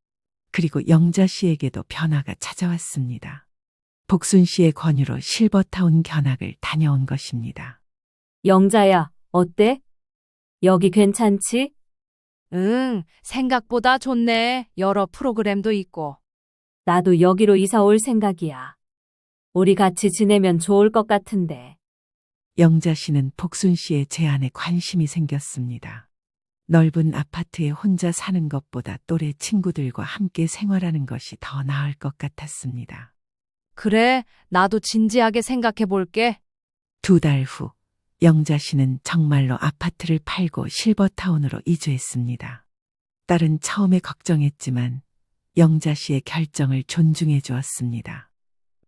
그리고 영자 씨에게도 변화가 찾아왔습니다. 복순 씨의 권유로 실버타운 견학을 다녀온 것입니다. 영자야, 어때? 여기 괜찮지? 응, 생각보다 좋네. 여러 프로그램도 있고. 나도 여기로 이사 올 생각이야. 우리 같이 지내면 좋을 것 같은데. 영자 씨는 복순 씨의 제안에 관심이 생겼습니다. 넓은 아파트에 혼자 사는 것보다 또래 친구들과 함께 생활하는 것이 더 나을 것 같았습니다. 그래, 나도 진지하게 생각해 볼게. 2달 후 영자 씨는 정말로 아파트를 팔고 실버타운으로 이주했습니다. 딸은 처음에 걱정했지만 영자 씨의 결정을 존중해 주었습니다.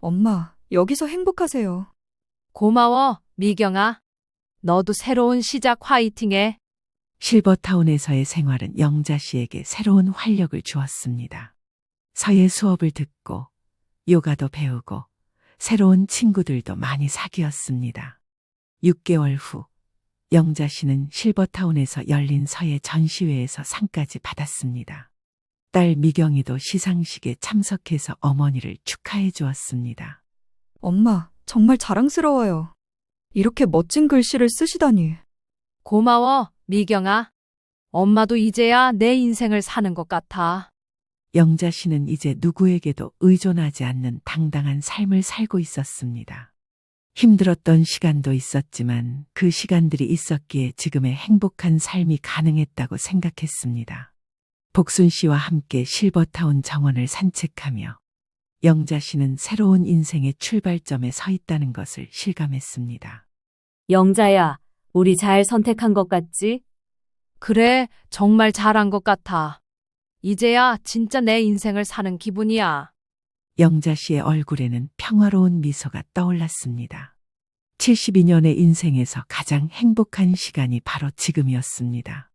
엄마, 여기서 행복하세요. 고마워, 미경아. 너도 새로운 시작 화이팅해. 실버타운에서의 생활은 영자 씨에게 새로운 활력을 주었습니다. 서예 수업을 듣고 요가도 배우고 새로운 친구들도 많이 사귀었습니다. 6개월 후 영자 씨는 실버타운에서 열린 서예 전시회에서 상까지 받았습니다. 딸 미경이도 시상식에 참석해서 어머니를 축하해 주었습니다. 엄마, 정말 자랑스러워요. 이렇게 멋진 글씨를 쓰시다니. 고마워, 미경아. 엄마도 이제야 내 인생을 사는 것 같아. 영자 씨는 이제 누구에게도 의존하지 않는 당당한 삶을 살고 있었습니다. 힘들었던 시간도 있었지만 그 시간들이 있었기에 지금의 행복한 삶이 가능했다고 생각했습니다. 복순 씨와 함께 실버타운 정원을 산책하며 영자 씨는 새로운 인생의 출발점에 서 있다는 것을 실감했습니다. 영자야, 우리 잘 선택한 것 같지? 그래, 정말 잘한 것 같아. 이제야 진짜 내 인생을 사는 기분이야. 영자 씨의 얼굴에는 평화로운 미소가 떠올랐습니다. 72년의 인생에서 가장 행복한 시간이 바로 지금이었습니다.